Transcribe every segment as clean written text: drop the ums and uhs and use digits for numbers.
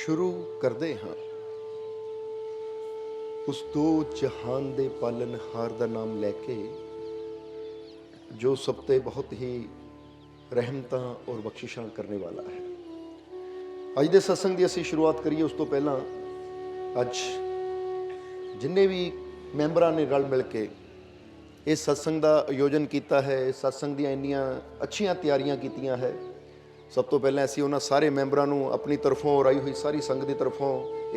शुरू करते हाँ उस दो जहान दे पालनहार का नाम लैके जो सब ते बहुत ही रहमत और बख्शिशां करने वाला है। अज दे सत्संग की असीं शुरुआत करिए उस तो पहला अज जिन्ने भी मैंबरां ने रल मिल के इस सत्संग का आयोजन किया है, इस सत्संग दी इन्नियां अच्छियां तैयारियां कीतियां है। सब तो पहले असीं उन्हां सारे मैंबरां नूं अपनी तरफों और आई हुई सारी संगत की तरफों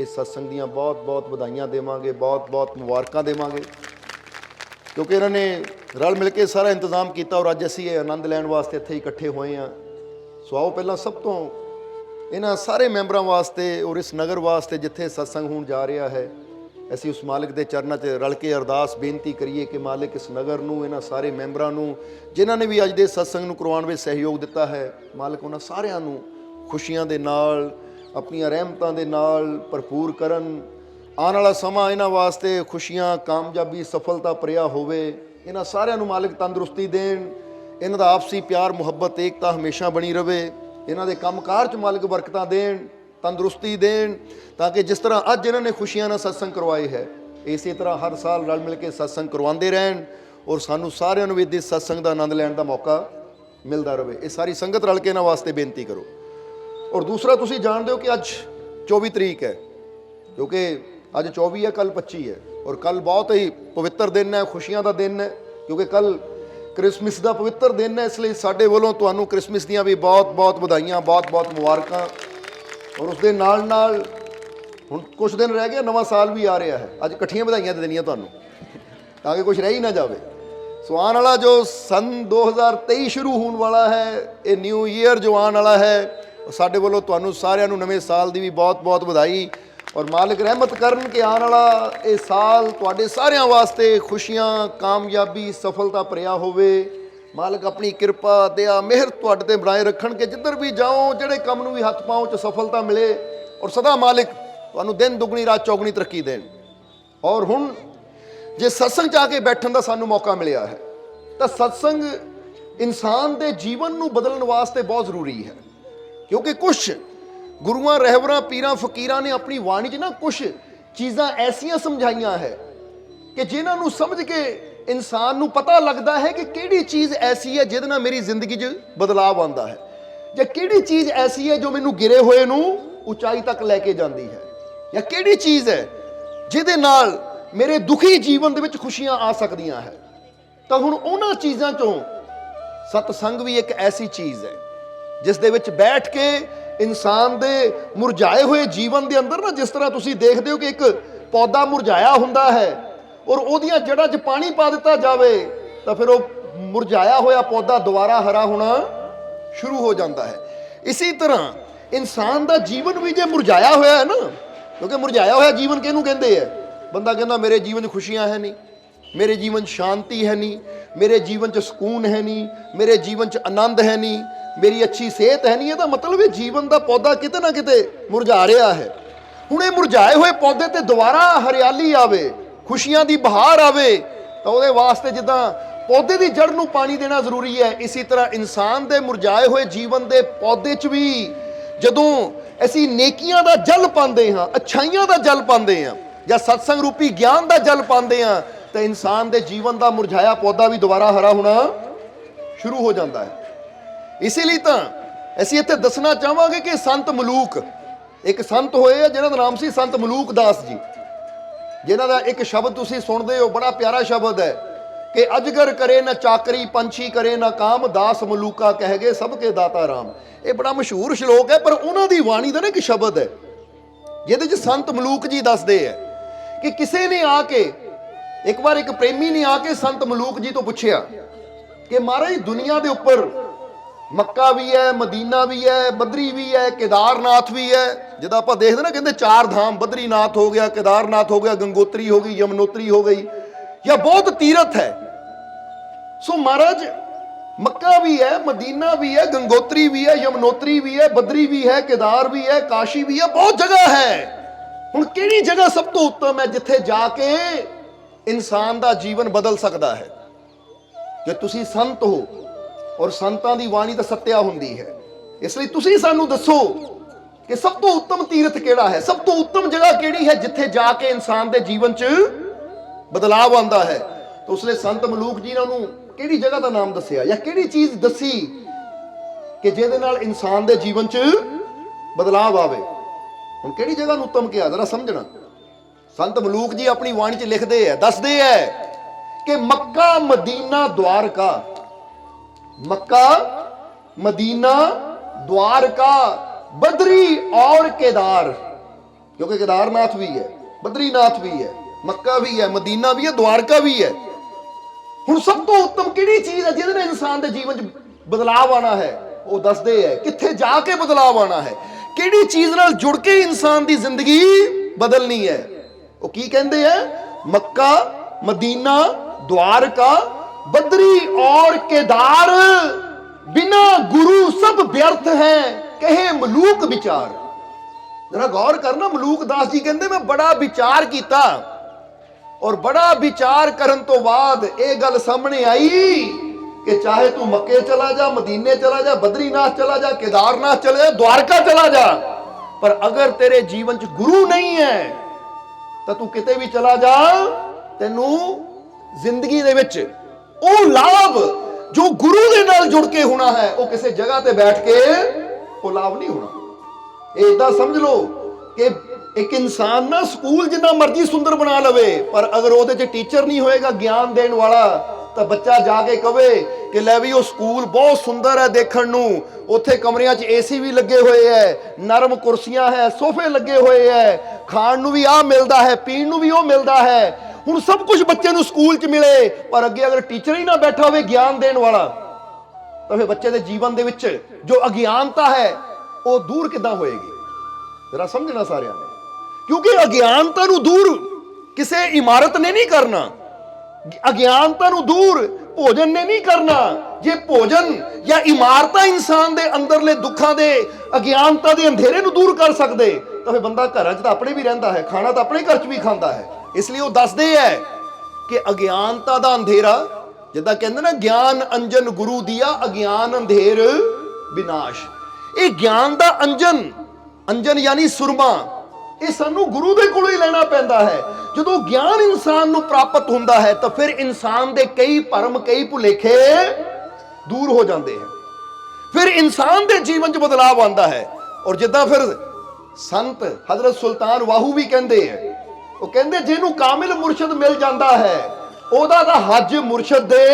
इस सत्संग दीयां बहुत बहुत बधाइयां देवांगे, बहुत बहुत मुबारकां देवांगे, क्योंकि इन्होंने रल मिल के सारा इंतजाम किया और अज असीं आनंद लैण वास्ते इत्थे इकट्ठे होए हाँ। सो आओ पहला सब तो इन्हां सारे मैंबरां वास्ते और इस नगर वास्ते जिथे सत्संग होण जा रहा है, असीं उस मालिक के चरणों च रल के अरदास बेनती करिए कि मालिक इस नगर नूं, इन्हां सारे मैंबरां नूं जिन्हां ने भी अज दे सत्संग नूं करवाउण विच सहयोग दिता है, मालिक उन्हां सारिआं नूं खुशियां दे नाल अपनियां रहमतां दे नाल भरपूर करन। आने वाला समा इन्हां वास्ते खुशियां, कामयाबी, सफलता भरिया होवे। इन्हां सारिआं नूं मालिक तंदुरुस्ती देण, इन्हां दा आपसी प्यार मुहब्बत एकता हमेशा बनी रवे। इन्हां दे कामकार च मालिक बरकतां देण, तंदुरुस्ती देण, ताकि जिस तरह अज इन्होंने खुशियां नाल सत्संग करवाए है इस तरह हर साल रल मिल के सत्संग करवाते रहन और सानू सारिआं नूं भी इस सत्संग का आनंद लैण का मौका मिलता रहे। ये सारी संगत रल के इन्हां वास्ते बेनती करो। और दूसरा तुसीं जाणदे हो कि अज 24 तरीक है, क्योंकि अज 24 है, कल 25 है और कल बहुत ही पवित्र दिन है, खुशियां का दिन है, क्योंकि कल क्रिसमस का पवित्र दिन है। इसलिए साडे वल्लों तुहानूं क्रिसमस दीयां भी बहुत बहुत बधाइयां, बहुत बहुत मुबारकां। और उस दे नाल नाल हुण कुछ दिन रह गए, नवां साल भी आ रहा है। अज इकट्ठियां बधाइयां दे देनियां तुहानूं ताकि कुछ रह ही ना जाए। सो आने वाला जो सन 2023 शुरू होने वाला है, ये न्यू ईयर जो आने वाला है, साडे वल्लों तुहानूं सारिआं नूं नवें साल की भी बहुत बहुत बधाई। और मालिक रहमत करन कि आने वाला ये साल तुहाडे सारिआं वास्ते खुशियां, कामयाबी, सफलता भरिया होवे। मालिक अपनी किरपा, दया, मेहर तुहाडे ते बनाए रखण के जिधर भी जाओ, जिहड़े काम नूं भी हथ पाओ च सफलता मिले और सदा मालिक तुहानूं दिन दुगनी रात चौगनी तरक्की देण। और हुण जे सत्संग च आके बैठण दा सानूं मौका मिलिया है तो सत्संग इंसान दे जीवन नूं बदलण वास्ते बहुत जरूरी है, क्योंकि कुछ गुरुआं, रहबरां, पीरां, फकीरां ने अपनी वाणी च ना कुछ चीज़ां ऐसियां समझाइयां है कि जिन्हां नूं समझ के इंसान नूं पता लगता है कि किहड़ी चीज़ ऐसी है जिहदे नाल मेरी जिंदगी च बदलाव आंदा है, या किहड़ी चीज़ ऐसी है जो मैनूं गिरे होए नूं उचाई तक लैके जाती है, या किहड़ी चीज़ है जिहदे नाल मेरे दुखी जीवन दे विच खुशियां आ सकदियां है। तो हुण उन्हां चीज़ां चों सतसंग भी एक ऐसी चीज़ है जिस दे विच बैठ के इंसान दे मुरझाए हुए जीवन दे अंदर ना, जिस तरह तुसीं देखदे हो कि एक पौधा मुरझाया हुंदा है और उहदियां जड़ां 'च पानी पा दिता जाए तो फिर वो मुरझाया होया पौधा दोबारा हरा होना शुरू हो जाता है। इसी तरह इंसान का जीवन भी जे मुरझाया होया है ना, क्योंकि मुरझाया होया जीवन किहनूं कहंदे है। बंदा कहंदा मेरे जीवन 'च खुशियां है नहीं, मेरे जीवन 'च शांति है नहीं, मेरे जीवन 'च सुकून है नहीं, मेरे जीवन 'च आनंद है नहीं, मेरी अच्छी सेहत है नहीं। ਇਹਦਾ मतलब है जीवन का पौधा किते ना किते मुरझा रहा है। हुण ये मुरझाए हुए पौधे ते दोबारा हरियाली आवे, खुशियां दी बहार आवे, तो ਉਹਦੇ वास्ते जिद्दां पौधे की जड़ नूं पानी देना जरूरी है, इसी तरह इंसान दे मुरझाए हुए जीवन दे पौधे च भी जदों असीं नेकियां दा जल पांदे हां, अच्छाइयां दा जल पांदे हां, या सत्संग रूपी ज्ञान दा जल पांदे हां, तो इंसान दे जीवन दा मुरझाया पौधा भी दोबारा हरा होना शुरू हो जाता है। इसीलिए तो असीं इत्थे दसना चाहांगे कि संत मलूक, एक संत होए जिन्हां दा नाम सी संत मलूक दास जी, जिन्हां दा एक शब्द तुसीं सुणदे हो, बड़ा प्यारा शब्द है कि अजगर करे न चाकरी, पंछी करे न काम, दास मलूका कह गए सबके दाता राम। ये बड़ा मशहूर श्लोक है, पर उन्हां दी वाणी दा ना एक शब्द है जिहदे च संत मलूक जी दसदे है कि किसी ने आके, एक बार एक प्रेमी ने आके संत मलूक जी तो पूछया कि महाराज दुनिया के उपर मक्का भी है, मदीना भी है, बदरी भी है, केदारनाथ भी है, जिदा आप देखते ना कहते 4 धाम, बद्रीनाथ हो गया, केदारनाथ हो गया, गंगोत्री हो गई, यमुनोत्री हो गई, या बहुत तीर्थ है। सो महाराज मक्का भी है, मदीना भी है, गंगोत्री भी है, यमुनोत्री भी है, बद्री भी है, केदार भी है, काशी भी है, बहुत जगह है। हुण किहड़ी जगह सब तो उत्तम है जिथे जाके इंसान का जीवन बदल सकता है? जे तुसीं संत हो और संतां दी वाणी तो सत्या हुंदी है, इसलिए तुसीं सानू दसो कि सब तो उत्तम तीर्थ केड़ा है, सब तो उत्तम जगह केड़ी है जिथे जाके इंसान के जीवन च बदलाव आता है। तो उसने संत मलूक जी ने उन्होंने केड़ी जगह का नाम दसिया या केड़ी चीज दसी कि जिहदे नाल इंसान के जीवन च बदलाव आवे। हुण केड़ी जगह नूं उत्तम कहा, जरा समझना। संत मलूक जी अपनी वाणी च लिखते हैं, दसते हैं कि Mecca Medina Dwarka, Mecca Medina Dwarka Badri और केदार, क्योंकि केदारनाथ भी है, बद्रीनाथ भी है, मक्का भी है, मदीना भी है, द्वारका भी है। हुण सब तो उत्तम किहड़ी चीज है जिहदे नाल इंसान के जीवन च बदलाव आना है, वो दसदे है कित्थे जाके बदलाव आना है, किहड़ी चीज नाल जुड़ के इंसान की जिंदगी बदलनी है। वो की कहंदे है, मक्का मदीना द्वारका बद्री और केदार, बिना गुरु सब व्यर्थ हैं कहे मलूक विचार। जरा गौर करना, मलूक दास जी कहते मैं बड़ा विचार किया और बड़ा विचार करन तो बाद यह गल सामने आई कि चाहे तू मक्के चला जा, मदीने चला जा, बद्रीनाथ चला जा, केदारनाथ चला जा, द्वारका चला जा, पर अगर तेरे जीवन च गुरु नहीं है तो तू किते भी चला जा, तेनू जिंदगी दे विच ओ लाभ जो गुरु दे नाल जुड़ के होना है, वो किसी जगह ते बैठ के वो लाभ नहीं होना। इदा समझ लो कि एक इंसान ना स्कूल जिन्ना मर्जी सुंदर बना लवे, पर अगर वो टीचर नहीं होएगा ज्ञान देने वाला, तो बच्चा जाके कहे कि लै भी वो स्कूल बहुत सुंदर है देखण नूं, उत्थे कमरियां च एसी भी लगे हुए है, नरम कुर्सियां है, सोफे लगे हुए है, खाण नूं भी आ मिलता है, पीण नूं भी वो मिलता है। हुण सब कुछ बच्चे नूं स्कूल च मिले, पर अगे अगर टीचर ही ना बैठा हो ज्ञान देने वाला, तो फिर बच्चे के जीवन दे विच जो अज्ञानता है वो दूर किदां होएगी। जरा समझना सारिਆਂ ने, क्योंकि अज्ञानता नूं दूर किसी इमारत ने नहीं करना, अज्ञानता नूं दूर भोजन ने नहीं करना। जे भोजन या इमारतां इंसान दे अंदरले दुखां दे अज्ञानता दे अंधेरे नूं दूर कर सकदे, तो फिर बंदा घरां 'च तां अपने भी रहिंदा है, खाना तां अपने घर 'च भी खांदा है। इसलिए वो दसदे है कि अज्ञानता दा अंधेरा, जिद्दां कहंदे ना ज्ञान अंजन गुरु दिया, अज्ञान अंधेर विनाश। ये ज्ञान दा अंजन, अंजन यानी सुरमा, ये सानू गुरु दे कोलों ही लेना पैंदा है। जदों ज्ञान इंसान नू प्राप्त हुंदा है तो फिर इंसान दे कई भरम कई भुलेखे दूर हो जाते हैं, फिर इंसान दे जीवन च बदलाव आंदा है। और जिद्दां फिर संत हजरत सुल्तान वाहू भी कहंदे हैं, वो कहंदे जिन्हू कामिल मुर्शद मिल जाता है ओदा दा हज मुर्शद दे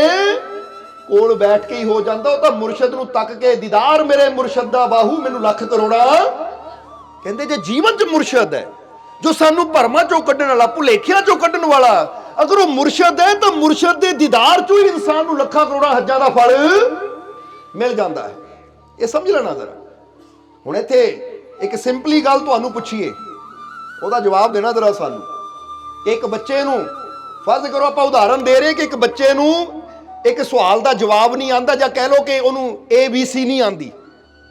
कोल बैठ के ही हो जाता। वो मुर्शद नू तक के दीदार मेरे मुर्शद दा बाहू मैनू लख करोड़ा। कहंदे जे जीवन च मुर्शद है जो सानू भरमां चों कड्ढण वाला, भुलेखियां चों कड्ढण वाला, अगर वो मुर्शद है तो मुर्शद दे दीदार चों ही इंसान नू लखां करोड़ा हज्जां दा फल मिल जाता है। ये समझ लेना जरा। हुण इत्थे एक सिंपली गल तुहानू पुछीए, ओहदा जवाब देना जरा सानू। एक बच्चे नू फर्ज करो आपां उदाहरण दे रहे कि एक बच्चे नू एक सवाल का जवाब नहीं आता, या कह लो कि उन्होंने ABC नहीं आती,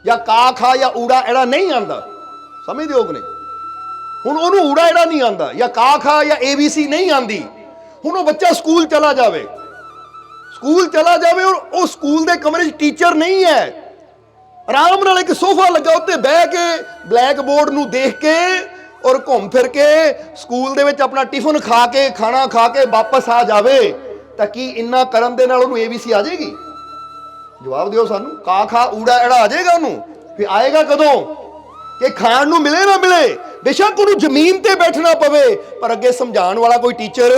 या का खा या ऊड़ा एड़ा नहीं आता, समझ योग ने। हुण उन्होंने ऊड़ा एड़ा नहीं आता या का खा या ABC नहीं आती। हुण वो बच्चा स्कूल चला जाए, स्कूल चला जाए और उस स्कूल के कमरे च टीचर नहीं है, आराम नाल एक सोफा लगा उत्ते बह के ब्लैक बोर्ड नूं देख के और घूम फिर के स्कूल दे विच अपना टिफिन खा के खाना खा के वापस आ जाए, तो कि इन्ना करन दे नाल उन्होंने ABC आ जाएगी? जवाब दिओ सानू। का खा ऊड़ा एड़ा आ जाएगा उन्होंने? फिर आएगा कदों कि खाण नूं मिले ना मिले, बेशक उन्होंने जमीन ते बैठना पवे, पर अगे समझाने वाला कोई टीचर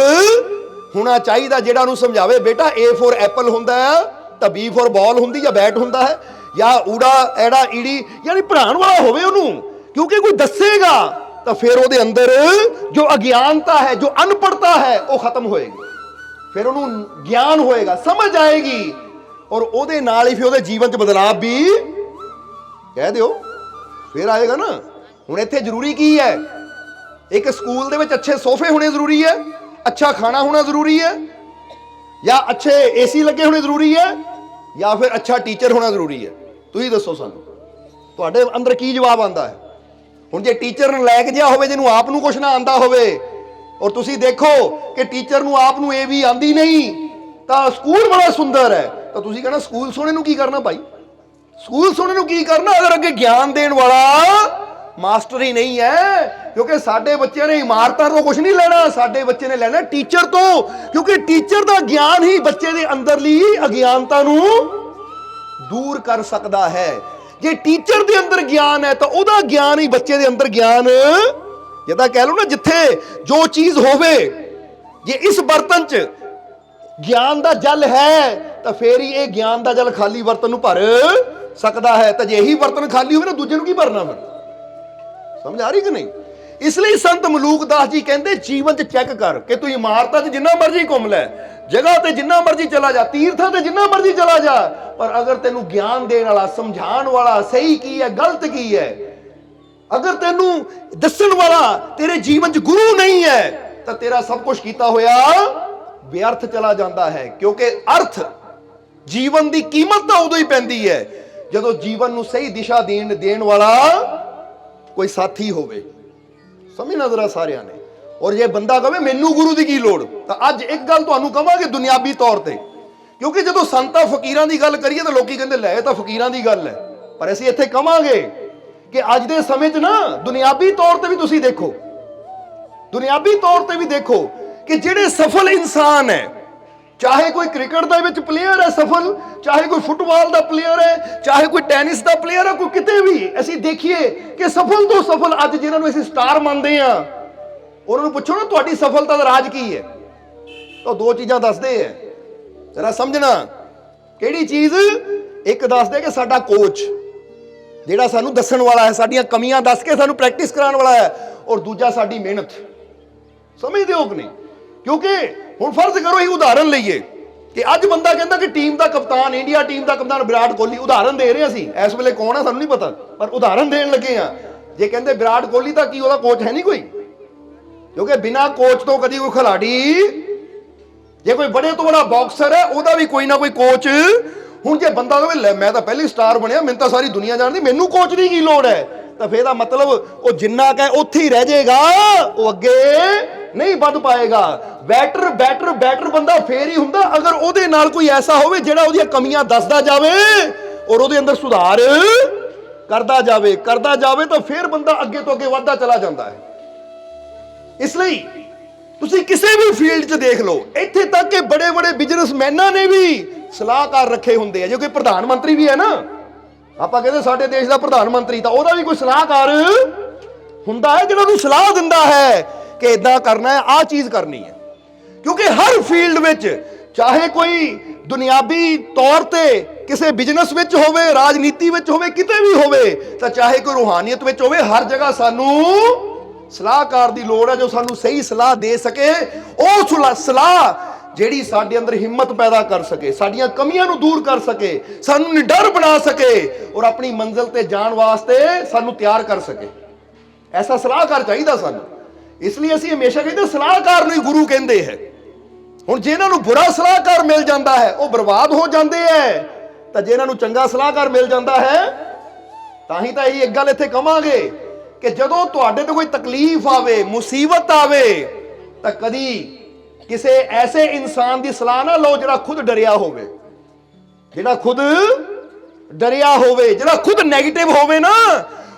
होना चाहिए जिहड़ा उन्होंने समझावे बेटा A फॉर एप्पल हुंदा है तो B फॉर बॉल हुंदी या बैट हुंदा है, या ऊड़ा एड़ा ईड़ी, यानी पढ़ाने वाला होवे उन्होंने। क्योंकि कोई दसेगा तो फिर वो अंदर जो अज्ञानता है, जो अनपढ़ता है, वो खत्म होएगी, फिर उन्होंने ज्ञान होएगा, समझ आएगी, और ਉਹਦੇ ਨਾਲ ही फिर ਉਹਦੇ जीवन च बदलाव भी कह दिओ फिर आएगा ना। हुण इत्थे जरूरी की है? एक स्कूल दे विच अच्छे सोफे होने जरूरी है, अच्छा खाना होना जरूरी है, या अच्छे AC लगे होने जरूरी है, या फिर अच्छा टीचर होना जरूरी है? तुसीं दसो सानू, तुहाडे अंदर की जवाब आंदा है? हुण जे टीचर नलायक जिहा होवे जिहनूं आप नूं कुछ ना आंदा होवे, और तुसीं देखो कि टीचर नूं आप नूं AB आंदी नहीं, तो स्कूल बड़ा सुंदर है, तो तुसीं कहना स्कूल सोहणे नूं की करना भाई, स्कूल सोहणे नूं की करना, अगर अगे ज्ञान देण वाला ਮਾਸਟਰ ਹੀ ਨਹੀਂ ਹੈ, ਕਿਉਂਕਿ ਸਾਡੇ ਬੱਚਿਆਂ ਨੇ ਇਮਾਰਤਾਂ ਤੋਂ ਕੁਝ ਨਹੀਂ ਲੈਣਾ, ਸਾਡੇ ਬੱਚੇ ਨੇ ਲੈਣਾ ਟੀਚਰ ਤੋਂ, ਕਿਉਂਕਿ ਟੀਚਰ ਦਾ ਗਿਆਨ ਹੀ ਬੱਚੇ ਦੇ ਅੰਦਰਲੀ ਅਗਿਆਨਤਾ ਨੂੰ ਦੂਰ ਕਰ ਸਕਦਾ ਹੈ। ਜੇ ਟੀਚਰ ਦੇ ਅੰਦਰ ਗਿਆਨ ਹੈ ਤਾਂ ਉਹਦਾ ਗਿਆਨ ਹੀ ਬੱਚੇ ਦੇ ਅੰਦਰ ਗਿਆਨ, ਜਿੱਦਾਂ ਕਹਿ ਲਓ ਨਾ, ਜਿੱਥੇ ਜੋ ਚੀਜ਼ ਹੋਵੇ, ਜੇ ਇਸ ਬਰਤਨ 'ਚ ਗਿਆਨ ਦਾ ਜਲ ਹੈ ਤਾਂ ਫੇਰ ਹੀ ਇਹ ਗਿਆਨ ਦਾ ਜਲ ਖਾਲੀ ਬਰਤਨ ਨੂੰ ਭਰ ਸਕਦਾ ਹੈ। ਤਾਂ ਜੇ ਇਹੀ ਬਰਤਨ ਖਾਲੀ ਹੋਵੇ ਨਾ, ਦੂਜੇ ਨੂੰ ਕੀ ਭਰਨਾ ਫਿਰ? ਸਮਝ ਆ ਰਹੀ ਕਿ ਨਹੀਂ? ਇਸ ਲਈ ਸੰਤ ਮਲੂਕ ਦਾਸ ਜੀ ਕਹਿੰਦੇ ਜੀਵਨ 'ਚ ਚੈੱਕ ਕਰ ਕਿ ਤੂੰ ਇਮਾਰਤਾਂ 'ਚ ਜਿੰਨਾ ਮਰਜ਼ੀ ਘੁੰਮ ਲੈ, ਜਗ੍ਹਾ ਤੇ ਜਿੰਨਾ ਮਰਜ਼ੀ ਚਲਾ ਜਾ, ਤੀਰਥਾਂ ਤੇ ਜਿੰਨਾ ਮਰਜ਼ੀ ਚਲਾ ਜਾ, ਪਰ ਅਗਰ ਤੈਨੂੰ ਗਿਆਨ ਦੇਣ ਵਾਲਾ, ਸਮਝਾਉਣ ਵਾਲਾ, ਸਹੀ ਕੀ ਹੈ ਗਲਤ ਕੀ ਹੈ, ਅਗਰ ਤੈਨੂੰ ਦੱਸਣ ਵਾਲਾ ਤੇਰੇ ਜੀਵਨ 'ਚ ਗੁਰੂ ਨਹੀਂ ਹੈ ਤਾਂ ਤੇਰਾ ਸਭ ਕੁਝ ਕੀਤਾ ਹੋਇਆ ਵਿਅਰਥ ਚਲਾ ਜਾਂਦਾ ਹੈ। ਕਿਉਂਕਿ ਅਰਥ ਜੀਵਨ ਦੀ ਕੀਮਤ ਤਾਂ ਉਦੋਂ ਹੀ ਪੈਂਦੀ ਹੈ ਜਦੋਂ ਜੀਵਨ ਨੂੰ ਸਹੀ ਦਿਸ਼ਾ ਦੇਣ ਵਾਲਾ ਕੋਈ ਸਾਥੀ ਹੋਵੇ। ਸਮਝਣਾ ਜ਼ਰਾ ਸਾਰਿਆਂ ਨੇ। ਔਰ ਜੇ ਬੰਦਾ ਕਹੇ ਮੈਨੂੰ ਗੁਰੂ ਦੀ ਕੀ ਲੋੜ, ਤਾਂ ਅੱਜ ਇੱਕ ਗੱਲ ਤੁਹਾਨੂੰ ਕਵਾਂਗੇ ਦੁਨਿਆਵੀ ਤੌਰ ਤੇ, ਕਿਉਂਕਿ ਜਦੋਂ ਸੰਤਾਂ ਫਕੀਰਾਂ ਦੀ ਗੱਲ ਕਰੀਏ ਤਾਂ ਲੋਕੀ ਕਹਿੰਦੇ ਲੈ ਇਹ ਤਾਂ ਫਕੀਰਾਂ ਦੀ ਗੱਲ ਹੈ, ਪਰ ਅਸੀਂ ਇੱਥੇ ਕਵਾਂਗੇ ਕਿ ਅੱਜ ਦੇ ਸਮੇਂ 'ਚ ਨਾ ਦੁਨਿਆਵੀ ਤੌਰ ਤੇ ਵੀ ਤੁਸੀਂ ਦੇਖੋ, ਦੁਨਿਆਵੀ ਤੌਰ ਤੇ ਵੀ ਦੇਖੋ ਕਿ ਜਿਹੜੇ ਸਫਲ ਇਨਸਾਨ ਹੈ, ਚਾਹੇ ਕੋਈ ਕ੍ਰਿਕਟ ਦੇ ਵਿੱਚ ਪਲੇਅਰ ਹੈ ਸਫਲ, ਚਾਹੇ ਕੋਈ ਫੁੱਟਬਾਲ ਦਾ ਪਲੇਅਰ ਹੈ, ਚਾਹੇ ਕੋਈ ਟੈਨਿਸ ਦਾ ਪਲੇਅਰ ਹੈ, ਕੋਈ ਕਿਤੇ ਵੀ ਅਸੀਂ ਦੇਖੀਏ ਕਿ ਸਫਲ ਤੋਂ ਸਫਲ ਅੱਜ ਜਿਹਨਾਂ ਨੂੰ ਅਸੀਂ ਸਟਾਰ ਮੰਨਦੇ ਆ, ਉਹਨਾਂ ਨੂੰ ਪੁੱਛੋ ਨਾ ਤੁਹਾਡੀ ਸਫਲਤਾ ਦਾ ਰਾਜ ਕੀ ਹੈ, ਤਾਂ ਦੋ ਚੀਜ਼ਾਂ ਦੱਸਦੇ ਹੈ। ਜਰਾ ਸਮਝਣਾ ਕਿਹੜੀ ਚੀਜ਼? ਇੱਕ ਦੱਸਦੇ ਕਿ ਸਾਡਾ ਕੋਚ ਜਿਹੜਾ ਸਾਨੂੰ ਦੱਸਣ ਵਾਲਾ ਹੈ, ਸਾਡੀਆਂ ਕਮੀਆਂ ਦੱਸ ਕੇ ਸਾਨੂੰ ਪ੍ਰੈਕਟਿਸ ਕਰਾਉਣ ਵਾਲਾ ਹੈ, ਔਰ ਦੂਜਾ ਸਾਡੀ ਮਿਹਨਤ। ਸਮਝਦੇ ਹੋ ਕਿ ਨਹੀਂ? ਕਿਉਂਕਿ ਹੁਣ ਫਰਜ਼ ਕਰੋ, ਇਹ ਉਦਾਹਰਨ ਲਈਏ ਕਿ ਅੱਜ ਬੰਦਾ ਕਹਿੰਦਾ ਕਿ ਟੀਮ ਦਾ ਕਪਤਾਨ, ਇੰਡੀਆ ਟੀਮ ਦਾ ਕਪਤਾਨ ਵਿਰਾਟ ਕੋਹਲੀ, ਉਦਾਹਰਨ ਦੇ ਰਹੇ ਅਸੀਂ, ਇਸ ਵੇਲੇ ਕੌਣ ਹੈ ਸਾਨੂੰ ਨਹੀਂ ਪਤਾ, ਪਰ ਉਦਾਹਰਨ ਦੇਣ ਲੱਗੇ ਆ। ਜੇ ਕਹਿੰਦੇ ਵਿਰਾਟ ਕੋਹਲੀ ਤਾਂ ਕੀ ਉਹਦਾ ਕੋਚ ਹੈ ਨਹੀਂ ਕੋਈ? ਕਿਉਂਕਿ ਬਿਨਾਂ ਕੋਚ ਤੋਂ ਕਦੀ ਕੋਈ ਖਿਲਾੜੀ, ਜੇ ਕੋਈ ਬੜੇ ਤੋਂ ਬੜਾ ਬਾਕਸਰ ਹੈ ਉਹਦਾ ਵੀ ਕੋਈ ਨਾ ਕੋਈ ਕੋਚ। ਹੁਣ ਜੇ ਬੰਦਾ ਕਹੇ ਲੈ ਮੈਂ ਤਾਂ ਪਹਿਲੀ ਸਟਾਰ ਬਣਿਆ, ਮੈਨੂੰ ਤਾਂ ਸਾਰੀ ਦੁਨੀਆ ਜਾਣਦੀ, ਮੈਨੂੰ ਕੋਚ ਦੀ ਕੀ ਲੋੜ ਹੈ, ਤਾਂ ਫੇਰ ਦਾ ਮਤਲਬ ਉਹ ਜਿੰਨਾ ਕਹੇ ਉੱਥੇ ਹੀ ਰਹਿ ਜਾਏਗਾ, ਉਹ ਅੱਗੇ ਨਹੀਂ ਵੱਧ ਪਾਏਗਾ। ਬੈਟਰ ਬੰਦਾ ਫੇਰ ਹੀ ਹੁੰਦਾ ਅਗਰ ਉਹਦੇ ਨਾਲ ਕੋਈ ਐਸਾ ਹੋਵੇ ਜਿਹੜਾ ਉਹਦੀਆਂ ਕਮੀਆਂ ਦੱਸਦਾ ਜਾਵੇ ਔਰ ਉਹਦੇ ਅੰਦਰ ਸੁਧਾਰ ਕਰਦਾ ਜਾਵੇ ਤਾਂ ਫੇਰ ਬੰਦਾ ਅੱਗੇ ਤੋਂ ਅੱਗੇ ਵੱਧਦਾ ਚਲਾ ਜਾਂਦਾ ਹੈ। ਇਸ ਲਈ ਤੁਸੀਂ ਕਿਸੇ ਵੀ ਫੀਲਡ 'ਚ ਦੇਖ ਲਓ, ਇੱਥੇ ਤੱਕ ਕਿ ਬੜੇ ਬਿਜ਼ਨਸਮੈਨਾਂ ਨੇ ਵੀ ਸਲਾਹਕਾਰ ਰੱਖੇ ਹੁੰਦੇ ਆ। ਜੇ ਕੋਈ ਪ੍ਰਧਾਨ ਮੰਤਰੀ ਵੀ ਹੈ ਨਾ, ਆਪਾਂ ਕਹਿੰਦੇ ਸਾਡੇ ਦੇਸ਼ ਦਾ ਪ੍ਰਧਾਨ ਮੰਤਰੀ, ਤਾਂ ਉਹਦਾ ਵੀ ਕੋਈ ਸਲਾਹਕਾਰ ਹੁੰਦਾ ਹੈ ਜਿਹੜਾ ਉਹਨੂੰ ਸਲਾਹ ਦਿੰਦਾ ਹੈ ਕਿ ਇਦਾਂ ਕਰਨਾ ਹੈ, ਆਹ ਚੀਜ਼ ਕਰਨੀ ਹੈ। ਕਿਉਂਕਿ ਹਰ ਫੀਲਡ ਵਿੱਚ, ਚਾਹੇ ਕੋਈ ਦੁਨਿਆਵੀ ਤੌਰ ਤੇ ਕਿਸੇ ਬਿਜ਼ਨਸ ਵਿੱਚ ਹੋਵੇ, ਰਾਜਨੀਤੀ ਵਿੱਚ ਹੋਵੇ, ਕਿਤੇ ਵੀ ਹੋਵੇ, ਤਾਂ ਚਾਹੇ ਕੋਈ ਰੂਹਾਨੀਅਤ ਵਿੱਚ ਹੋਵੇ, ਹਰ ਜਗ੍ਹਾ ਸਾਨੂੰ ਸਲਾਹਕਾਰ ਦੀ ਲੋੜ ਹੈ ਜੋ ਸਾਨੂੰ ਸਹੀ ਸਲਾਹ ਦੇ ਸਕੇ। ਉਹ ਸਲਾਹ ਜਿਹੜੀ ਸਾਡੇ ਅੰਦਰ ਹਿੰਮਤ ਪੈਦਾ ਕਰ ਸਕੇ, ਸਾਡੀਆਂ ਕਮੀਆਂ ਨੂੰ ਦੂਰ ਕਰ ਸਕੇ, ਸਾਨੂੰ ਨਿਡਰ ਬਣਾ ਸਕੇ ਔਰ ਆਪਣੀ ਮੰਜ਼ਿਲ ਤੇ ਜਾਣ ਵਾਸਤੇ ਸਾਨੂੰ ਤਿਆਰ ਕਰ ਸਕੇ। ਐਸਾ ਸਲਾਹਕਾਰ ਚਾਹੀਦਾ ਸਾਨੂੰ। ਇਸ ਲਈ ਅਸੀਂ ਹਮੇਸ਼ਾ ਕਹਿੰਦੇ ਸਲਾਹਕਾਰ ਨੂੰ ਹੀ ਗੁਰੂ ਕਹਿੰਦੇ ਹੈ। ਹੁਣ ਜੇ ਇਹਨਾਂ ਨੂੰ ਬੁਰਾ ਸਲਾਹਕਾਰ ਮਿਲ ਜਾਂਦਾ ਹੈ ਉਹ ਬਰਬਾਦ ਹੋ ਜਾਂਦੇ ਹੈ, ਤਾਂ ਜੇ ਇਹਨਾਂ ਨੂੰ ਚੰਗਾ ਸਲਾਹਕਾਰ ਮਿਲ ਜਾਂਦਾ ਹੈ, ਤਾਂ ਹੀ ਤਾਂ ਇਹ ਇੱਕ ਗੱਲ ਇੱਥੇ ਕਵਾਂਗੇ ਕਿ ਜਦੋਂ ਤੁਹਾਡੇ ਤੇ ਕੋਈ ਤਕਲੀਫ ਆਵੇ, ਮੁਸੀਬਤ ਆਵੇ, ਤਾਂ ਕਦੀ ਕਿਸੇ ਐਸੇ ਇਨਸਾਨ ਦੀ ਸਲਾਹ ਨਾ ਲਓ ਜਿਹੜਾ ਖੁਦ ਡਰਿਆ ਹੋਵੇ, ਜਿਹੜਾ ਖੁਦ ਨੈਗੇਟਿਵ ਹੋਵੇ ਨਾ,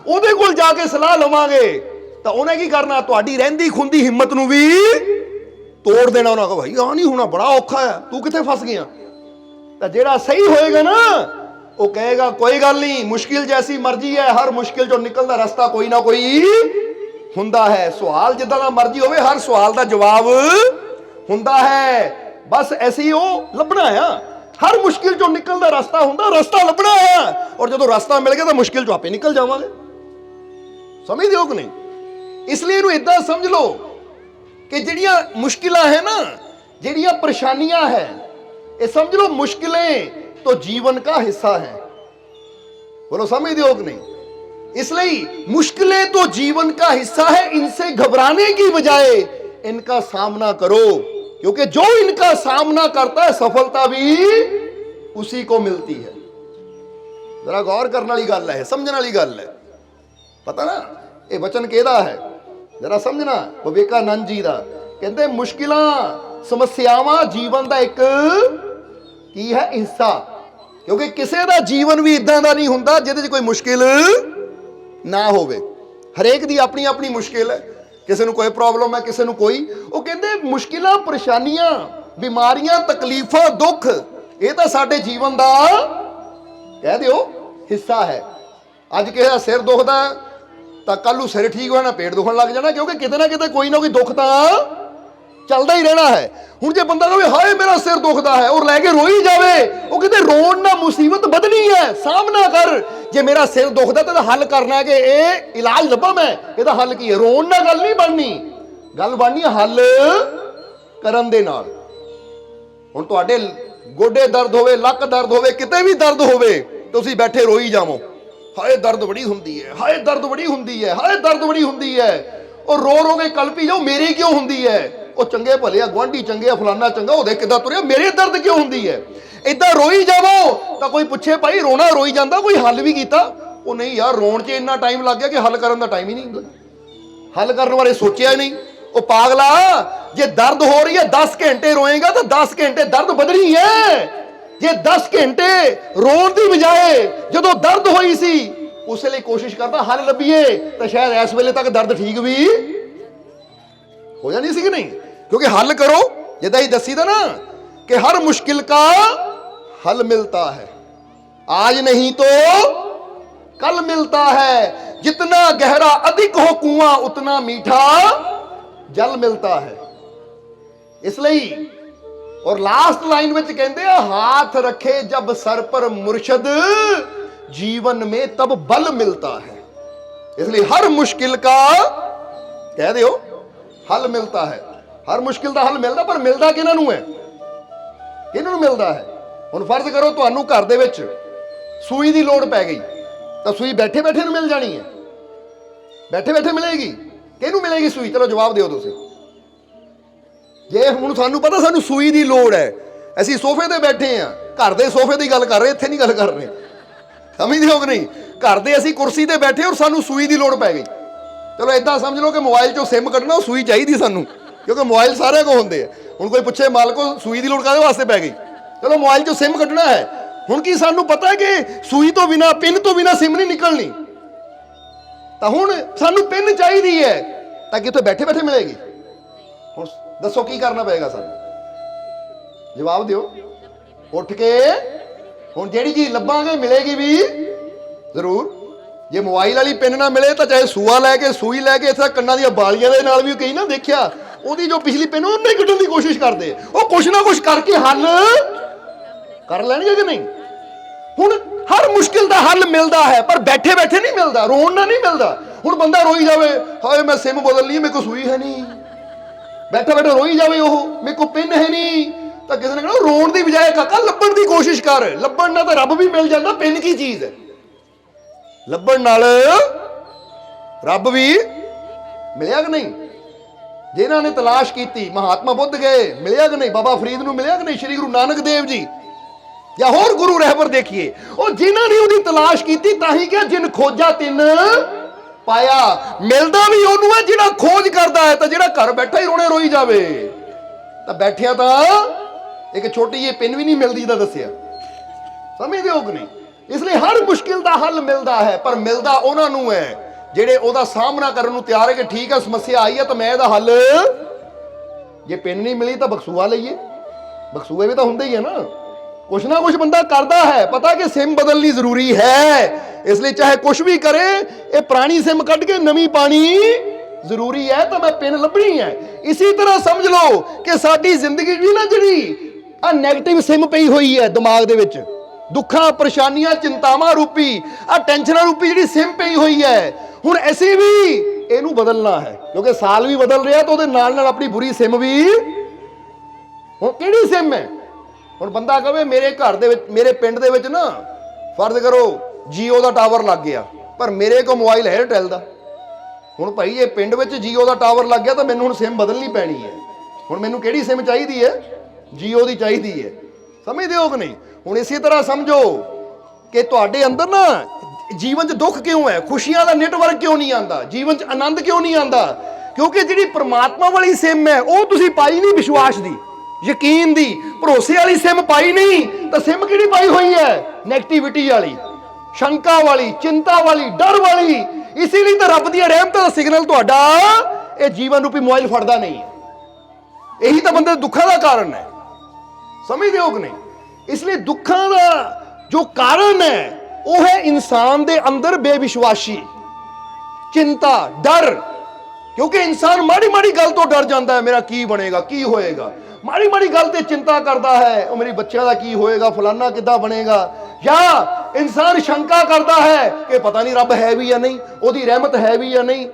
ਉਹਦੇ ਕੋਲ ਜਾ ਕੇ ਸਲਾਹ ਲਵਾਂਗੇ ਤਾਂ ਉਹਨੇ ਕੀ ਕਰਨਾ? ਤੁਹਾਡੀ ਰਹਿੰਦੀ ਖੁੰਦੀ ਹਿੰਮਤ ਨੂੰ ਵੀ ਤੋੜ ਦੇਣਾ। ਉਹਨਾਂ ਕਹੋ ਭਾਈ ਆਹ ਨਹੀਂ ਹੋਣਾ, ਬੜਾ ਔਖਾ ਆ, ਤੂੰ ਕਿੱਥੇ ਫਸ ਗਿਆ? ਤਾਂ ਜਿਹੜਾ ਸਹੀ ਹੋਏਗਾ ਨਾ, ਉਹ ਕਹੇਗਾ ਕੋਈ ਗੱਲ ਨਹੀਂ, ਮੁਸ਼ਕਿਲ ਜੈਸੀ ਮਰਜ਼ੀ ਹੈ, ਹਰ ਮੁਸ਼ਕਿਲ ਚੋਂ ਨਿਕਲਣ ਦਾ ਰਸਤਾ ਕੋਈ ਨਾ ਕੋਈ ਹੁੰਦਾ ਹੈ। ਸਵਾਲ ਜਿੱਦਾਂ ਦਾ ਮਰਜ਼ੀ ਹੋਵੇ, ਹਰ ਸਵਾਲ ਦਾ ਜਵਾਬ ਹੁੰਦਾ ਹੈ, ਬਸ ਐਸੀ ਉਹ ਲੱਭਣਾ ਆ। ਹਰ ਮੁਸ਼ਕਿਲ ਚੋਂ ਨਿਕਲਣ ਦਾ ਰਸਤਾ ਹੁੰਦਾ, ਰਸਤਾ ਲੱਭਣਾ ਆ, ਔਰ ਜਦੋਂ ਰਸਤਾ ਮਿਲ ਗਿਆ ਤਾਂ ਮੁਸ਼ਕਿਲ ਚੋਂ ਆਪੇ ਨਿਕਲ ਜਾਵਾਂਗੇ। ਸਮਝਦੇ ਹੋ ਕਿ ਨਹੀਂ? ਇਸ ਲਈ ਇਹਨੂੰ ਇਦਾਂ ਸਮਝ ਲਓ ਕਿ ਜਿਹੜੀਆਂ ਮੁਸ਼ਕਿਲਾਂ ਹੈ ਨਾ, ਜਿਹੜੀਆਂ ਪਰੇਸ਼ਾਨੀਆਂ ਹੈ, ਇਹ ਸਮਝ लो मुश्किलें तो जीवन का हिस्सा है। बोलो समझते हो कि नहीं? इसलिए मुश्किलें तो जीवन का हिस्सा है, इनसे घबराने की बजाय इनका सामना करो, क्योंकि जो इनका सामना करता है सफलता भी उसी को मिलती है। जरा गौर करने वाली गल है, समझने वाली गल है। पता ना ये वचन केदा है, जरा समझना। विवेकानंद जी का कहते मुश्किलां समस्यावां जीवन का एक की है हिस्सा, क्योंकि किसी का जीवन भी इदां दा नहीं हुंदा जिहदे च कोई मुश्किल ना होवे। ਹਰੇਕ ਦੀ ਆਪਣੀ ਆਪਣੀ ਮੁਸ਼ਕਿਲ ਹੈ, ਕਿਸੇ ਨੂੰ ਕੋਈ ਪ੍ਰੋਬਲਮ ਹੈ, ਕਿਸੇ ਨੂੰ ਕੋਈ। ਉਹ ਕਹਿੰਦੇ ਮੁਸ਼ਕਿਲਾਂ, ਪਰੇਸ਼ਾਨੀਆਂ, ਬਿਮਾਰੀਆਂ, ਤਕਲੀਫਾਂ, ਦੁੱਖ ਇਹ ਤਾਂ ਸਾਡੇ ਜੀਵਨ ਦਾ ਕਹਿ ਦਿਓ ਹਿੱਸਾ ਹੈ। ਅੱਜ ਕਿਸੇ ਦਾ ਸਿਰ ਦੁਖਦਾ ਤਾਂ ਕੱਲ ਨੂੰ ਸਿਰ ਠੀਕ ਹੋਣਾ, ਪੇਟ ਦੁਖਣ ਲੱਗ ਜਾਣਾ, ਕਿਉਂਕਿ ਕਿਤੇ ਨਾ ਕਿਤੇ ਕੋਈ ਨਾ ਕੋਈ ਦੁੱਖ ਤਾਂ ਚੱਲਦਾ ਹੀ ਰਹਿਣਾ ਹੈ। ਹੁਣ ਜੇ ਬੰਦਾ ਕਹੇ ਹਾਏ ਮੇਰਾ ਸਿਰ ਦੁਖਦਾ ਹੈ ਔਰ ਲੈ ਕੇ ਰੋਈ ਜਾਵੇ, ਉਹ ਕਹਿੰਦੇ ਰੋਣ ਨਾਲ ਮੁਸੀਬਤ ਵਧਣੀ ਹੈ। ਸਾਹਮਣਾ ਕਰ, ਜੇ ਮੇਰਾ ਸਿਰ ਦੁਖਦਾ ਤਾਂ ਹੱਲ ਕਰਨਾ ਹੈ ਕਿ ਇਹ ਇਲਾਜ ਲੱਭਾਂ ਮੈਂ, ਇਹਦਾ ਹੱਲ ਕੀ ਹੈ। ਰੋਣ ਨਾਲ ਗੱਲ ਨਹੀਂ ਬਣਨੀ, ਗੱਲ ਬਣਨੀ ਹੈ ਹੱਲ ਕਰਨ ਦੇ ਨਾਲ। ਹੁਣ ਤੁਹਾਡੇ ਗੋਡੇ ਦਰਦ ਹੋਵੇ, ਲੱਕ ਦਰਦ ਹੋਵੇ, ਕਿਤੇ ਵੀ ਦਰਦ ਹੋਵੇ, ਤੁਸੀਂ ਬੈਠੇ ਰੋਈ ਜਾਵੋ, ਹਾਏ ਦਰਦ ਬੜੀ ਹੁੰਦੀ ਹੈ, ਹਾਏ ਦਰਦ ਬੜੀ ਹੁੰਦੀ ਹੈ, ਹਾਏ ਦਰਦ ਬੜੀ ਹੁੰਦੀ ਹੈ। ਉਹ ਰੋ ਰੋ ਕੇ ਕਲਪੀ ਜਾਓ ਮੇਰੀ ਕਿਉਂ ਹੁੰਦੀ ਹੈ। ਉਹ ਚੰਗੇ ਭਲੇ ਆ, ਗੁਆਂਢੀ ਚੰਗੇ ਆ, ਫਲਾਨਾ ਚੰਗਾ, ਉਹਦੇ ਕਿੱਦਾਂ ਤੁਰਿਆ, ਮੇਰੇ ਦਰਦ ਕਿਉਂ ਹੁੰਦੀ ਹੈ। ਇਦਾਂ ਰੋਈ ਜਾਵੋ ਤਾਂ ਕੋਈ ਪੁੱਛੇ ਭਾਈ ਰੋਣਾ ਰੋਈ ਜਾਂਦਾ, ਕੋਈ ਹੱਲ ਵੀ ਕੀਤਾ। ਉਹ ਨਹੀਂ ਯਾਰ, ਰੋਣ 'ਚ ਇੰਨਾ ਟਾਈਮ ਲੱਗ ਗਿਆ ਕਿ ਹੱਲ ਕਰਨ ਦਾ ਟਾਈਮ ਹੀ ਨਹੀਂ, ਹੱਲ ਕਰਨ ਬਾਰੇ ਸੋਚਿਆ ਨਹੀਂ। ਉਹ ਪਾਗਲਾ, ਜੇ ਦਰਦ ਹੋ ਰਹੀ ਹੈ 10 ਘੰਟੇ ਰੋਏਗਾ ਤਾਂ 10 ਘੰਟੇ ਦਰਦ ਵਧਣੀ ਹੈ। ਜੇ 10 ਘੰਟੇ ਰੋਣ ਦੀ ਬਜਾਏ ਜਦੋਂ ਦਰਦ ਹੋਈ ਸੀ ਉਸੇ ਲਈ ਕੋਸ਼ਿਸ਼ ਕਰਦਾ ਹੱਲ ਲੱਭੀਏ ਤਾਂ ਸ਼ਾਇਦ ਇਸ ਵੇਲੇ ਤੱਕ ਦਰਦ ਠੀਕ ਵੀ ਹੋ ਜਾਣੀ ਸੀ ਕਿ ਨਹੀਂ। क्योंकि हल करो, जिदा ही दसी था ना कि हर मुश्किल का हल मिलता है, आज नहीं तो कल मिलता है। जितना गहरा अधिक हो कुआं उतना मीठा जल मिलता है। इसलिए और लास्ट लाइन में कहते हैं हाथ रखे जब सर पर मुर्शद जीवन में तब बल मिलता है। इसलिए हर मुश्किल का कह दो हल मिलता है। हर मुश्किल का हल मिलता, पर मिलता किन्हां नूं है, किन्हां नूं मिलता है। हुण फर्ज करो तुहानूं घर दे विच सूई दी लोड़ पै गई तो सूई बैठे बैठे नूं मिल जानी है, बैठे बैठे मिलेगी, किहनूं मिलेगी सूई? चलो जवाब दिओ तुसीं। जे हुण सानूं पता सानूं सूई दी लोड़ है, असीं सोफे ते बैठे हां, घर दे सोफे दी गल कर रहे, इत्थे नहीं गल कर रहे, समझदे हो कि नहीं। घर दे असीं कुर्सी ते बैठे और सानूं सूई दी लोड़ पै गई। चलो इदां समझ लो कि मोबाइल चों सिम कड्ढना, सूई चाहीदी सानूं, क्योंकि मोबाइल सारे को होंगे। हुण कोई पुछे मालको सूई की लोड़ काहदे वास्ते पै गई, चलो मोबाइल चो सिम कड्ढना है। हुण की सानू पता है कि सूई तो बिना, पिन तो बिना सिम नहीं निकलनी, तो हुण सानू पिन चाहिए है ताकि उत्थे बैठे बैठे मिलेगी। हुण दसो की करना पएगा सानू, जवाब दिओ। उठ के हुण जिहड़ी चीज़ लभांगे मिलेगी भी जरूर। जे मोबाइल वाली पिन ना मिले तो चाहे सूआ लैके, सूई लैके, इत्थे कन्नां दी बालियां दे नाल भी कई ना देखिया, ਉਹਦੀ ਜੋ ਪਿਛਲੀ ਪਿੰਨ ਉਹਨੇ ਕੱਢਣ ਦੀ ਕੋਸ਼ਿਸ਼ ਕਰਦੇ, ਉਹ ਕੁਛ ਨਾ ਕੁਛ ਕਰਕੇ ਹੱਲ ਕਰ ਲੈਣਗੇ ਕਿ ਨਹੀਂ। ਹੁਣ ਹਰ ਮੁਸ਼ਕਿਲ ਦਾ ਹੱਲ ਮਿਲਦਾ ਹੈ, ਪਰ ਬੈਠੇ ਬੈਠੇ ਨਹੀਂ ਮਿਲਦਾ, ਰੋਣ ਨਾਲ ਨਹੀਂ ਮਿਲਦਾ। ਹੁਣ ਬੰਦਾ ਰੋਈ ਜਾਵੇ ਹਾਏ ਮੈਂ ਸਿਮ ਬਦਲ ਲਈ, ਮੇਰੇ ਕੋਲ ਸੂਈ ਹੈ ਨਹੀਂ, ਬੈਠਾ ਬੈਠਾ ਰੋਈ ਜਾਵੇ ਉਹ ਮੇਰੇ ਕੋਲ ਪਿੰਨ ਹੈ ਨਹੀਂ, ਤਾਂ ਕਿਸੇ ਨੇ ਕਹਿਣਾ ਰੋਣ ਦੀ ਬਜਾਏ ਕਾਕਾ ਲੱਭਣ ਦੀ ਕੋਸ਼ਿਸ਼ ਕਰ। ਲੱਭਣ ਨਾਲ ਤਾਂ ਰੱਬ ਵੀ ਮਿਲ ਜਾਂਦਾ। ਪਿੰਨ ਕੀ ਚੀਜ਼ ਹੈ? ਲੱਭਣ ਨਾਲ ਰੱਬ ਵੀ ਮਿਲਿਆ ਕਿ ਨਹੀਂ। जिन्होंने तलाश की, महात्मा बुद्ध गए, मिलिया कि नहीं। बाबा फरीद नूं मिलिया कि नहीं। श्री गुरु नानक देव जी या होर गुरु रहबर देखिए, और जिन्होंने उहदी तलाश की, ताही क्या जिन खोजा तिन पाया। मिलदा भी उहनूं है जिहड़ा खोज करदा है, तो जिहड़ा घर बैठा ही रोने रोई जावे तो बैठिया तो एक छोटी जी पिन भी नहीं मिलती दा दसिया, समझदे हो कि नहीं। इसलिए हर मुश्किल का हल मिलता है, पर मिलता उहनां नूं है ਜਿਹੜੇ ਉਹਦਾ ਸਾਹਮਣਾ ਕਰਨ ਨੂੰ ਤਿਆਰ ਹੈ ਕਿ ਠੀਕ ਹੈ ਸਮੱਸਿਆ ਆਈ ਹੈ ਤਾਂ ਮੈਂ ਇਹਦਾ ਹੱਲ, ਜੇ ਪਿੰਨ ਨਹੀਂ ਮਿਲੀ ਤਾਂ ਬਕਸੂਆ ਲਈਏ। ਬਕਸੂਏ ਵੀ ਤਾਂ ਹੁੰਦੇ ਹੀ ਹੈ ਨਾ, ਕੁਛ ਨਾ ਕੁਛ ਬੰਦਾ ਕਰਦਾ ਹੈ। ਪਤਾ ਕਿ ਸਿਮ ਬਦਲਣੀ ਜ਼ਰੂਰੀ ਹੈ, ਇਸ ਲਈ ਚਾਹੇ ਕੁਛ ਵੀ ਕਰੇ ਇਹ ਪੁਰਾਣੀ ਸਿਮ ਕੱਢ ਕੇ ਨਵੀਂ ਪਾਣੀ ਜ਼ਰੂਰੀ ਹੈ, ਤਾਂ ਮੈਂ ਪਿੰਨ ਲੱਭਣੀ ਹੈ। ਇਸੇ ਤਰ੍ਹਾਂ ਸਮਝ ਲਓ ਕਿ ਸਾਡੀ ਜ਼ਿੰਦਗੀ ਵੀ ਨਾ ਜਿਹੜੀ ਆ ਨੈਗੇਟਿਵ ਸਿਮ ਪਈ ਹੋਈ ਹੈ ਦਿਮਾਗ ਦੇ ਵਿੱਚ, ਦੁੱਖਾਂ ਪਰੇਸ਼ਾਨੀਆਂ ਚਿੰਤਾਵਾਂ ਰੂਪੀ ਆ ਟੈਨਸ਼ਨਾਂ ਰੂਪੀ ਜਿਹੜੀ ਸਿਮ ਪਈ ਹੋਈ ਹੈ, ਹੁਣ ਅਸੀਂ ਵੀ ਇਹਨੂੰ ਬਦਲਣਾ ਹੈ। ਕਿਉਂਕਿ ਸਾਲ ਵੀ ਬਦਲ ਰਿਹਾ ਤਾਂ ਉਹਦੇ ਨਾਲ ਨਾਲ ਆਪਣੀ ਬੁਰੀ ਸਿਮ ਵੀ। ਹੁਣ ਕਿਹੜੀ ਸਿਮ ਹੈ? ਹੁਣ ਬੰਦਾ ਕਹੇ ਮੇਰੇ ਘਰ ਦੇ ਵਿੱਚ, ਮੇਰੇ ਪਿੰਡ ਦੇ ਵਿੱਚ ਨਾ ਫਰਜ਼ ਕਰੋ ਜੀਓ ਦਾ ਟਾਵਰ ਲੱਗ ਗਿਆ, ਪਰ ਮੇਰੇ ਕੋਲ ਮੋਬਾਈਲ ਹੈ ਏਅਰਟੈਲ ਦਾ। ਹੁਣ ਭਾਈ ਇਹ ਪਿੰਡ ਵਿੱਚ ਜੀਓ ਦਾ ਟਾਵਰ ਲੱਗ ਗਿਆ ਤਾਂ ਮੈਨੂੰ ਹੁਣ ਸਿਮ ਬਦਲਣੀ ਪੈਣੀ ਹੈ। ਹੁਣ ਮੈਨੂੰ ਕਿਹੜੀ ਸਿਮ ਚਾਹੀਦੀ ਹੈ? ਜੀਓ ਦੀ ਚਾਹੀਦੀ ਹੈ। ਸਮਝਦੇ ਹੋ ਕਿ ਨਹੀਂ। ਹੁਣ ਇਸੇ ਤਰ੍ਹਾਂ ਸਮਝੋ ਕਿ ਤੁਹਾਡੇ ਅੰਦਰ ਨਾ ਜੀਵਨ 'ਚ ਦੁੱਖ ਕਿਉਂ ਹੈ, ਖੁਸ਼ੀਆਂ ਦਾ ਨੈਟਵਰਕ ਕਿਉਂ ਨਹੀਂ ਆਉਂਦਾ, ਜੀਵਨ 'ਚ ਆਨੰਦ ਕਿਉਂ ਨਹੀਂ ਆਉਂਦਾ? ਕਿਉਂਕਿ ਜਿਹੜੀ ਪਰਮਾਤਮਾ ਵਾਲੀ ਸਿਮ ਹੈ ਉਹ ਤੁਸੀਂ ਪਾਈ ਨਹੀਂ, ਵਿਸ਼ਵਾਸ ਦੀ, ਯਕੀਨ ਦੀ, ਭਰੋਸੇ ਵਾਲੀ ਸਿਮ ਪਾਈ ਨਹੀਂ। ਤਾਂ ਸਿਮ ਕਿਹੜੀ ਪਾਈ ਹੋਈ ਹੈ? ਨੈਗੇਟਿਵਿਟੀ ਵਾਲੀ, ਸ਼ੰਕਾ ਵਾਲੀ, ਚਿੰਤਾ ਵਾਲੀ, ਡਰ ਵਾਲੀ। इसी लिए तो रब दी रहमत का सिग्नल तुहाडा ये जीवन रूपी मोबाइल फड़दा नहीं है। यही तो बंदे दुखों का कारण है, समझते हो कि नहीं। इसलिए दुखों का जो कारण है वह है इंसान के अंदर बेविश्वासी, चिंता, डर। क्योंकि इंसान माड़ी माड़ी गल तो डर जाता है, मेरा की बनेगा, की होएगा। माड़ी माड़ी गल ते चिंता करता है, वो मेरी बच्चों का की होएगा, फलाना किद्दां बनेगा। या इंसान शंका करता है कि पता नहीं रब है भी या नहीं, ओदी रहमत है भी या नहीं।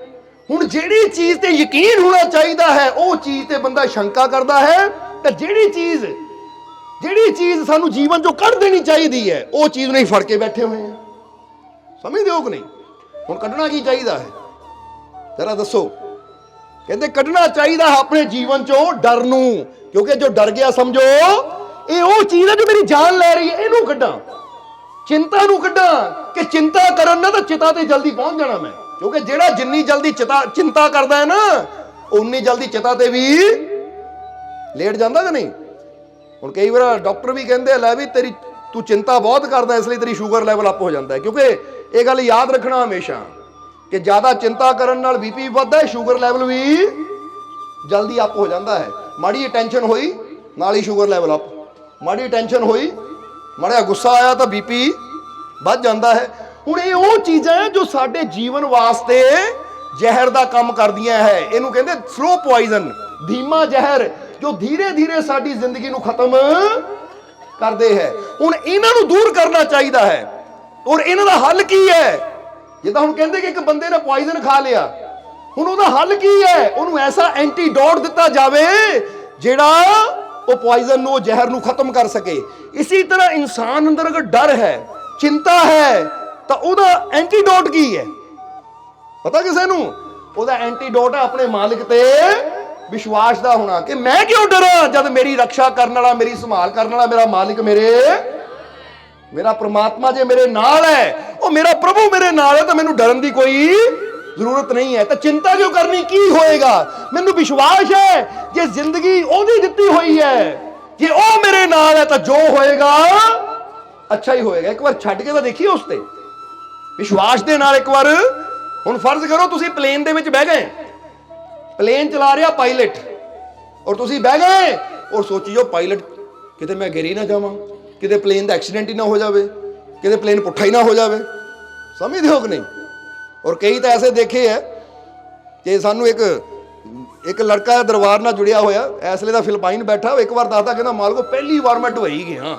हुण जिहड़ी चीज़ ते यकीन होना चाहिए है वो चीज़ ते बंदा शंका करता है, तो जिहड़ी चीज़ सानू जीवन जो कढ़ देनी चाहिए है वो चीज़ नहीं फड़ के बैठे हुए हैं। समझदे हो कि नहीं। हुण कढ़ना की चाहिए है जरा दसो। कहते कढ़ना चाहिए है अपने जीवन चो डर नू, क्योंकि जो डर गया समझो ये वो चीज़ है जो मेरी जान लै रही है। इनू कढ़ा, चिंता नू कढ़ा कि चिंता करन ना तो चिता ते जल्दी पहुंच जाना मैं। क्योंकि जेड़ा जिन्नी जल्दी चिंता करता है ना उन्नी जल्दी चिता ते भी लेट जाता कि नहीं। हुण कई बार डॉक्टर भी कहते लै भी तेरी तू चिंता बहुत करता इसलिए तेरी शुगर लैवल अप हो जाता है। क्योंकि ये गल याद रखना हमेशा कि ज़्यादा चिंता करन नाल बीपी बढ़ता है, शुगर लैवल भी जल्दी अप हो जाता है। माड़ी टेंशन हुई नाल ही शुगर लैवल अप, माड़ी टेंशन हुई माड़ा गुस्सा आया तो बीपी बढ़ जाता है। हुण ये वो चीज़ां जो साडे जीवन वास्ते जहर का काम करदियां है। इनू कहंदे स्लो पॉइजन, धीमा जहर जो धीरे धीरे साडी जिंदगी नू खत्म करते हैं। हुण इन्हां नू दूर करना चाहिए है। और इन्हां दा हल की है। जिद्दां हुण कहंदे कि एक बंदे ने पॉइजन खा लिया, हुण उहदा हल की है, उहनू ऐसा एंटीडोट दिता जावे जिहड़ा वो पॉइजन नू, जहर नू खत्म कर सके। इसी तरह इंसान अंदर अगर डर है, चिंता है, तो उहदा एंटीडोट की है पता किसे नू? उहदा एंटीडोट है अपने मालिक ते विश्वास का होना कि मैं क्यों डरा जब मेरी रक्षा करने वाला, मेरी संभाल करने वाला मेरा मालिक, मेरा परमात्मा जे मेरे नाल है, वो मेरा प्रभु मेरे नाल है, तो मैनू डरन की कोई जरूरत नहीं है। तो चिंता क्यों करनी, की होएगा। मैनू विश्वास है जे जिंदगी ओदी दित्ती हुई है, जे ओ मेरे नाल है तो जो होएगा अच्छा ही होएगा। एक बार छड्ड के तो देखिए उस ते विश्वास दे नाल। एक बार हुण फर्ज करो तुसीं प्लेन दे विच बह गए, प्लेन चला रहा पायलट, और तुसीं बह गए और सोची जो पायलट किते मैं गिर ही ना जावां, किते प्लेन का एक्सीडेंट ही ना हो जाए, किते प्लेन पुट्ठा ही ना हो जाए। समझदे हो कि नहीं। और कई तो ऐसे देखे है कि सानू एक लड़का दरबार नाल जुड़िया होया, इसलिए तो फिलिपाइन बैठा, एक बार दसदा कहना मालको पहली बार मैं दुबई गया,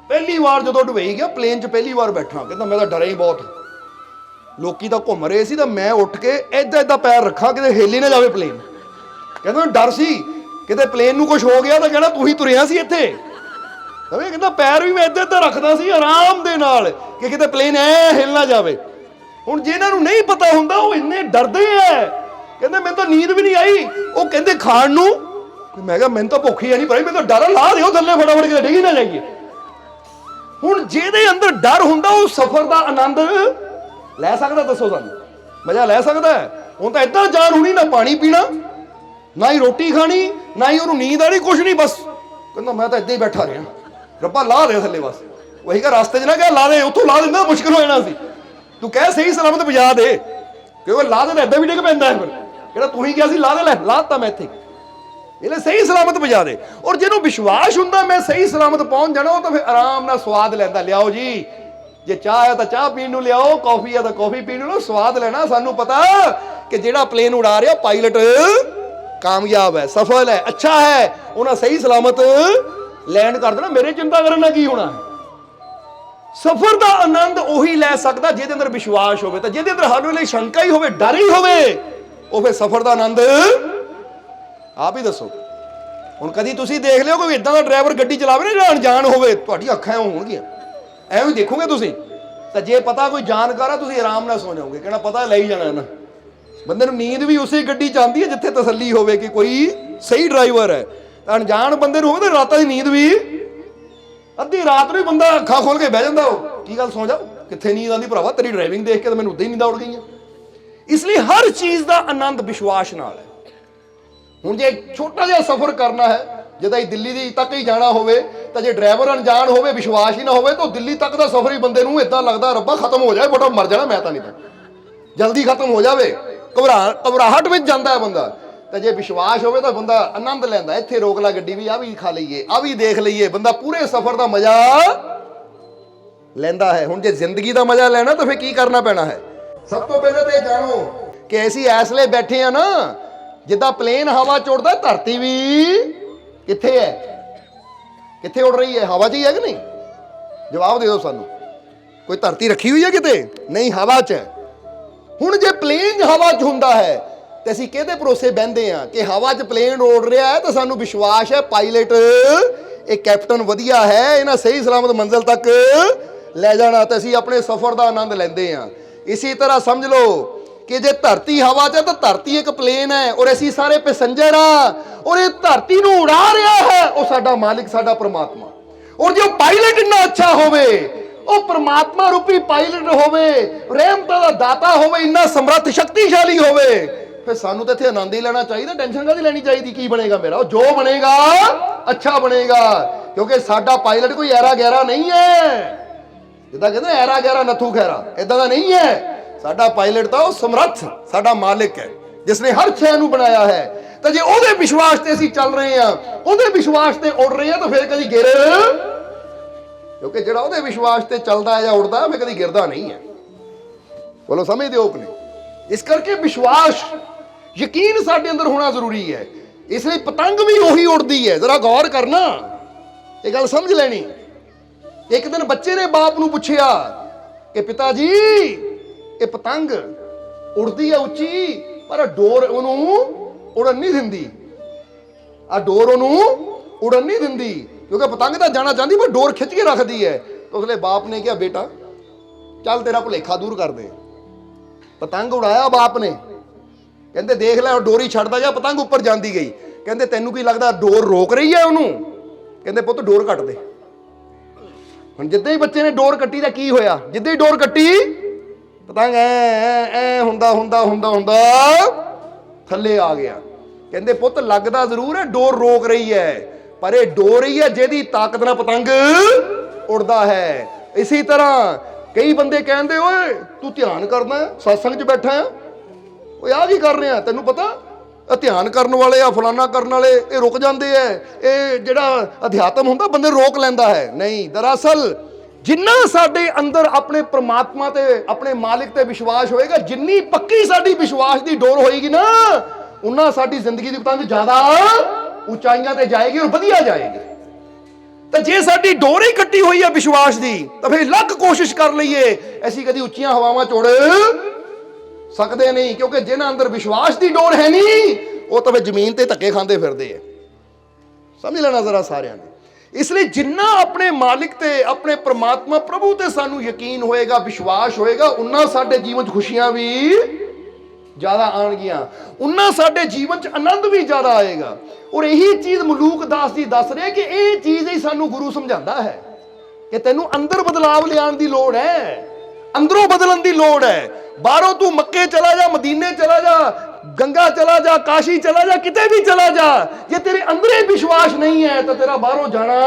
पहली बार जो दुबई गया प्लेन च पहली बार बैठा, कहता मैं तो डरा ही बहुत, लोकी तो घूम रहे सी, तो मैं उठ के इदा इदा पैर रखा कि हिल ही ना जाए प्लेन। कहता डर सी कि प्लेन नू कुछ हो गया तो कहना तू ही तुरिया सी इत्थे। कहता पैर भी मैं इदा इदा रखदा सी आराम दे नाल कि किते प्लेन ऐ हिल ना जाए। हुण जिन्हां नू नहीं पता हुंदा वो इन्ने डरदे है, कहते मैंने तो नींद भी नहीं आई। वो कहते खाण नू, मैं कहा मैंने तो भुख ही है नहीं भाई, मैं तो डर ला दिओ थल्ले फटाफट किते डिग ही ना जाइए। हुण जिहदे अंदर डर हुंदा वो सफर का आनंद लै सकदा, दसो सानू मजा लै सकदा है। हुण तां इदां जान होनी, ना पानी पीना, ना ही रोटी खानी, ना ही उन्होंने नींद आनी, कुछ नहीं, बस कहना मैं तो इदां ही बैठा रहा, रब्बा ला दे थल्ले बस। वही कहा रास्ते च ना कह ला दे, उत्थों ला देंदा मुश्किल हो जाना सी, तू कह सही सलामत पहुंचा दे, क्योंकि ला दे तो इदां भी डिग पैंदा है। फिर कहना तू ही क्या सी ला दे, लै लाता मैं इत्थे, इसलिए सही सलामत पहुंचा दे। और जिन्होंने विश्वास हुंदा मैं सही सलामत पहुंच जाना, वो तो फिर आराम नाल स्वाद लैंदा, लियाओ जी जे चाह है तो चाह पीण नूं लियाओ, कॉफी है तो कॉफी पीण नूं, स्वाद लेना। सानू पता कि जिहड़ा प्लेन उड़ा रहा पायलट कामयाब है, सफल है, अच्छा है, उन्हें सही सलामत लैंड कर देना, मेरे चिंता करना की होना है। सफर का आनंद उही लै सकदा जिहदे अंदर विश्वास होवे, तो जिहदे अंदर हर वेले शंका ही होवे, डर ही होवे, वो फिर सफर का आनंद आप ही दसो। हुण कदी तुसीं देख लिओ कोई इदां दा ड्राइवर गड्डी चलावे ना ਜਿਹੜਾ अनजान होवे, तुहाडी अखां होणगीਆਂ ਐਵੇਂ देखोगे तुसीं, तो जे पता कोई जानकार है तुसीं आराम नाल सो जाओगे, कहना पता ले ही जाना ना। बंदे नूं नींद भी उसी गड्डी च आंदी है जिथे तसल्ली होवे कि कोई सही ड्राइवर है। अनजान बंदे नूं होवे तो रातां दी नींद भी अद्धी रात नूं बंदा अखां खोल के बह जांदा, हो की गल सो जा, कित्थे नींद आंदी भरावा, तेरी ड्राइविंग देख के तो मैनूं उदां ही नींदां उड़ गईयां। इसलिए हर चीज़ का आनंद विश्वास नाल है। हुण जे छोटा जिहा सफर करना है, जिद्दां दिल्ली तक ही जाना होवे, तो जे ड्राइवर अनजान होवे, विश्वास ही ना होवे, तो दिल्ली तक का सफर ही बंदे नूं इदां लगदा रब्बा खत्म हो जाए, बड़ा मर जाना मैं, तो नहीं जल्दी खत्म हो जाए, घबराहट में जाता है बंदा। तो जे विश्वास हो तो बंदा आनंद लैंदा, इत्थे रोक ला गड्डी भी, आ भी खा लीए, आ भी देख लीए, बंदा पूरे सफर का मजा लैंदा है। हुण जे जिंदगी का मजा लेना तो फिर की करना पैना है? सब तो पहले तो जानो कि ऐसी ऐसले बैठे हैं ना, जिद्दां प्लेन हवा च उड़दा, धरती भी कित्थे है, कित्थे उड़ रही है? हवा च ही है कि नहीं? जवाब दे दो सानू। कोई धरती रखी हुई है किते? नहीं, हवा च है। हुण जे प्लेन हवा च हुंदा है तो असीं किहदे भरोसे बहिंदे आ कि हवा च प्लेन उड़ रहा है, तो सानू विश्वास है पायलट एक कैप्टन वधिया है, इन्हां सही सलामत मंजिल तक ले जाना, तो असीं अपने सफर का आनंद लैंदे आ। इसी तरह समझ लो कि जे धरती हवा च है तो धरती एक प्लेन है और असीं सारे पैसेंजर हाँ, और ये धरती नूं उड़ा रहा है वो साडा मालिक, साडा परमात्मा। और जो पायलट इन्ना अच्छा होवे, ਉਹ परमात्मा रूपी पायलट होवे, रहमतां दा दाता होवे, इन्ना समर्थ शक्तिशाली होवे, फिर सानू तो इत्थे आनंद ही लेना चाहिए। टेंशन काहदी लेनी चाहिए? की बनेगा मेरा? जो बनेगा अच्छा बनेगा, क्योंकि साडा पायलट कोई ऐरा गैरा नहीं है, जिद्दां कहंदे ऐरा गैरा नथू खैरा, इदां दा नहीं है। साडा पायलट तो समर्थ साडा मालिक है, जिसने हर शै नूं बनाया है। तो जे ओहदे विश्वास ते असीं चल रहे हैं, ओहदे विश्वास ते उड़ रहे हैं, तो फिर कदी गिर, क्योंकि जिहड़ा ओहदे विश्वास ते चलदा है या उड़दा है, फिर कदी गिरदा नहीं है। बोलो समझदे हो कि नहीं? इस करके विश्वास, यकीन साडे अंदर होना जरूरी है। इसलिए पतंग भी उही उड़दी है। जरा गौर करना, ये गल समझ लेनी। एक दिन बच्चे ने बाप नूं पुछया कि पिता जी ये पतंग उड़दी है उच्ची, पर डोर ओनू उड़न नहीं दिंदी, आ डोर ओनू उड़न नहीं दिंदी, क्योंकि पतंग तो जाना चाहती पर डोर खिंच के रखती है। तो उसले बाप ने कहा बेटा चल तेरा भुलेखा दूर कर दे। पतंग उड़ाया बाप ने, कहते देख लै डोरी छड्डदा जा, पतंग उपर जाती गई। कहते तैनू की लगता डोर रोक रही है उन्होंने? कहते पुत्त डोर कट दे। हुण जिद्दां ही बच्चे ने डोर कट्टी तो की होया? जिद्दां ही डोर कट्टी पतंग ऐ हुंदा हुंदा हुंदा हुंदा थल्ले आ गया। कहते पुत्त लगता जरूर है डोर रोक रही है, पर यह डोर ही है जिहदी ताकत नाल पतंग उड़दा है। इसी तरह कई बंदे कहते ओए तू ध्यान करना है, सत्संग च बैठा है, ओए आ की कर रहे हैं? तैनू पता ध्यान करने वाले या फलाना करने वाले ये रुक जाते हैं, ये जिहड़ा अध्यात्म हुंदा बंदे रोक लैंदा है। नहीं, दरअसल जिन्ना साडे अंदर अपने परमात्मा ते अपने मालिक ते विश्वास होएगा, जिन्नी पक्की साडी विश्वास की डोर होएगी ना, उन्ना साडी जिंदगी दी पतंग ज्यादा ऊंचाइयां ते जाएगी और वधिया जाएगी। तो जे साडी डोर ही कट्टी हुई है विश्वास की, तो फिर लख कोशिश कर लीए ऐसी कदी उच्चियां हवावां चोड़ सकते नहीं, क्योंकि जिन्हां अंदर विश्वास की डोर है नहीं, वो तो फिर जमीन ते धक्के खांदे फिरदे है। समझ लेना जरा सारियां ने। इसलिए जिन्ना अपने मालिक ते अपने परमात्मा प्रभु ते सानू यकीन होएगा, विश्वास होएगा, उन्ना साडे जीवन च खुशियां भी ज्यादा आनगियां, उन्ना साडे जीवन च आनंद भी ज्यादा आएगा। और यही चीज मलूक दास जी दस रहे कि यह चीज ही सानू गुरु समझाता है कि तेनू अंदर बदलाव लियाण दी लोड़ है, अंदरों बदलन दी लोड़ है। बाहरों तू मक्के चला जा, मदीने चला जा, गंगा चला जा, काशी चला जा, किते भी चला जा, जे तेरे अंदर ही विश्वास नहीं है तो तेरा बाहरों जाना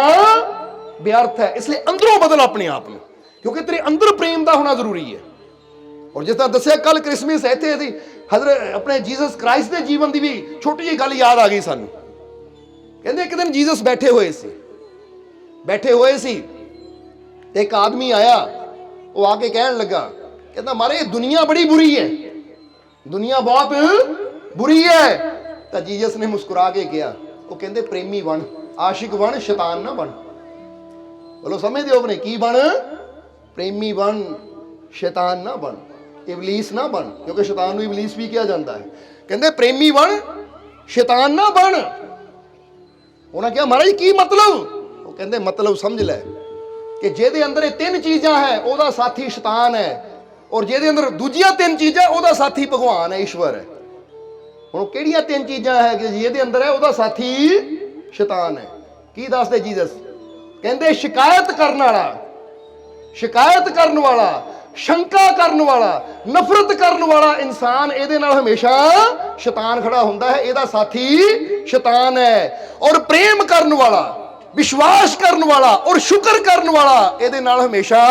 व्यर्थ है। इसलिए अंदरों बदल अपने आप में, क्योंकि तेरे अंदर प्रेम का होना जरूरी है। और जिस तरह दसिया कल क्रिसमस है, इत्थे हज़रत अपने जीसस क्राइस्ट के जीवन की भी छोटी जी गल याद आ गई सानू। कहते एक दिन जीसस बैठे हुए सी, एक आदमी आया, वो आके कहन लगा, कहता मारे दुनिया बड़ी बुरी है, दुनिया बहुत बुरी है। तो जीसस ने मुस्कुरा के कहा, वो कहते प्रेमी बन, आशिक बन, शैतान ना बन। बोलो समझदे हो अपने की बन? प्रेमी बन, शैतान ना बन, इबलीस ना बन, क्योंकि शैतान को इबलीस भी किया जाता है। कहते प्रेमी बन, शैतान ना बन। उन्हें कहा महाराज की मतलब? वो कहते मतलब समझ लै कि जेदे अंदर ये तीन चीज़ां है ओदा साथी शैतान है, और जेदे अंदर दूजियां तीन चीज़ां ओदा साथी भगवान है, ईश्वर है। हुण किहड़ियां तीन चीज़ां है कि जेदे अंदर है ओदा साथी शैतान है? की दसदे जीसस? कहते शिकायत करने वाला, शंका करने वाला, नफरत करने वाला इंसान, इहदे नाल हमेशा शैतान खड़ा हुंदा है, इहदा साथी शैतान है। और प्रेम करने वाला, विश्वास करने वाला और शुक्र करने वाला, इहदे नाल हमेशा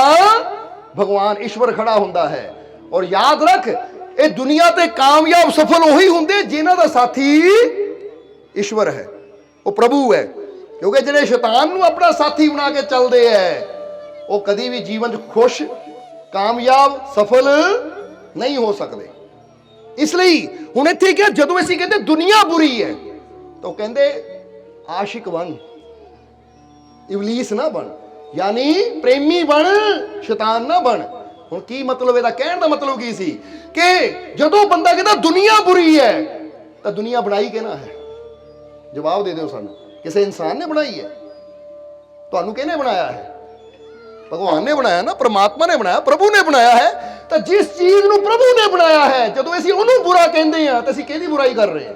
भगवान ईश्वर खड़ा हुंदा है। और याद रख, ਇਹ ਦੁਨੀਆ ਤੇ ਕਾਮਯਾਬ ਸਫਲ ਉਹੀ ਹੁੰਦੇ ਜਿਨ੍ਹਾਂ ਦਾ ਸਾਥੀ ਈਸ਼ਵਰ ਹੈ, ਉਹ ਪ੍ਰਭੂ ਹੈ। ਕਿਉਂਕਿ ਜਿਹੜੇ ਸ਼ੈਤਾਨ ਨੂੰ ਆਪਣਾ ਸਾਥੀ ਬਣਾ ਕੇ ਚੱਲਦੇ ਹੈ ਉਹ ਕਦੀ ਵੀ ਜੀਵਨ 'ਚ ਖੁਸ਼, ਕਾਮਯਾਬ, ਸਫਲ ਨਹੀਂ ਹੋ ਸਕਦੇ। ਇਸ ਲਈ ਹੁਣ ਇੱਥੇ ਕਿਹਾ ਜਦੋਂ ਅਸੀਂ ਕਹਿੰਦੇ ਦੁਨੀਆ ਬੁਰੀ ਹੈ ਤਾਂ ਉਹ ਕਹਿੰਦੇ ਆਸ਼ਿਕ ਬਣ, ਇਬਲੀਸ ਨਾ ਬਣ, ਯਾਨੀ ਪ੍ਰੇਮੀ ਬਣ, ਸ਼ੈਤਾਨ ਨਾ ਬਣ। ਹੁਣ ਕੀ ਮਤਲਬ ਇਹਦਾ? ਕਹਿਣ ਦਾ ਮਤਲਬ ਕੀ ਸੀ ਕਿ ਜਦੋਂ ਬੰਦਾ ਕਹਿੰਦਾ ਦੁਨੀਆ ਬੁਰੀ ਹੈ ਤਾਂ ਦੁਨੀਆ ਬਣਾਈ ਕਿਹਨਾਂ ਹੈ? ਜਵਾਬ ਦੇ ਦਿਓ ਸਾਨੂੰ। ਕਿਸੇ ਇਨਸਾਨ ਨੇ ਬਣਾਈ ਹੈ? ਤੁਹਾਨੂੰ ਕਿਹਨੇ ਬਣਾਇਆ ਹੈ? ਭਗਵਾਨ ਨੇ ਬਣਾਇਆ ਨਾ, ਪ੍ਰਮਾਤਮਾ ਨੇ ਬਣਾਇਆ, ਪ੍ਰਭੂ ਨੇ ਬਣਾਇਆ ਹੈ। ਤਾਂ ਜਿਸ ਚੀਜ਼ ਨੂੰ ਪ੍ਰਭੂ ਨੇ ਬਣਾਇਆ ਹੈ ਜਦੋਂ ਅਸੀਂ ਉਹਨੂੰ ਬੁਰਾ ਕਹਿੰਦੇ ਹਾਂ ਤਾਂ ਅਸੀਂ ਕਿਹਦੀ ਬੁਰਾਈ ਕਰ ਰਹੇ ਹਾਂ?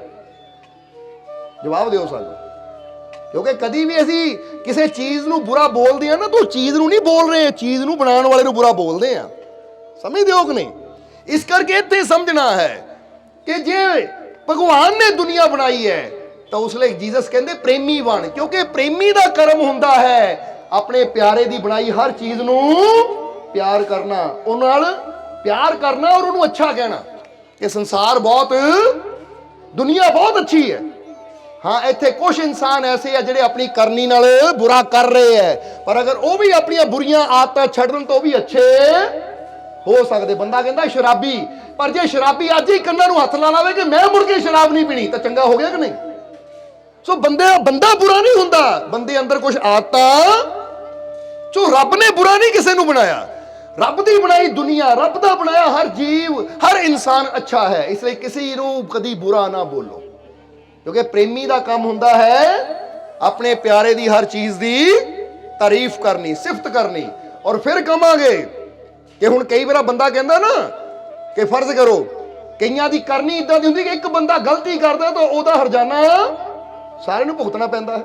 ਜਵਾਬ ਦਿਓ ਸਾਨੂੰ। ਕਿਉਂਕਿ ਕਦੀ ਵੀ ਅਸੀਂ ਕਿਸੇ ਚੀਜ਼ ਨੂੰ ਬੁਰਾ ਬੋਲਦੇ ਹਾਂ ਨਾ ਤਾਂ ਉਹ ਚੀਜ਼ ਨੂੰ ਨਹੀਂ ਬੋਲ ਰਹੇ, ਚੀਜ਼ ਨੂੰ ਬਣਾਉਣ ਵਾਲੇ ਨੂੰ ਬੁਰਾ ਬੋਲਦੇ ਆ। ਸਮਝਦੇ ਹੋ ਕਿ ਨਹੀਂ? ਇਸ ਕਰਕੇ ਇੱਥੇ ਸਮਝਣਾ ਹੈ ਕਿ ਜੇ ਭਗਵਾਨ ਨੇ ਦੁਨੀਆ ਬਣਾਈ ਹੈ ਤਾਂ ਉਸ ਲਈ ਜੀਸਸ ਕਹਿੰਦੇ ਪ੍ਰੇਮੀ ਬਣ, ਕਿਉਂਕਿ ਪ੍ਰੇਮੀ ਦਾ ਕਰਮ ਹੁੰਦਾ ਹੈ ਆਪਣੇ ਪਿਆਰੇ ਦੀ ਬਣਾਈ ਹਰ ਚੀਜ਼ ਨੂੰ ਪਿਆਰ ਕਰਨਾ, ਉਹਨਾਂ ਨਾਲ ਪਿਆਰ ਕਰਨਾ ਔਰ ਉਹਨੂੰ ਅੱਛਾ ਕਹਿਣਾ ਕਿ ਸੰਸਾਰ ਬਹੁਤ, ਦੁਨੀਆ ਬਹੁਤ ਅੱਛੀ ਹੈ। ਹਾਂ, ਇੱਥੇ ਕੁਝ ਇਨਸਾਨ ਐਸੇ ਆ ਜਿਹੜੇ ਆਪਣੀ ਕਰਨੀ ਨਾਲ ਬੁਰਾ ਕਰ ਰਹੇ ਹੈ, ਪਰ ਅਗਰ ਉਹ ਵੀ ਆਪਣੀਆਂ ਬੁਰੀਆਂ ਆਦਤਾਂ ਛੱਡਣ ਤਾਂ ਉਹ ਵੀ ਅੱਛੇ ਹੋ ਸਕਦੇ। ਬੰਦਾ ਕਹਿੰਦਾ ਸ਼ਰਾਬੀ, ਪਰ ਜੇ ਸ਼ਰਾਬੀ ਅੱਜ ਹੀ ਕੰਨਾਂ ਨੂੰ ਹੱਥ ਲਾ ਲਾਵੇ ਕਿ ਮੈਂ ਮੁੜ ਕੇ ਸ਼ਰਾਬ ਨਹੀਂ ਪੀਣੀ ਤਾਂ ਚੰਗਾ ਹੋ ਗਿਆ ਕਿ ਨਹੀਂ? ਸੋ ਬੰਦਾ ਬੁਰਾ ਨਹੀਂ ਹੁੰਦਾ, ਬੰਦੇ ਅੰਦਰ ਕੁਝ ਆਦਤਾਂ ਜੋ ਰੱਬ ਨੇ ਬੁਰਾ ਨਹੀਂ ਕਿਸੇ ਨੂੰ ਬਣਾਇਆ। ਰੱਬ ਦੀ ਬਣਾਈ ਦੁਨੀਆ, ਰੱਬ ਦਾ ਬਣਾਇਆ ਹਰ ਜੀਵ, ਹਰ ਇਨਸਾਨ ਅੱਛਾ ਹੈ। ਇਸ ਲਈ ਕਿਸੇ ਨੂੰ ਕਦੀ ਬੁਰਾ ਨਾ ਬੋਲੋ, ਕਿਉਂਕਿ ਪ੍ਰੇਮੀ ਦਾ ਕੰਮ ਹੁੰਦਾ ਹੈ ਆਪਣੇ ਪਿਆਰੇ ਦੀ ਹਰ ਚੀਜ਼ ਦੀ ਤਾਰੀਫ ਕਰਨੀ, ਸਿਫਤ ਕਰਨੀ। ਔਰ ਫਿਰ ਕਹਾਂਗੇ ਕਿ ਹੁਣ ਕਈ ਵਾਰ ਬੰਦਾ ਕਹਿੰਦਾ ਨਾ ਕਿ ਫਰਜ਼ ਕਰੋ ਕਈਆਂ ਦੀ ਕਰਨੀ ਇਦਾਂ ਦੀ ਹੁੰਦੀ ਕਿ ਇੱਕ ਬੰਦਾ ਗਲਤੀ ਕਰਦਾ ਤਾਂ ਉਹਦਾ ਹਰਜਾਨਾ ਸਾਰਿਆਂ ਨੂੰ ਭੁਗਤਣਾ ਪੈਂਦਾ ਹੈ।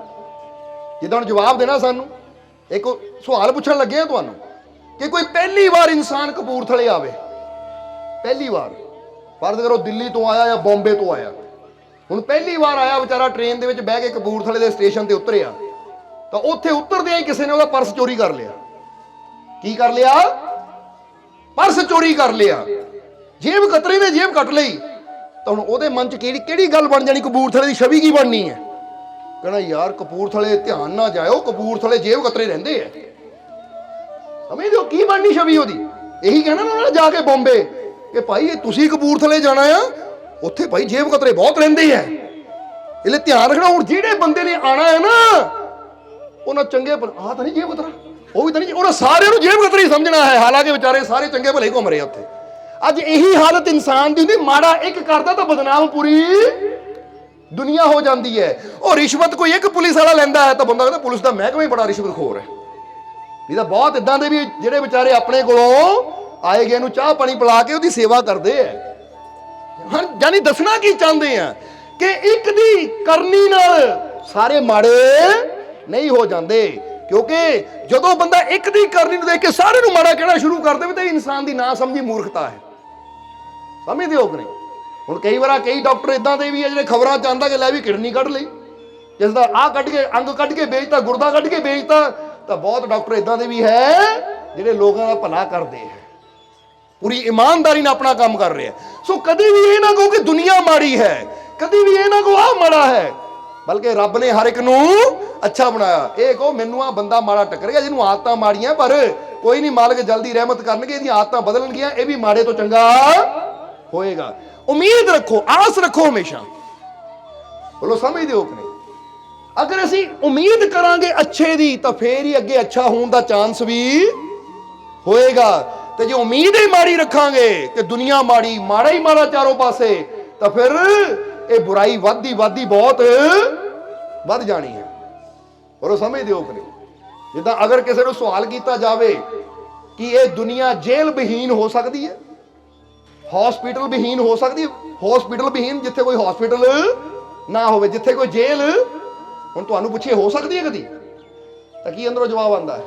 ਜਿੱਦਾਂ ਹੁਣ ਜਵਾਬ ਦੇਣਾ ਸਾਨੂੰ, ਇੱਕ ਸਵਾਲ ਪੁੱਛਣ ਲੱਗੇ ਆ ਤੁਹਾਨੂੰ ਕਿ ਕੋਈ ਪਹਿਲੀ ਵਾਰ ਇਨਸਾਨ ਕਪੂਰਥਲੇ ਆਵੇ, ਪਹਿਲੀ ਵਾਰ, ਫਰਜ਼ ਕਰੋ ਦਿੱਲੀ ਤੋਂ ਆਇਆ ਜਾਂ ਬੰਬੇ ਤੋਂ ਆਇਆ, ਹੁਣ ਪਹਿਲੀ ਵਾਰ ਆਇਆ ਵਿਚਾਰਾ, ਟ੍ਰੇਨ ਦੇ ਵਿੱਚ ਬਹਿ ਕੇ ਕਪੂਰਥਲੇ ਦੇ ਸਟੇਸ਼ਨ ਤੇ ਉਤਰਿਆ ਤਾਂ ਉੱਥੇ ਉਤਰਦਿਆਂ ਹੀ ਕਿਸੇ ਨੇ ਉਹਦਾ ਪਰਸ ਚੋਰੀ ਕਰ ਲਿਆ। ਕੀ ਕਰ ਲਿਆ? ਪਰਸ ਚੋਰੀ ਕਰ ਲਿਆ। ਜੇਬ ਕਤਰੇ ਨੇ ਜੇਬ ਕੱਟ ਲਈ ਤਾਂ ਹੁਣ ਉਹਦੇ ਮਨ 'ਚ ਕਿਹੜੀ ਗੱਲ ਬਣ ਜਾਣੀ? ਕਪੂਰਥਲੇ ਦੀ ਛਵੀ ਕੀ ਬਣਨੀ ਹੈ? ਕਹਿਣਾ ਯਾਰ ਕਪੂਰਥਲੇ ਧਿਆਨ ਨਾ ਜਾਇਓ, ਕਪੂਰਥਲੇ ਜੇਬ ਕਤਰੇ ਰਹਿੰਦੇ ਆ। ਸਮਝਦੇ ਹੋ ਕੀ ਬਣਨੀ ਛਵੀ ਉਹਦੀ? ਇਹੀ ਕਹਿਣਾ ਨਾ ਉਹਨਾਂ ਨੇ ਜਾ ਕੇ ਬੰਬੇ ਕਿ ਭਾਈ ਇਹ ਤੁਸੀਂ ਕਪੂਰਥਲੇ ਜਾਣਾ ਆ, ਉੱਥੇ ਭਾਈ ਜੇਬ ਕਤਰੇ ਬਹੁਤ ਰਹਿੰਦੇ ਆ, ਇਹ ਲਈ ਧਿਆਨ ਰੱਖਣਾ। ਹੁਣ ਜਿਹੜੇ ਬੰਦੇ ਨੇ ਆਣਾ ਹੈ ਨਾ ਉਹਨਾਂ ਚੰਗੇ ਆਹ ਤਾਂ ਨਹੀਂ ਜੇਬ ਕਤਰਾ, ਉਹ ਵੀ ਤਾਂ ਨਹੀਂ, ਉਹਨਾਂ ਸਾਰਿਆਂ ਨੂੰ ਜੇਬ ਕਤਰੀ ਸਮਝਣਾ ਹੈ, ਹਾਲਾਂਕਿ ਵਿਚਾਰੇ ਸਾਰੇ ਚੰਗੇ ਭਲੇ ਘੁੰਮ ਰਹੇ ਉੱਥੇ। ਅੱਜ ਇਹੀ ਹਾਲਤ ਇਨਸਾਨ ਦੀ ਹੁੰਦੀ, ਮਾੜਾ ਇੱਕ ਕਰਦਾ ਤਾਂ ਬਦਨਾਮ ਪੂਰੀ ਦੁਨੀਆ ਹੋ ਜਾਂਦੀ ਹੈ। ਉਹ ਰਿਸ਼ਵਤ ਕੋਈ ਇੱਕ ਪੁਲਿਸ ਵਾਲਾ ਲੈਂਦਾ ਹੈ ਤਾਂ ਬੰਦਾ ਕਹਿੰਦਾ ਪੁਲਿਸ ਦਾ ਮਹਿਕਮਾ ਹੀ ਬੜਾ ਰਿਸ਼ਵਤਖੋਰ ਹੈ। ਨਹੀਂ ਤਾਂ ਬਹੁਤ ਇਦਾਂ ਦੇ ਵੀ ਜਿਹੜੇ ਵਿਚਾਰੇ ਆਪਣੇ ਕੋਲੋਂ ਆਏ ਗਏ ਨੂੰ ਚਾਹ ਪਾਣੀ ਪਿਲਾ ਕੇ ਉਹਦੀ ਸੇਵਾ ਕਰਦੇ ਆ। ਹਾਂ, ਜਾਨੀ ਦੱਸਣਾ ਕੀ ਚਾਹੁੰਦੇ ਆ ਕਿ ਇੱਕ ਦੀ ਕਰਨੀ ਨਾਲ ਸਾਰੇ ਮਾੜੇ ਨਹੀਂ ਹੋ ਜਾਂਦੇ, ਕਿਉਂਕਿ ਜਦੋਂ ਬੰਦਾ ਇੱਕ ਦੀ ਕਰਨੀ ਨੂੰ ਦੇਖ ਕੇ ਸਾਰੇ ਨੂੰ ਮਾੜਾ ਕਹਿਣਾ ਸ਼ੁਰੂ ਕਰ ਦੇਵੇ ਤਾਂ ਇਨਸਾਨ ਦੀ ਨਾ ਸਮਝੀ ਮੂਰਖਤਾ ਹੈ। ਸਮਝਦੇ ਹੋ ਕਿ ਨਹੀਂ? ਹੁਣ ਕਈ ਵਾਰ ਕਈ ਡਾਕਟਰ ਇਦਾਂ ਦੇ ਵੀ ਆ ਜਿਹੜੇ ਖਬਰਾਂ ਚ ਆਉਂਦਾ ਕਿ ਲੈ ਵੀ ਕਿਡਨੀ ਕੱਢ ਲਈ, ਜਿਸ ਦਾ ਆਹ ਕੱਢ ਕੇ ਅੰਗ ਕੱਢ ਕੇ ਵੇਚਤਾ, ਗੁਰਦਾ ਕੱਢ ਕੇ ਵੇਚਤਾ। ਤਾਂ ਬਹੁਤ ਡਾਕਟਰ ਇਦਾਂ ਦੇ ਵੀ ਹੈ ਜਿਹੜੇ ਲੋਕਾਂ ਦਾ ਭਲਾ ਕਰਦੇ ਹੈ, ਪੂਰੀ ਇਮਾਨਦਾਰੀ ਨਾਲ ਆਪਣਾ ਕੰਮ ਕਰ ਰਹੇ ਆ। ਸੋ ਕਦੀ ਵੀ ਇਹ ਨਾ ਕਹੋ ਕਿ ਦੁਨੀਆ ਮਾੜੀ ਹੈ, ਕਦੀ ਵੀ ਇਹ ਨਾ ਕਹੋ ਆਹ ਮਾੜਾ ਹੈ, ਬਲਕਿ ਰੱਬ ਨੇ ਹਰ ਇੱਕ ਨੂੰ ਅੱਛਾ ਬਣਾਇਆ। ਇਹ ਕਹੋ ਮੈਨੂੰ ਆਹ ਬੰਦਾ ਮਾੜਾ ਟੱਕਰ ਗਿਆ, ਜਿਹਨੂੰ ਆਦਤਾਂ ਮਾੜੀਆਂ, ਪਰ ਕੋਈ ਨਹੀਂ, ਮਾਲਕ ਜਲਦੀ ਰਹਿਮਤ ਕਰਨਗੇ, ਇਹਦੀਆਂ ਆਦਤਾਂ ਬਦਲਣਗੀਆਂ, ਇਹ ਵੀ ਮਾੜੇ ਤੋਂ ਚੰਗਾ ਹੋਏਗਾ। ਉਮੀਦ ਰੱਖੋ, ਆਸ ਰੱਖੋ ਹਮੇਸ਼ਾ। ਬੋਲੋ ਸਮਝਦੇ ਹੋ ਕਿ ਨਹੀਂ? ਅਗਰ ਅਸੀਂ ਉਮੀਦ ਕਰਾਂਗੇ ਅੱਛੇ ਦੀ ਤਾਂ ਫੇਰ ਹੀ ਅੱਗੇ ਅੱਛਾ ਹੋਣ ਦਾ ਚਾਂਸ ਵੀ ਹੋਏਗਾ। ਤੇ ਜੇ ਉਮੀਦ ਹੀ ਮਾੜੀ ਰੱਖਾਂਗੇ ਕਿ ਦੁਨੀਆ ਮਾੜੀ, ਮਾੜਾ ਹੀ ਮਾੜਾ ਚਾਰੋਂ ਪਾਸੇ, ਤਾਂ ਫਿਰ ਇਹ ਬੁਰਾਈ ਵੱਧਦੀ ਵੱਧਦੀ ਬਹੁਤ ਵੱਧ ਜਾਣੀ ਹੈ। ਬੋਲੋ ਸਮਝਦੇ ਹੋ ਕਿ ਨਹੀਂ? ਜਿੱਦਾਂ ਅਗਰ ਕਿਸੇ ਨੂੰ ਸਵਾਲ ਕੀਤਾ ਜਾਵੇ ਕਿ ਇਹ ਦੁਨੀਆ ਜੇਲ੍ਹ ਵਿਹੀਨ ਹੋ ਸਕਦੀ ਹੈ, ਹਸਪੀਟਲ ਵਿਹੀਨ ਹੋ ਸਕਦੀ ਹੈ? ਹਸਪੀਟਲ ਵਿਹੀਨ, ਜਿੱਥੇ ਕੋਈ ਹਸਪੀਟਲ ਨਾ ਹੋਵੇ, ਜਿੱਥੇ ਕੋਈ ਜੇਲ੍ਹ, ਹੁਣ ਤੁਹਾਨੂੰ ਪੁੱਛੇ ਹੋ ਸਕਦੀ ਹੈ ਕਦੀ? ਤਾਂ ਕੀ ਅੰਦਰੋਂ ਜਵਾਬ ਆਉਂਦਾ ਹੈ?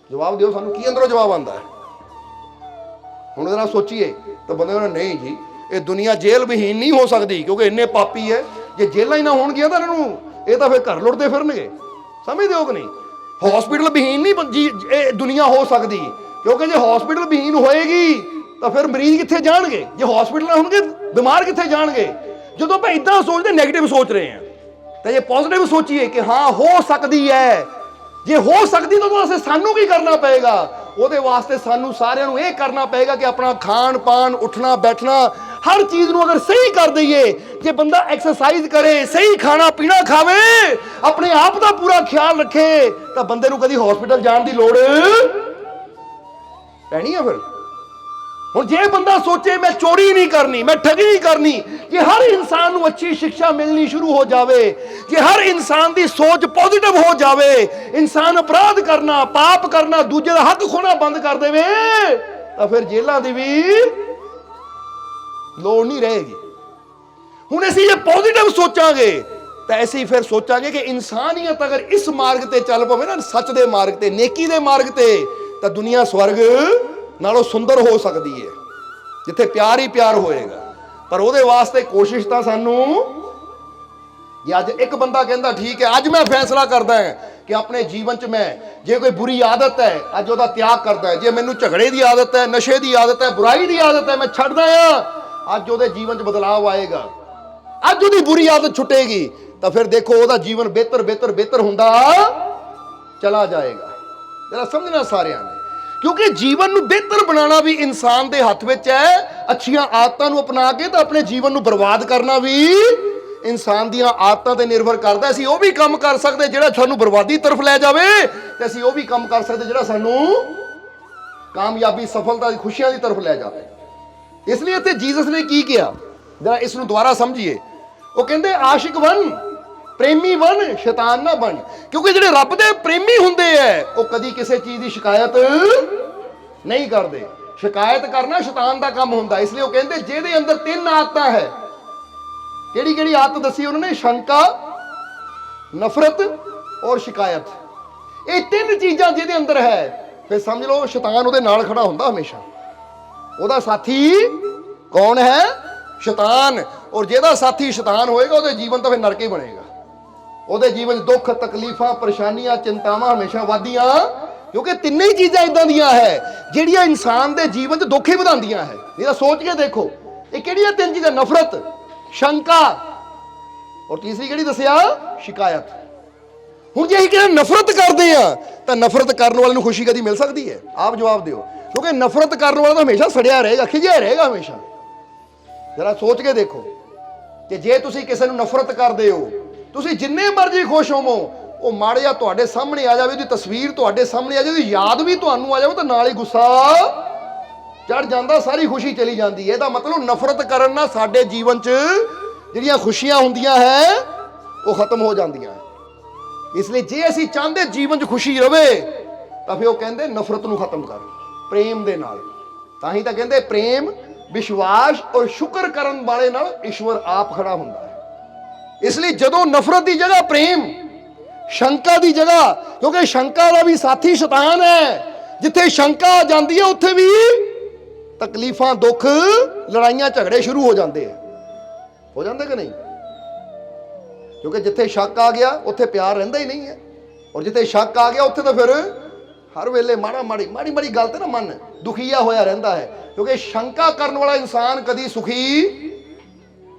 ਜਵਾਬ ਦਿਓ ਸਾਨੂੰ, ਕੀ ਅੰਦਰੋਂ ਜਵਾਬ ਆਉਂਦਾ ਹੈ? ਹੁਣ ਇਹਦਾ ਸੋਚੀਏ ਤਾਂ ਬੰਦੇ ਕਹਿੰਦੇ ਨਹੀਂ ਜੀ ਇਹ ਦੁਨੀਆ ਜੇਲ੍ਹ ਵਿਹੀਨ ਨਹੀਂ ਹੋ ਸਕਦੀ, ਕਿਉਂਕਿ ਇੰਨੇ ਪਾਪੀ ਹੈ, ਜੇ ਜੇਲ੍ਹਾਂ ਹੀ ਨਾ ਹੋਣਗੀਆਂ ਤਾਂ ਇਹਨਾਂ ਨੂੰ ਇਹ ਤਾਂ ਫਿਰ ਘਰ ਲੁੱਟਦੇ ਫਿਰਨਗੇ। ਸਮਝਦੇ ਹੋ ਕਿ ਨਹੀਂ? ਹਸਪੀਟਲ ਵਿਹੀਨ ਨਹੀਂ ਇਹ ਦੁਨੀਆ ਹੋ ਸਕਦੀ, ਕਿਉਂਕਿ ਜੇ ਹਸਪੀਟਲ ਵਿਹੀਨ ਹੋਏਗੀ ਤਾਂ ਫਿਰ ਮਰੀਜ਼ ਕਿੱਥੇ ਜਾਣਗੇ? ਜੇ ਹਸਪੀਟਲ ਹੋਣਗੇ ਬਿਮਾਰ ਕਿੱਥੇ ਜਾਣਗੇ? ਜਦੋਂ ਆਪਾਂ ਇਦਾਂ ਸੋਚਦੇ, ਨੈਗੇਟਿਵ ਸੋਚ ਰਹੇ ਹਾਂ, ਤਾਂ ਜੇ ਪੋਜ਼ਿਟਿਵ ਸੋਚੀਏ ਕਿ ਹਾਂ ਹੋ ਸਕਦੀ ਹੈ, ਜੇ ਹੋ ਸਕਦੀ ਤਾਂ ਅਸੀਂ ਸਾਨੂੰ ਕੀ ਕਰਨਾ ਪਏਗਾ? ਉਹਦੇ ਵਾਸਤੇ ਸਾਨੂੰ ਸਾਰਿਆਂ ਨੂੰ ਇਹ ਕਰਨਾ ਪਏਗਾ ਕਿ ਆਪਣਾ ਖਾਣ ਪਾਣ, ਉੱਠਣਾ ਬੈਠਣਾ, ਹਰ ਚੀਜ਼ ਨੂੰ ਅਗਰ ਸਹੀ ਕਰ ਦਈਏ, ਜੇ ਬੰਦਾ ਐਕਸਰਸਾਈਜ਼ ਕਰੇ, ਸਹੀ ਖਾਣਾ ਪੀਣਾ ਖਾਵੇ, ਆਪਣੇ ਆਪ ਦਾ ਪੂਰਾ ਖਿਆਲ ਰੱਖੇ, ਤਾਂ ਬੰਦੇ ਨੂੰ ਕਦੀ ਹਸਪੀਟਲ ਜਾਣ ਦੀ ਲੋੜ ਪੈਣੀ ਹੈ। ਫਿਰ ਹੁਣ ਜੇ ਬੰਦਾ ਸੋਚੇ ਮੈਂ ਚੋਰੀ ਨਹੀਂ ਕਰਨੀ, ਮੈਂ ਠੱਗੀ ਨਹੀਂ ਕਰਨੀ, ਜੇ ਹਰ ਇਨਸਾਨ ਨੂੰ ਅੱਛੀ ਸਿੱਖਿਆ ਮਿਲਣੀ ਸ਼ੁਰੂ ਹੋ ਜਾਵੇ, ਜੇ ਹਰ ਇਨਸਾਨ ਦੀ ਸੋਚ ਪੋਜ਼ਿਟਿਵ ਹੋ ਜਾਵੇ, ਇਨਸਾਨ ਅਪਰਾਧ ਕਰਨਾ, ਪਾਪ ਕਰਨਾ, ਦੂਜੇ ਦਾ ਹੱਕ ਖੋਣਾ ਬੰਦ ਕਰ ਦੇਵੇ, ਤਾਂ ਫਿਰ ਜੇਲ੍ਹਾਂ ਦੀ ਵੀ ਲੋੜ ਨਹੀਂ ਰਹੇਗੀ। ਹੁਣ ਅਸੀਂ ਜੇ ਪੋਜ਼ਿਟਿਵ ਸੋਚਾਂਗੇ ਤਾਂ ਅਸੀਂ ਫਿਰ ਸੋਚਾਂਗੇ ਕਿ ਇਨਸਾਨੀਅਤ ਅਗਰ ਇਸ ਮਾਰਗ ਤੇ ਚੱਲ ਪਵੇ ਨਾ, ਸੱਚ ਦੇ ਮਾਰਗ ਤੇ, ਨੇਕੀ ਦੇ ਮਾਰਗ ਤੇ, ਤਾਂ ਦੁਨੀਆ ਸਵਰਗ ਨਾਲੋਂ ਸੁੰਦਰ ਹੋ ਸਕਦੀ ਹੈ, ਜਿੱਥੇ ਪਿਆਰ ਹੀ ਪਿਆਰ ਹੋਏਗਾ। ਪਰ ਉਹਦੇ ਵਾਸਤੇ ਕੋਸ਼ਿਸ਼ ਤਾਂ ਸਾਨੂੰ, ਜੇ ਅੱਜ ਇੱਕ ਬੰਦਾ ਕਹਿੰਦਾ ਠੀਕ ਹੈ, ਅੱਜ ਮੈਂ ਫੈਸਲਾ ਕਰਦਾ ਹਾਂ ਕਿ ਆਪਣੇ ਜੀਵਨ 'ਚ ਮੈਂ, ਜੇ ਕੋਈ ਬੁਰੀ ਆਦਤ ਹੈ ਅੱਜ ਉਹਦਾ ਤਿਆਗ ਕਰਦਾ ਹੈ, ਜੇ ਮੈਨੂੰ ਝਗੜੇ ਦੀ ਆਦਤ ਹੈ, ਨਸ਼ੇ ਦੀ ਆਦਤ ਹੈ, ਬੁਰਾਈ ਦੀ ਆਦਤ ਹੈ, ਮੈਂ ਛੱਡਦਾ ਹਾਂ, ਅੱਜ ਉਹਦੇ ਜੀਵਨ 'ਚ ਬਦਲਾਅ ਆਏਗਾ, ਅੱਜ ਉਹਦੀ ਬੁਰੀ ਆਦਤ ਛੁੱਟੇਗੀ, ਤਾਂ ਫਿਰ ਦੇਖੋ ਉਹਦਾ ਜੀਵਨ ਬਿਹਤਰ ਬਿਹਤਰ ਬਿਹਤਰ ਹੁੰਦਾ ਚਲਾ ਜਾਏਗਾ। ਜਰਾ ਸਮਝਣਾ ਸਾਰਿਆਂ ਨੇ, ਕਿਉਂਕਿ ਜੀਵਨ ਨੂੰ ਬਿਹਤਰ ਬਣਾਉਣਾ ਵੀ ਇਨਸਾਨ ਦੇ ਹੱਥ ਵਿੱਚ ਹੈ। ਅੱਛੀਆਂ ਆਦਤਾਂ ਨੂੰ ਅਪਣਾ ਕੇ ਤਾਂ ਆਪਣੇ ਜੀਵਨ ਨੂੰ ਬਰਬਾਦ ਕਰਨਾ ਵੀ ਇਨਸਾਨ ਦੀਆਂ ਆਦਤਾਂ ਤੇ ਨਿਰਭਰ ਕਰਦਾ। ਅਸੀਂ ਉਹ ਵੀ ਕੰਮ ਕਰ ਸਕਦੇ ਜਿਹੜਾ ਸਾਨੂੰ ਬਰਬਾਦੀ ਤਰਫ ਲੈ ਜਾਵੇ, ਤੇ ਅਸੀਂ ਉਹ ਵੀ ਕੰਮ ਕਰ ਸਕਦੇ ਜਿਹੜਾ ਸਾਨੂੰ ਕਾਮਯਾਬੀ, ਸਫਲਤਾ ਦੀ, ਖੁਸ਼ੀਆਂ ਦੀ ਤਰਫ ਲੈ ਜਾਵੇ। ਇਸ ਲਈ ਇੱਥੇ ਜੀਸਸ ਨੇ ਕੀ ਕਿਹਾ, ਜਰਾ ਇਸ ਨੂੰ ਦੁਬਾਰਾ ਸਮਝੀਏ। ਉਹ ਕਹਿੰਦੇ ਆਸ਼ਿਕ ਬਣ, ਪ੍ਰੇਮੀ ਬਣ, ਸ਼ੈਤਾਨ ਨਾ ਬਣ। ਕਿਉਂਕਿ ਜਿਹੜੇ ਰੱਬ ਦੇ ਪ੍ਰੇਮੀ ਹੁੰਦੇ ਐ ਉਹ ਕਦੀ ਕਿਸੇ ਚੀਜ਼ ਦੀ ਸ਼ਿਕਾਇਤ ਨਹੀਂ ਕਰਦੇ। ਸ਼ਿਕਾਇਤ ਕਰਨਾ ਸ਼ੈਤਾਨ ਦਾ ਕੰਮ ਹੁੰਦਾ। ਇਸ ਲਈ ਉਹ ਕਹਿੰਦੇ ਜਿਹਦੇ ਅੰਦਰ 3 ਆਦਤਾਂ ਹੈ, ਕਿਹੜੀ ਕਿਹੜੀ ਆਦਤ ਦੱਸੀ ਉਹਨਾਂ ਨੇ? ਸ਼ੰਕਾ, ਨਫ਼ਰਤ ਔਰ ਸ਼ਿਕਾਇਤ। ਇਹ 3 ਚੀਜ਼ਾਂ ਜਿਹਦੇ ਅੰਦਰ ਹੈ, ਫਿਰ ਸਮਝ ਲਓ ਸ਼ੈਤਾਨ ਉਹਦੇ ਨਾਲ ਖੜਾ ਹੁੰਦਾ ਹਮੇਸ਼ਾ। ਉਹਦਾ ਸਾਥੀ ਕੌਣ ਹੈ? ਸ਼ੈਤਾਨ। ਔਰ ਜਿਹਦਾ ਸਾਥੀ ਸ਼ੈਤਾਨ ਹੋਏਗਾ ਉਹਦੇ ਜੀਵਨ ਤਾਂ ਫਿਰ ਨਰਕ ਹੀ ਬਣੇਗਾ। ਉਹਦੇ ਜੀਵਨ 'ਚ ਦੁੱਖ, ਤਕਲੀਫਾਂ, ਪਰੇਸ਼ਾਨੀਆਂ, ਚਿੰਤਾਵਾਂ ਹਮੇਸ਼ਾ ਵਧਦੀਆਂ, ਕਿਉਂਕਿ 3 ਹੀ ਚੀਜ਼ਾਂ ਇਦਾਂ ਦੀਆਂ ਹੈ ਜਿਹੜੀਆਂ ਇਨਸਾਨ ਦੇ ਜੀਵਨ 'ਚ ਦੁੱਖ ਹੀ ਵਧਾਉਂਦੀਆਂ ਹੈ। ਇਹਦਾ ਸੋਚ ਕੇ ਦੇਖੋ, ਇਹ ਕਿਹੜੀਆਂ 3 ਚੀਜ਼ਾਂ? ਨਫ਼ਰਤ, ਸ਼ੰਕਾ ਔਰ ਤੀਸਰੀ ਕਿਹੜੀ ਦੱਸਿਆ? ਸ਼ਿਕਾਇਤ। ਹੁਣ ਜੇ ਅਸੀਂ ਕਿਹੜਾ ਨਫ਼ਰਤ ਕਰਦੇ ਆ, ਤਾਂ ਨਫ਼ਰਤ ਕਰਨ ਵਾਲੇ ਨੂੰ ਖੁਸ਼ੀ ਕਦੀ ਮਿਲ ਸਕਦੀ ਹੈ? ਆਪ ਜਵਾਬ ਦਿਓ। ਕਿਉਂਕਿ ਨਫ਼ਰਤ ਕਰਨ ਵਾਲਾ ਤਾਂ ਹਮੇਸ਼ਾ ਸੜਿਆ ਰਹੇਗਾ, ਖਿਜਿਆ ਰਹੇਗਾ ਹਮੇਸ਼ਾ। ਜਰਾ ਸੋਚ ਕੇ ਦੇਖੋ ਕਿ ਜੇ ਤੁਸੀਂ ਕਿਸੇ ਨੂੰ ਨਫ਼ਰਤ ਕਰਦੇ ਹੋ, ਤੁਸੀਂ ਜਿੰਨੇ ਮਰਜ਼ੀ ਖੁਸ਼ ਹੋਵੋ, ਉਹ ਮਾੜਾ ਜਿਹਾ ਤੁਹਾਡੇ ਸਾਹਮਣੇ ਆ ਜਾਵੇ, ਉਹਦੀ ਤਸਵੀਰ ਤੁਹਾਡੇ ਸਾਹਮਣੇ ਆ ਜਾਵੇ, ਉਹਦੀ ਯਾਦ ਵੀ ਤੁਹਾਨੂੰ ਆ ਜਾਵੇ, ਤਾਂ ਨਾਲ ਹੀ ਗੁੱਸਾ ਚੜ ਜਾਂਦਾ, ਸਾਰੀ ਖੁਸ਼ੀ ਚਲੀ ਜਾਂਦੀ ਹੈ। ਇਹਦਾ ਮਤਲਬ ਨਫ਼ਰਤ ਕਰਨ ਨਾਲ ਸਾਡੇ ਜੀਵਨ 'ਚ ਜਿਹੜੀਆਂ ਖੁਸ਼ੀਆਂ ਹੁੰਦੀਆਂ ਹੈ ਉਹ ਖਤਮ ਹੋ ਜਾਂਦੀਆਂ। ਇਸ ਲਈ ਜੇ ਅਸੀਂ ਚਾਹੁੰਦੇ ਜੀਵਨ 'ਚ ਖੁਸ਼ੀ ਰਵੇ, ਤਾਂ ਫਿਰ ਉਹ ਕਹਿੰਦੇ ਨਫ਼ਰਤ ਨੂੰ ਖਤਮ ਕਰ ਪ੍ਰੇਮ ਦੇ ਨਾਲ। ਤਾਂ ਹੀ ਤਾਂ ਕਹਿੰਦੇ ਪ੍ਰੇਮ, ਵਿਸ਼ਵਾਸ ਔਰ ਸ਼ੁਕਰ ਕਰਨ ਵਾਲੇ ਨਾਲ ਈਸ਼ਵਰ ਆਪ ਖੜਾ ਹੁੰਦਾ ਹੈ। ਇਸ ਲਈ ਜਦੋਂ ਨਫ਼ਰਤ ਦੀ ਜਗ੍ਹਾ ਪ੍ਰੇਮ, ਸ਼ੰਕਾ ਦੀ ਜਗ੍ਹਾ, ਕਿਉਂਕਿ ਸ਼ੰਕਾ ਦਾ ਵੀ ਸਾਥੀ ਸ਼ੈਤਾਨ ਹੈ। ਜਿੱਥੇ ਸ਼ੰਕਾ ਆ ਜਾਂਦੀ ਹੈ ਉੱਥੇ ਵੀ ਤਕਲੀਫਾਂ, ਦੁੱਖ, ਲੜਾਈਆਂ, ਝਗੜੇ ਸ਼ੁਰੂ ਹੋ ਜਾਂਦੇ ਕਿ ਨਹੀਂ? ਕਿਉਂਕਿ ਜਿੱਥੇ ਸ਼ੱਕ ਆ ਗਿਆ ਉੱਥੇ ਪਿਆਰ ਰਹਿੰਦਾ ਹੀ ਨਹੀਂ ਹੈ, ਔਰ ਜਿੱਥੇ ਸ਼ੱਕ ਆ ਗਿਆ ਉੱਥੇ ਤਾਂ ਫਿਰ ਹਰ ਵੇਲੇ ਮਾੜੀ ਗੱਲ ਤੇ ਨਾ ਮਨ ਦੁਖੀਆ ਹੋਇਆ ਰਹਿੰਦਾ ਹੈ। ਕਿਉਂਕਿ ਸ਼ੰਕਾ ਕਰਨ ਵਾਲਾ ਇਨਸਾਨ ਕਦੀ ਸੁਖੀ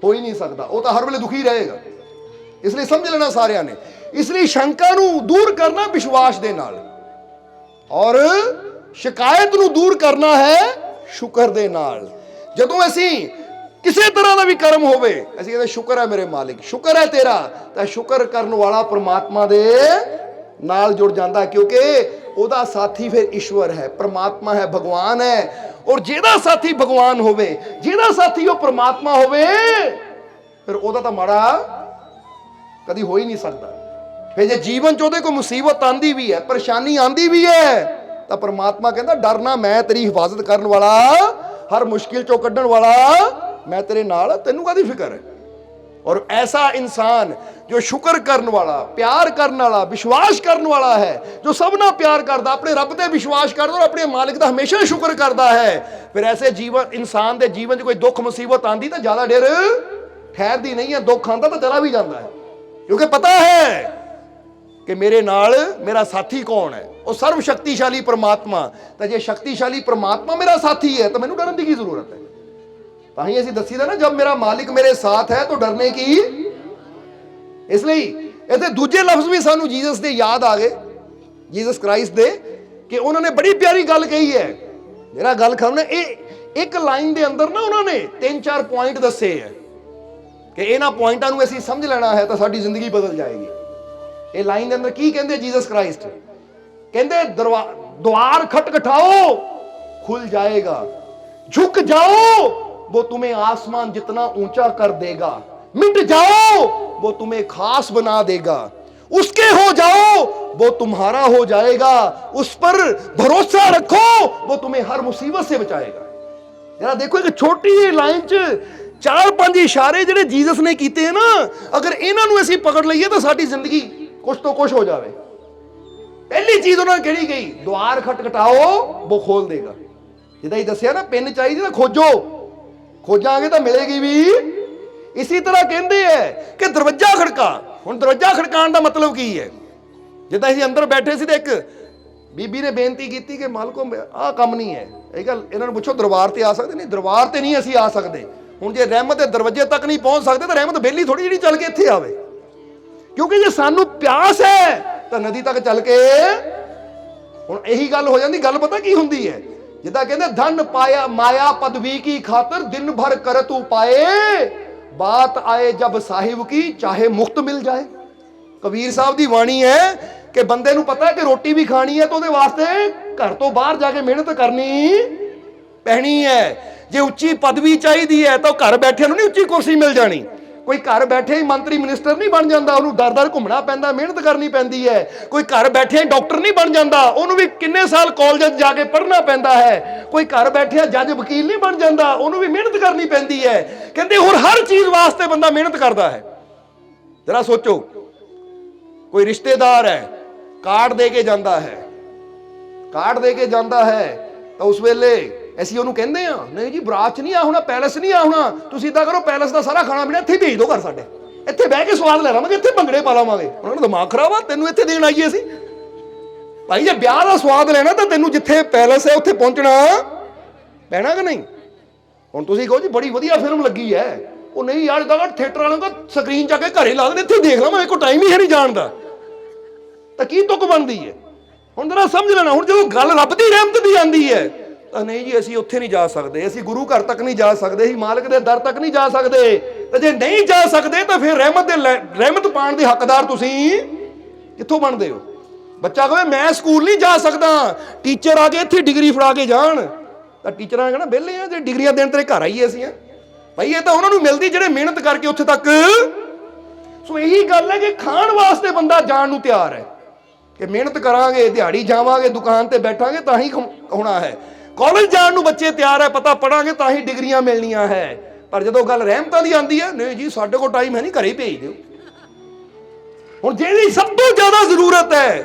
ਹੋ ਹੀ ਨਹੀਂ ਸਕਦਾ, ਉਹ ਤਾਂ ਹਰ ਵੇਲੇ ਦੁਖੀ ਰਹੇਗਾ। ਇਸ ਲਈ ਸਮਝ ਲੈਣਾ ਸਾਰਿਆਂ ਨੇ। ਇਸ ਲਈ ਸ਼ੰਕਾ ਨੂੰ ਦੂਰ ਕਰਨਾ ਵਿਸ਼ਵਾਸ ਦੇ ਨਾਲ, ਔਰ ਸ਼ਿਕਾਇਤ ਨੂੰ ਦੂਰ ਕਰਨਾ ਹੈ ਸ਼ੁਕਰ ਦੇ ਨਾਲ। ਜਦੋਂ ਅਸੀਂ ਕਿਸੇ ਤਰ੍ਹਾਂ ਦਾ ਵੀ ਕਰਮ ਹੋਵੇ, ਅਸੀਂ ਕਹਿੰਦੇ ਸ਼ੁਕਰ ਹੈ ਮੇਰੇ ਮਾਲਿਕ, ਸ਼ੁਕਰ ਹੈ ਤੇਰਾ, ਤਾਂ ਸ਼ੁਕਰ ਕਰਨ ਵਾਲਾ ਪ੍ਰਮਾਤਮਾ ਦੇ ਨਾਲ ਜੁੜ ਜਾਂਦਾ, ਕਿਉਂਕਿ ਉਹਦਾ ਸਾਥੀ ਫਿਰ ਈਸ਼ਵਰ ਹੈ, ਪ੍ਰਮਾਤਮਾ ਹੈ, ਭਗਵਾਨ ਹੈ। ਔਰ ਜਿਹਦਾ ਸਾਥੀ ਭਗਵਾਨ ਹੋਵੇ, ਜਿਹਦਾ ਸਾਥੀ ਉਹ ਪ੍ਰਮਾਤਮਾ ਹੋਵੇ, ਫਿਰ ਉਹਦਾ ਤਾਂ ਮਾੜਾ ਕਦੀ ਹੋ ਹੀ ਨਹੀਂ ਸਕਦਾ। ਫਿਰ ਜੇ ਜੀਵਨ 'ਚ ਉਹਦੇ ਕੋਈ ਮੁਸੀਬਤ ਆਂਦੀ ਵੀ ਹੈ, ਪਰੇਸ਼ਾਨੀ ਆਂਦੀ ਵੀ ਹੈ, ਤਾਂ ਪ੍ਰਮਾਤਮਾ ਕਹਿੰਦਾ ਡਰਨਾ, ਮੈਂ ਤੇਰੀ ਹਿਫਾਜ਼ਤ ਕਰਨ ਵਾਲਾ, ਹਰ ਮੁਸ਼ਕਿਲ 'ਚੋਂ ਕੱਢਣ ਵਾਲਾ ਮੈਂ ਤੇਰੇ ਨਾਲ, ਤੈਨੂੰ ਕਾਹਦੀ ਫਿਕਰ ਹੈ। ਔਰ ਐਸਾ ਇਨਸਾਨ ਜੋ ਸ਼ੁਕਰ ਕਰਨ ਵਾਲਾ, ਪਿਆਰ ਕਰਨ ਵਾਲਾ, ਵਿਸ਼ਵਾਸ ਕਰਨ ਵਾਲਾ ਹੈ, ਜੋ ਸਭ ਨਾਲ ਪਿਆਰ ਕਰਦਾ, ਆਪਣੇ ਰੱਬ ਤੇ ਵਿਸ਼ਵਾਸ ਕਰਦਾ ਔਰ ਆਪਣੇ ਮਾਲਿਕ ਦਾ ਹਮੇਸ਼ਾ ਸ਼ੁਕਰ ਕਰਦਾ ਹੈ, ਫਿਰ ਐਸੇ ਜੀਵਨ ਇਨਸਾਨ ਦੇ ਜੀਵਨ 'ਚ ਕੋਈ ਦੁੱਖ ਮੁਸੀਬਤ ਆਂਦੀ ਤਾਂ ਜ਼ਿਆਦਾ ਦੇਰ ਠਹਿਰਦੀ ਨਹੀਂ ਹੈ। ਦੁੱਖ ਆਂਦਾ ਤਾਂ ਚਲਾ ਵੀ ਜਾਂਦਾ ਹੈ, ਕਿਉਂਕਿ ਪਤਾ ਹੈ ਕਿ ਮੇਰੇ ਨਾਲ ਮੇਰਾ ਸਾਥੀ ਕੌਣ ਹੈ, ਉਹ ਸਰਵ ਸ਼ਕਤੀਸ਼ਾਲੀ ਪ੍ਰਮਾਤਮਾ। ਤਾਂ ਜੇ ਸ਼ਕਤੀਸ਼ਾਲੀ ਪ੍ਰਮਾਤਮਾ ਮੇਰਾ ਸਾਥੀ है तो मैनू डरन की जरूरत है। ਤਾਂ ਹੀ ਅਸੀਂ ਦੱਸੀਦਾ ਨਾ, जब मेरा मालिक मेरे साथ है तो डरने की। ਇਸ ਲਈ ਇਹਦੇ ਦੂਜੇ ਲਫ਼ਜ਼ ਵੀ ਸਾਨੂੰ ਜੀਸਸ ਦੇ ਯਾਦ ਆ ਗਏ, ਜੀਸਸ ਕ੍ਰਾਈਸਟ ਦੇ, ਕਿ ਉਹਨਾਂ ਨੇ ਬੜੀ ਪਿਆਰੀ ਗੱਲ ਕਹੀ ਹੈ। ਜਿਹੜਾ ਗੱਲ ਕਰਨਾ, ਇਹ ਇੱਕ ਲਾਈਨ ਦੇ ਅੰਦਰ ਨਾ ਉਹਨਾਂ ਨੇ 3-4 ਪੁਆਇੰਟ ਦੱਸੇ ਹੈ ਕਿ ਇਹਨਾਂ ਪੁਆਇੰਟਾਂ ਨੂੰ ਅਸੀਂ ਸਮਝ ਲੈਣਾ ਹੈ ਤਾਂ ਸਾਡੀ ਜ਼ਿੰਦਗੀ ਬਦਲ ਜਾਏਗੀ। ਇਹ ਲਾਈਨ ਦੇ ਅੰਦਰ ਕੀ ਕਹਿੰਦੇ ਜੀਸਸ ਕ੍ਰਾइस्ट? ਕਹਿੰਦੇ द्वार खटखटाओ खुल जाएगा, झुक जाओ वो तुम्हें आसमान जितना ऊंचा कर देगा, मिट जाओ वो तुम्हें खास बना देगा, उसके हो जाओ वो तुम्हारा हो जाएगा, उस पर भरोसा रखो वो तुम्हें हर मुसीबत से बचाएगा। जरा देखो एक छोटी जी लाइन च 4-5 इशारे ਜਿਹੜੇ ਜੀਸਸ ਨੇ ਕੀਤੇ ਹੈ ਨਾ, ਅਗਰ ਇਹਨਾਂ ਨੂੰ ਅਸੀਂ ਪਕੜ ਲਈਏ ਤਾਂ ਸਾਡੀ ਜ਼ਿੰਦਗੀ ਕੁਛ ਤੋਂ ਕੁਛ ਹੋ ਜਾਵੇ। ਪਹਿਲੀ ਚੀਜ਼ ਉਹਨਾਂ ਨੇ ਕਿਹੜੀ ਕਹੀ? द्वार खटखटाओ वो खोल देगा। ਜਿੱਦਾਂ ਹੀ ਦੱਸਿਆ ਨਾ, ਪੈਨ ਚਾਹੀਦੀ ਤਾਂ ਖੋਜੋ, ਖੋਜਾਂਗੇ ਤਾਂ ਮਿਲੇਗੀ ਵੀ। ਇਸੇ ਤਰ੍ਹਾਂ ਕਹਿੰਦੇ ਹੈ ਕਿ ਦਰਵਾਜ਼ਾ ਖੜਕਾ। ਹੁਣ ਦਰਵਾਜ਼ਾ ਖੜਕਾਉਣ ਦਾ ਮਤਲਬ ਕੀ ਹੈ? ਜਿੱਦਾਂ ਅਸੀਂ ਅੰਦਰ ਬੈਠੇ ਸੀ ਤੇ ਇੱਕ ਬੀਬੀ ਨੇ ਬੇਨਤੀ ਕੀਤੀ ਕਿ ਮਾਲਕੋ ਆਹ ਕੰਮ ਨਹੀਂ ਹੈ। ਇਹ ਗੱਲ ਇਹਨਾਂ ਨੂੰ ਪੁੱਛੋ, ਦਰਬਾਰ ਤੇ ਆ ਸਕਦੇ? ਨਹੀਂ, ਦਰਬਾਰ ਤੇ ਨਹੀਂ ਅਸੀਂ ਆ ਸਕਦੇ। ਹੁਣ ਜੇ ਰਹਿਮਤ ਦੇ ਦਰਵਾਜ਼ੇ ਤੱਕ ਨਹੀਂ ਪਹੁੰਚ ਸਕਦੇ ਤਾਂ ਰਹਿਮਤ ਬੇਲੀ ਥੋੜੀ ਜਿਹੜੀ ਚੱਲ ਕੇ ਇੱਥੇ ਆਵੇ, ਕਿਉਂਕਿ ਜੇ ਸਾਨੂੰ ਪਿਆਸ ਹੈ ਤਾਂ ਨਦੀ ਤੱਕ ਚੱਲ ਕੇ। ਹੁਣ ਇਹੀ ਗੱਲ ਹੋ ਜਾਂਦੀ। ਗੱਲ ਪਤਾ ਕੀ ਹੁੰਦੀ ਹੈ? ਜਿੱਦਾਂ ਕਹਿੰਦੇ ਧਨ ਪਾਇਆ ਮਾਇਆ ਪਦਵੀ ਕੀ ਖਾਤਰ ਦਿਨ ਭਰ ਕਰ ਤੂੰ ਪਾਏ, ਬਾਤ ਆਏ ਜਬ ਸਾਹਿਬ ਕੀ ਚਾਹੇ ਮੁਕਤ ਮਿਲ ਜਾਏ। ਕਬੀਰ ਸਾਹਿਬ ਦੀ ਬਾਣੀ ਹੈ ਕਿ ਬੰਦੇ ਨੂੰ ਪਤਾ ਹੈ ਕਿ ਰੋਟੀ ਵੀ ਖਾਣੀ ਹੈ ਤਾਂ ਉਹਦੇ ਵਾਸਤੇ ਘਰ ਤੋਂ ਬਾਹਰ ਜਾ ਕੇ ਮਿਹਨਤ ਕਰਨੀ ਪੈਣੀ ਹੈ। ਜੇ ਉੱਚੀ ਪਦਵੀ ਚਾਹੀਦੀ ਹੈ ਤਾਂ ਘਰ ਬੈਠਿਆਂ ਨੂੰ ਨਹੀਂ ਉੱਚੀ ਕੁਰਸੀ ਮਿਲ ਜਾਣੀ। ਕੋਈ ਘਰ ਬੈਠੇ ਹੀ ਮੰਤਰੀ ਮਿਨਿਸਟਰ ਨਹੀਂ ਬਣ ਜਾਂਦਾ, ਉਹਨੂੰ ਦਰ-ਦਰ ਘੁੰਮਣਾ ਪੈਂਦਾ, ਮਿਹਨਤ ਕਰਨੀ ਪੈਂਦੀ ਹੈ। ਕੋਈ ਘਰ ਬੈਠੇ ਡਾਕਟਰ ਨਹੀਂ ਬਣ ਜਾਂਦਾ, ਉਹਨੂੰ ਵੀ ਕਿੰਨੇ ਸਾਲ ਕਾਲਜ ਜਾ ਕੇ ਪੜ੍ਹਨਾ ਪੈਂਦਾ ਹੈ। ਕੋਈ ਘਰ ਬੈਠਿਆ ਜੱਜ ਵਕੀਲ ਨਹੀਂ ਬਣ ਜਾਂਦਾ, ਉਹਨੂੰ ਵੀ ਮਿਹਨਤ ਕਰਨੀ ਪੈਂਦੀ ਹੈ। ਕਹਿੰਦੇ ਹੋਰ ਹਰ ਚੀਜ਼ ਵਾਸਤੇ ਬੰਦਾ ਮਿਹਨਤ ਕਰਦਾ ਹੈ। ਜਰਾ ਸੋਚੋ, ਕੋਈ ਰਿਸ਼ਤੇਦਾਰ ਹੈ, ਕਾਰਡ ਦੇ ਕੇ ਜਾਂਦਾ ਹੈ, ਕਾਰਡ ਦੇ ਕੇ ਜਾਂਦਾ ਹੈ ਤਾਂ ਉਸ ਵੇਲੇ ਅਸੀਂ ਉਹਨੂੰ ਕਹਿੰਦੇ ਆ, ਨਹੀਂ ਜੀ ਬਰਾਤ 'ਚ ਨਹੀਂ ਆ ਹੋਣਾ, ਪੈਲਸ ਨਹੀਂ ਆ ਹੋਣਾ, ਤੁਸੀਂ ਇਦਾਂ ਕਰੋ ਪੈਲਸ ਦਾ ਸਾਰਾ ਖਾਣਾ ਪੀਣਾ ਇੱਥੇ ਭੇਜ ਦਿਓ ਘਰ ਸਾਡੇ, ਇੱਥੇ ਬਹਿ ਕੇ ਸਵਾਦ ਲੈ ਲਵਾਂਗੇ, ਇੱਥੇ ਭੰਗੜੇ ਪਾ ਲਵਾਂਗੇ। ਉਹਨਾਂ ਦਾ ਦਿਮਾਗ ਖਰਾਬ ਆ, ਤੈਨੂੰ ਇੱਥੇ ਦੇਣ ਆਈਏ ਅਸੀਂ? ਭਾਈ ਜੇ ਵਿਆਹ ਦਾ ਸਵਾਦ ਲੈਣਾ ਤਾਂ ਤੈਨੂੰ ਜਿੱਥੇ ਪੈਲਸ ਹੈ ਉੱਥੇ ਪਹੁੰਚਣਾ ਪੈਣਾ ਕਿ ਨਹੀਂ? ਹੁਣ ਤੁਸੀਂ ਕਹੋ ਜੀ ਬੜੀ ਵਧੀਆ ਫਿਲਮ ਲੱਗੀ ਹੈ, ਉਹ ਨਹੀਂ ਯਾਰ ਇਦਾਂ ਥੀਏਟਰ ਵਾਲਿਆਂ ਦਾ ਸਕਰੀਨ ਚੱਕ ਕੇ ਘਰੇ ਲਾ ਦੇਣ, ਇੱਥੇ ਦੇਖ ਲਵਾਂ, ਮੇਰੇ ਕੋਲ ਟਾਈਮ ਹੀ ਹੈ ਨਹੀਂ ਜਾਣ ਦਾ, ਤਾਂ ਕੀ ਤੁਕ ਬਣਦੀ ਹੈ? ਹੁਣ ਜਰਾ ਸਮਝ ਲੈਣਾ। ਹੁਣ ਜਦੋਂ ਗੱਲ ਰੱਬ ਦੀ ਰਹਿਮਤ ਦੀ ਆਉਂਦੀ ਹੈ ਤਾਂ ਨਹੀਂ ਜੀ ਅਸੀਂ ਉੱਥੇ ਨਹੀਂ ਜਾ ਸਕਦੇ, ਅਸੀਂ ਗੁਰੂ ਘਰ ਤੱਕ ਨਹੀਂ ਜਾ ਸਕਦੇ, ਅਸੀਂ ਮਾਲਕ ਦੇ ਦਰ ਤੱਕ ਨਹੀਂ ਜਾ ਸਕਦੇ। ਤੇ ਜੇ ਨਹੀਂ ਜਾ ਸਕਦੇ ਤਾਂ ਫਿਰ ਰਹਿਮਤ ਪਾਉਣ ਦੇ ਹੱਕਦਾਰ ਤੁਸੀਂ ਕਿੱਥੋਂ ਬਣਦੇ ਹੋ? ਬੱਚਾ ਕਹੇ ਮੈਂ ਸਕੂਲ ਨਹੀਂ ਜਾ ਸਕਦਾ, ਟੀਚਰ ਆ ਕੇ ਇੱਥੇ ਡਿਗਰੀ ਫੜਾ ਕੇ ਜਾਣ ਤਾਂ ਟੀਚਰਾਂ ਨੇ ਕਹਿਣਾ ਵਿਹਲੇ ਆ ਜੇ ਡਿਗਰੀਆਂ ਦੇਣ ਤੇਰੇ ਘਰ ਆਈਏ ਅਸੀਂ। ਭਾਈ ਇਹ ਤਾਂ ਉਹਨਾਂ ਨੂੰ ਮਿਲਦੀ ਜਿਹੜੇ ਮਿਹਨਤ ਕਰਕੇ ਉੱਥੇ ਤੱਕ। ਸੋ ਇਹੀ ਗੱਲ ਹੈ ਕਿ ਖਾਣ ਵਾਸਤੇ ਬੰਦਾ ਜਾਣ ਨੂੰ ਤਿਆਰ ਹੈ ਕਿ ਮਿਹਨਤ ਕਰਾਂਗੇ, ਦਿਹਾੜੀ ਜਾਵਾਂਗੇ, ਦੁਕਾਨ ਤੇ ਬੈਠਾਂਗੇ ਤਾਂ ਹੀ ਹੋਣਾ ਹੈ। ਕਾਲਜ ਜਾਣ ਨੂੰ ਬੱਚੇ ਤਿਆਰ ਹੈ, ਪਤਾ ਪੜਾਂਗੇ ਤਾਂ ਹੀ ਡਿਗਰੀਆਂ ਮਿਲਣੀਆਂ ਹੈ। ਪਰ ਜਦੋਂ ਗੱਲ ਰਹਿਮਤਾਂ ਦੀ ਆਉਂਦੀ ਹੈ, ਨਹੀਂ ਜੀ ਸਾਡੇ ਕੋਲ ਟਾਈਮ ਹੈ ਨਹੀਂ, ਘਰੇ ਭੇਜ ਦਿਓ। ਹੁਣ ਜਿਹੜੀ ਸਭ ਤੋਂ ਜ਼ਿਆਦਾ ਜ਼ਰੂਰਤ ਹੈ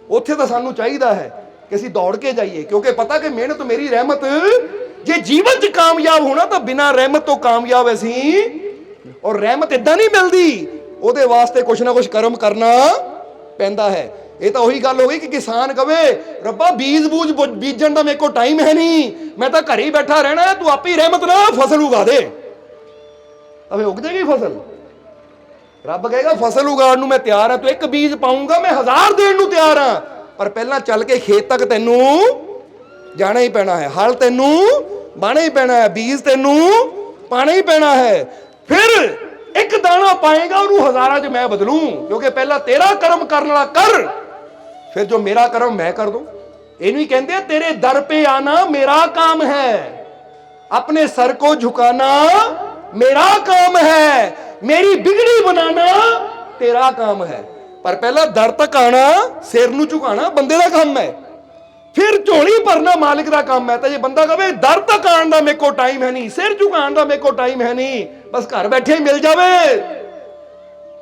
ਉੱਥੇ ਤਾਂ ਸਾਨੂੰ ਚਾਹੀਦਾ ਹੈ ਕਿ ਅਸੀਂ ਦੌੜ ਕੇ ਜਾਈਏ, ਕਿਉਂਕਿ ਪਤਾ ਕਿ ਮਿਹਨਤ ਮੇਰੀ ਰਹਿਮਤ। ਜੇ ਜੀਵਨ 'ਚ ਕਾਮਯਾਬ ਹੋਣਾ ਤਾਂ ਬਿਨਾਂ ਰਹਿਮਤ ਤੋਂ ਕਾਮਯਾਬ ਅਸੀਂ। ਔਰ ਰਹਿਮਤ ਇਦਾਂ ਨਹੀਂ ਮਿਲਦੀ, ਉਹਦੇ ਵਾਸਤੇ ਕੁਛ ਨਾ ਕੁਛ ਕਰਮ ਕਰਨਾ ਪੈਂਦਾ ਹੈ। ਇਹ ਤਾਂ ਉਹੀ ਗੱਲ ਹੋ ਗਈ ਕਿ ਕਿਸਾਨ ਕਵੇ ਰੱਬਾ ਬੀਜ ਬੂਜ ਬੀਜਣ ਦਾ ਮੇਰੇ ਕੋਲ ਟਾਈਮ ਹੈ ਨਹੀਂ, ਮੈਂ ਤਾਂ ਘਰੇ ਹੀ ਬੈਠਾ ਰਹਿਣਾ, ਤੂੰ ਆਪੇ ਹੀ ਰਹਿਮਤ ਨਾਲ ਫਸਲ ਉਗਾ ਦੇ, ਤਾਂ ਫੇ ਉਗ ਜਾਏਗੀ ਫਸਲ। ਰੱਬ ਕਹੇਗਾ ਫਸਲ ਉਗਾਉਣ ਨੂੰ ਮੈਂ ਤਿਆਰ ਹਾਂ, ਤੂੰ ਇੱਕ ਬੀਜ ਪਾਉਂਗਾ ਮੈਂ 1000 ਦੇਣ ਨੂੰ ਤਿਆਰ ਹਾਂ, ਪਰ ਪਹਿਲਾਂ ਚੱਲ ਕੇ ਖੇਤ ਤੱਕ ਤੈਨੂੰ ਜਾਣਾ ਹੀ ਪੈਣਾ ਹੈ, ਹਲ ਤੈਨੂੰ ਬਾਣਾ ਹੀ ਪੈਣਾ ਹੈ, ਬੀਜ ਤੈਨੂੰ ਪਾਣਾ ਹੀ ਪੈਣਾ ਹੈ। ਫਿਰ ਇੱਕ ਦਾਣਾ ਪਾਏਗਾ ਉਹਨੂੰ ਹਜ਼ਾਰਾਂ 'ਚ ਮੈਂ ਬਦਲੂੰ, ਕਿਉਂਕਿ ਪਹਿਲਾਂ ਤੇਰਾ ਕਰਮ ਕਰਨ ਵਾਲਾ ਕਰ, ਫਿਰ ਜੋ ਮੇਰਾ ਕਰਮ ਮੈਂ ਕਰ ਦੂੰ। ਇਹਨੂੰ ਹੀ ਕਹਿੰਦੇ ਤੇਰੇ ਦਰ पे आना मेरा काम है, अपने सर को झुकाना मेरा काम है, मेरी बिगड़ी बनाना तेरा काम है। पर पहला दर तक आना, सिर ਨੂੰ ਝੁਕਾਣਾ ਬੰਦੇ ਦਾ ਕੰਮ ਹੈ, ਫਿਰ ਝੋਲੀ ਭਰਨਾ ਮਾਲਿਕ ਦਾ ਕੰਮ ਹੈ। ਤਾਂ ਜੇ ਬੰਦਾ ਕਹੇ ਦਰ ਤੱਕ ਆਉਣ ਦਾ ਮੇਰੇ ਕੋਲ ਟਾਈਮ ਹੈ ਨਹੀਂ, ਸਿਰ ਝੁਕਾਉਣ ਦਾ ਮੇਰੇ ਕੋਲ ਟਾਈਮ ਹੈ ਨਹੀਂ, ਬਸ ਘਰ ਬੈਠੇ ਹੀ ਮਿਲ ਜਾਵੇ,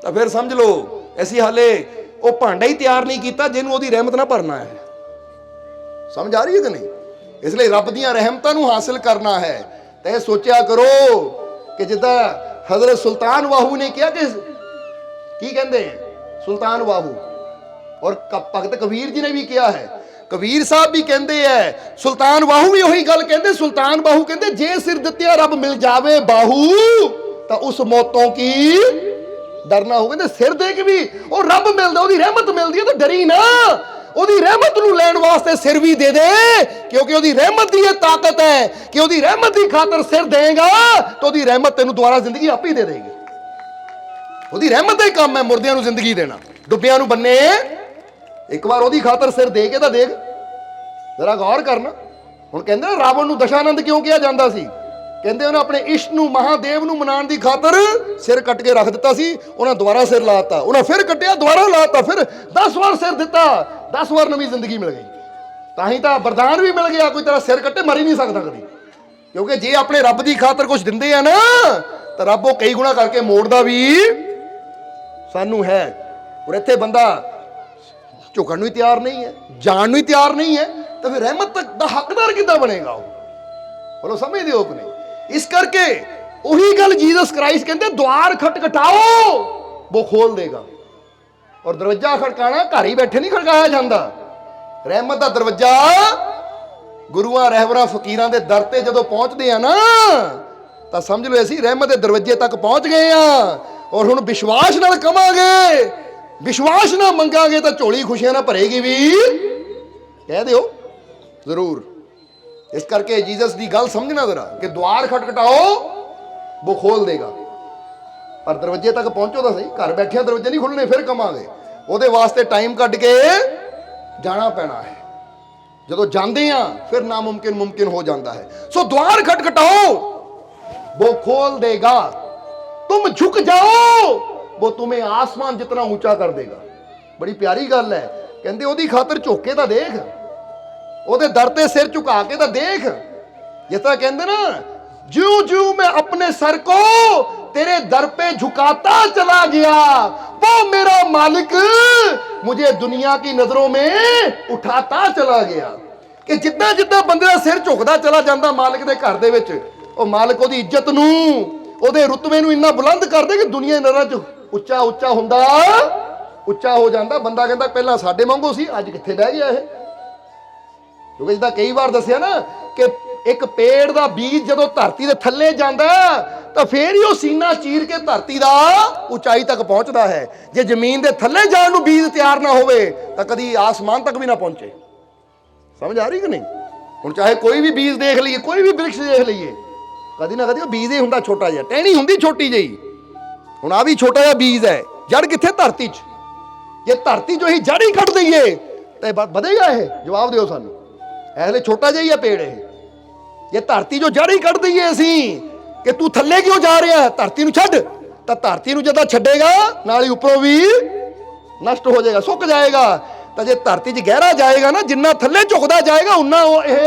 ਤਾਂ ਫਿਰ ਸਮਝ ਲਓ ਅਸੀਂ ਹਾਲੇ ਉਹ ਭਾਂਡਾ ਹੀ ਤਿਆਰ ਨਹੀਂ ਕੀਤਾ ਜਿਹਨੂੰ ਉਹਦੀ ਰਹਿਮਤ ਨਾਲ ਭਰਨਾ ਹੈ। ਸਮਝ ਆ ਰਹੀ ਹੈ ਕਿ ਨਹੀਂ? ਇਸ ਲਈ ਰੱਬ ਦੀਆਂ ਰਹਿਮਤਾਂ ਨੂੰ ਹਾਸਿਲ ਕਰਨਾ ਹੈ ਤਾਂ ਇਹ ਸੋਚਿਆ ਕਰੋ ਕਿ ਜਿੱਦਾਂ ਹਜ਼ਰਤ ਸੁਲਤਾਨ ਵਾਹੂ ਨੇ ਕਿਹਾ ਕਿ ਕੀ ਕਹਿੰਦੇ ਸੁਲਤਾਨ ਵਾਹੂ और भगत कबीर जी ने भी किया है, कबीर साहब भी कहते हैं, सुल्तान बाहू भी वही गल कहते, सुल्तान बाहू कहते जे सिर दित्या रब मिल जावे बाहू तो उस मौतों की डरना हो। कहते सिर दे के भी वो रब मिलता, ਉਹਦੀ रहमत मिलती है तो डरी ना, ਉਹਦੀ रहमत ਨੂੰ ਲੈਣ ਵਾਸਤੇ सिर भी दे दे, क्योंकि ਉਹਦੀ रहमत ਦੀ ਇਹ ਤਾਕਤ है कि ਉਹਦੀ रहमत ਦੀ खातर सिर देगा तो ਉਹਦੀ रहमत ਤੈਨੂੰ ਦੁਬਾਰਾ ਜ਼ਿੰਦਗੀ ਆਪੇ ਹੀ ਦੇ ਦੇਗੀ। ਉਹਦੀ रहमत ਦਾ ਹੀ ਕੰਮ ਹੈ ਮੁਰਦਿਆਂ ਨੂੰ ਜ਼ਿੰਦਗੀ ਦੇਣਾ, ਡੁੱਬਿਆਂ ਨੂੰ ਬੰਨੇ। ਇੱਕ ਵਾਰ ਉਹਦੀ ਖਾਤਰ ਸਿਰ ਦੇ ਕੇ ਤਾਂ ਦੇਖ, ਜ਼ਰਾ ਗੌਰ ਕਰਨਾ। ਹੁਣ ਕਹਿੰਦੇ ਨਾ ਰਾਵਣ ਨੂੰ ਦਸ਼ਾਨੰਦ ਕਿਉਂ ਕਿਹਾ ਜਾਂਦਾ ਸੀ, ਕਹਿੰਦੇ ਉਹਨੇ ਆਪਣੇ ਇਸ਼ਟ ਨੂੰ ਮਹਾਦੇਵ ਨੂੰ ਮਨਾਉਣ ਦੀ ਖਾਤਰ ਸਿਰ ਕੱਟ ਕੇ ਰੱਖ ਦਿੱਤਾ ਸੀ, ਉਹਨਾਂ ਦੁਬਾਰਾ ਸਿਰ ਲਾਤਾ, ਉਹਨਾਂ ਫਿਰ ਕੱਟਿਆ ਦੁਬਾਰਾ ਲਾਤਾ, ਫਿਰ 10 ਵਾਰ ਸਿਰ ਦਿੱਤਾ, 10 ਵਾਰ ਨਵੀਂ ਜ਼ਿੰਦਗੀ ਮਿਲ ਗਈ। ਤਾਂ ਹੀ ਤਾਂ ਵਰਦਾਨ ਵੀ ਮਿਲ ਗਿਆ, ਕੋਈ ਤੇਰਾ ਸਿਰ ਕੱਟੇ ਮਰ ਹੀ ਨਹੀਂ ਸਕਦਾ ਕਦੀ, ਕਿਉਂਕਿ ਜੇ ਆਪਣੇ ਰੱਬ ਦੀ ਖਾਤਰ ਕੁਝ ਦਿੰਦੇ ਆ ਨਾ ਤਾਂ ਰੱਬ ਉਹ ਕਈ ਗੁਣਾ ਕਰਕੇ ਮੋੜਦਾ ਵੀ ਸਾਨੂੰ ਹੈ। ਔਰ ਇੱਥੇ ਬੰਦਾ ਝੁਕਣ ਨੂੰ ਹੀ ਤਿਆਰ ਨਹੀਂ ਹੈ, ਜਾਣ ਨੂੰ ਹੀ ਤਿਆਰ ਨਹੀਂ ਹੈ, ਤਾਂ ਫਿਰ ਰਹਿਮਤ ਦਾ ਹੱਕਦਾਰ ਕਿੱਦਾਂ ਬਣੇਗਾ ਉਹ? ਬੋਲੋ ਸਮਝਦੇ ਹੋ ਕਿ ਨਹੀਂ? ਇਸ ਕਰਕੇ ਉਹੀ ਗੱਲ ਜੀਸਸ ਕ੍ਰਾइस्ट ਕਹਿੰਦੇ द्वार खटखटाओ वो खोल देगा। और दरवाजा खड़काना घर ही बैठे नहीं खड़काया जाता, रहमत का दरवाजा गुरुआं रहबरां फकीरां दे दर ते जदों पहुंचदे आ ना ਤਾਂ ਸਮਝ ਲਓ ਅਸੀਂ ਰਹਿਮਤ ਦੇ ਦਰਵਾਜ਼ੇ ਤੱਕ ਪਹੁੰਚ ਗਏ ਆ। ਔਰ ਹੁਣ ਵਿਸ਼ਵਾਸ ਨਾਲ ਕਵਾਂਗੇ, ਵਿਸ਼ਵਾਸ ਨਾਲ ਮੰਗਾਂਗੇ ਤਾਂ ਝੋਲੀ ਖੁਸ਼ੀਆਂ ਨਾਲ ਭਰੇਗੀ ਵੀ, ਕਹਿ ਦਿਓ ਜ਼ਰੂਰ। ਇਸ ਕਰਕੇ ਜੀਸਸ ਦੀ ਗੱਲ ਸਮਝਣਾ ਜ਼ਰਾ ਕਿ द्वार खटखटाओ वो खोल देगा, ਪਰ ਦਰਵਾਜ਼ੇ ਤੱਕ ਪਹੁੰਚੋ ਤਾਂ ਸਹੀ, ਘਰ ਬੈਠਿਆਂ ਦਰਵਾਜ਼ੇ ਨਹੀਂ ਖੁੱਲਣੇ, ਫਿਰ ਕਵਾਂਗੇ। ਉਹਦੇ ਵਾਸਤੇ ਟਾਈਮ ਕੱਢ ਕੇ ਜਾਣਾ ਪੈਣਾ ਹੈ। ਜਦੋਂ ਜਾਂਦੇ ਆ ਫਿਰ ਨਾਮੁਮਕਿਨ ਮੁਮਕਿਨ ਹੋ ਜਾਂਦਾ ਹੈ। ਸੋ द्वार खटखटाओ वो खोल देगा, तुम झुक जाओ वो तुम्हें आसमान जितना ऊंचा कर देगा। बड़ी प्यारी गल है, कहते ओदी खातर झुक के तो देख, ओदे दर ते सिर झुका के तो देख। जिस तरह कहते ना, ज्यों ज्यों मैं अपने सर को तेरे दर पे झुकाता चला गया वो मेरा मालिक मुझे दुनिया की नजरों में उठाता चला गया। कि जितना जितना बंदे दा सिर झुकदा चला जाता मालिक दे घर दे विच, ਉਹ ਮਾਲਕ ਉਹਦੀ ਇੱਜ਼ਤ ਨੂੰ, ਉਹਦੇ ਰੁਤਬੇ ਨੂੰ ਇੰਨਾ ਬੁਲੰਦ ਕਰਦੇ ਕਿ ਦੁਨੀਆ ਦੀ ਨਜ਼ਰਾਂ 'ਚ ਉੱਚਾ ਉੱਚਾ ਹੁੰਦਾ, ਉੱਚਾ ਹੋ ਜਾਂਦਾ। ਬੰਦਾ ਕਹਿੰਦਾ ਪਹਿਲਾਂ ਸਾਡੇ ਵਾਂਗੂ ਸੀ, ਅੱਜ ਕਿੱਥੇ ਬਹਿ ਗਿਆ ਇਹ? ਕਿਉਂਕਿ ਜਿੱਦਾਂ ਕਈ ਵਾਰ ਦੱਸਿਆ ਨਾ ਕਿ ਇੱਕ ਪੇੜ ਦਾ ਬੀਜ ਜਦੋਂ ਧਰਤੀ ਦੇ ਥੱਲੇ ਜਾਂਦਾ ਤਾਂ ਫੇਰ ਹੀ ਉਹ ਸੀਨਾ ਚੀਰ ਕੇ ਧਰਤੀ ਦਾ ਉਚਾਈ ਤੱਕ ਪਹੁੰਚਦਾ ਹੈ। ਜੇ ਜ਼ਮੀਨ ਦੇ ਥੱਲੇ ਜਾਣ ਨੂੰ ਬੀਜ ਤਿਆਰ ਨਾ ਹੋਵੇ ਤਾਂ ਕਦੀ ਆਸਮਾਨ ਤੱਕ ਵੀ ਨਾ ਪਹੁੰਚੇ। ਸਮਝ ਆ ਰਹੀ ਕਿ ਨਹੀਂ? ਹੁਣ ਚਾਹੇ ਕੋਈ ਵੀ ਬੀਜ ਦੇਖ ਲਈਏ, ਕੋਈ ਵੀ ਬ੍ਰਿਕਸ਼ ਦੇਖ ਲਈਏ, ਕਦੀ ਨਾ ਕਦੀ ਉਹ ਬੀਜ ਹੀ ਹੁੰਦਾ ਛੋਟਾ ਜਿਹਾ, ਟਹਿਣੀ ਹੁੰਦੀ ਛੋਟੀ ਜਿਹੀ। ਹੁਣ ਆ ਵੀ ਛੋਟਾ ਜਿਹਾ ਬੀਜ ਹੈ, ਜੜ ਕਿੱਥੇ? ਧਰਤੀ 'ਚ। ਜੇ ਧਰਤੀ 'ਚੋਂ ਹੀ ਜੜ ਹੀ ਕੱਢ ਦਈਏ ਤਾਂ ਵਧੇਗਾ ਇਹ? ਜਵਾਬ ਦਿਓ ਸਾਨੂੰ। ਐਸਲੇ ਛੋਟਾ ਜਿਹਾ ਹੀ ਹੈ ਪੇੜ ਇਹ। ਜੇ ਧਰਤੀ 'ਚੋਂ ਜੜ ਹੀ ਕੱਢ ਦਈਏ ਅਸੀਂ ਕਿ ਤੂੰ ਥੱਲੇ ਕਿਉਂ ਜਾ ਰਿਹਾ, ਧਰਤੀ ਨੂੰ ਛੱਡ, ਤਾਂ ਧਰਤੀ ਨੂੰ ਜਦੋਂ ਛੱਡੇਗਾ ਨਾਲ ਹੀ ਉੱਪਰੋਂ ਵੀ ਨਸ਼ਟ ਹੋ ਜਾਏਗਾ, ਸੁੱਕ ਜਾਏਗਾ। ਤਾਂ ਜੇ ਧਰਤੀ 'ਚ ਗਹਿਰਾ ਜਾਏਗਾ ਨਾ, ਜਿੰਨਾ ਥੱਲੇ ਝੁਕਦਾ ਜਾਏਗਾ ਉਨਾ ਉਹ ਇਹ,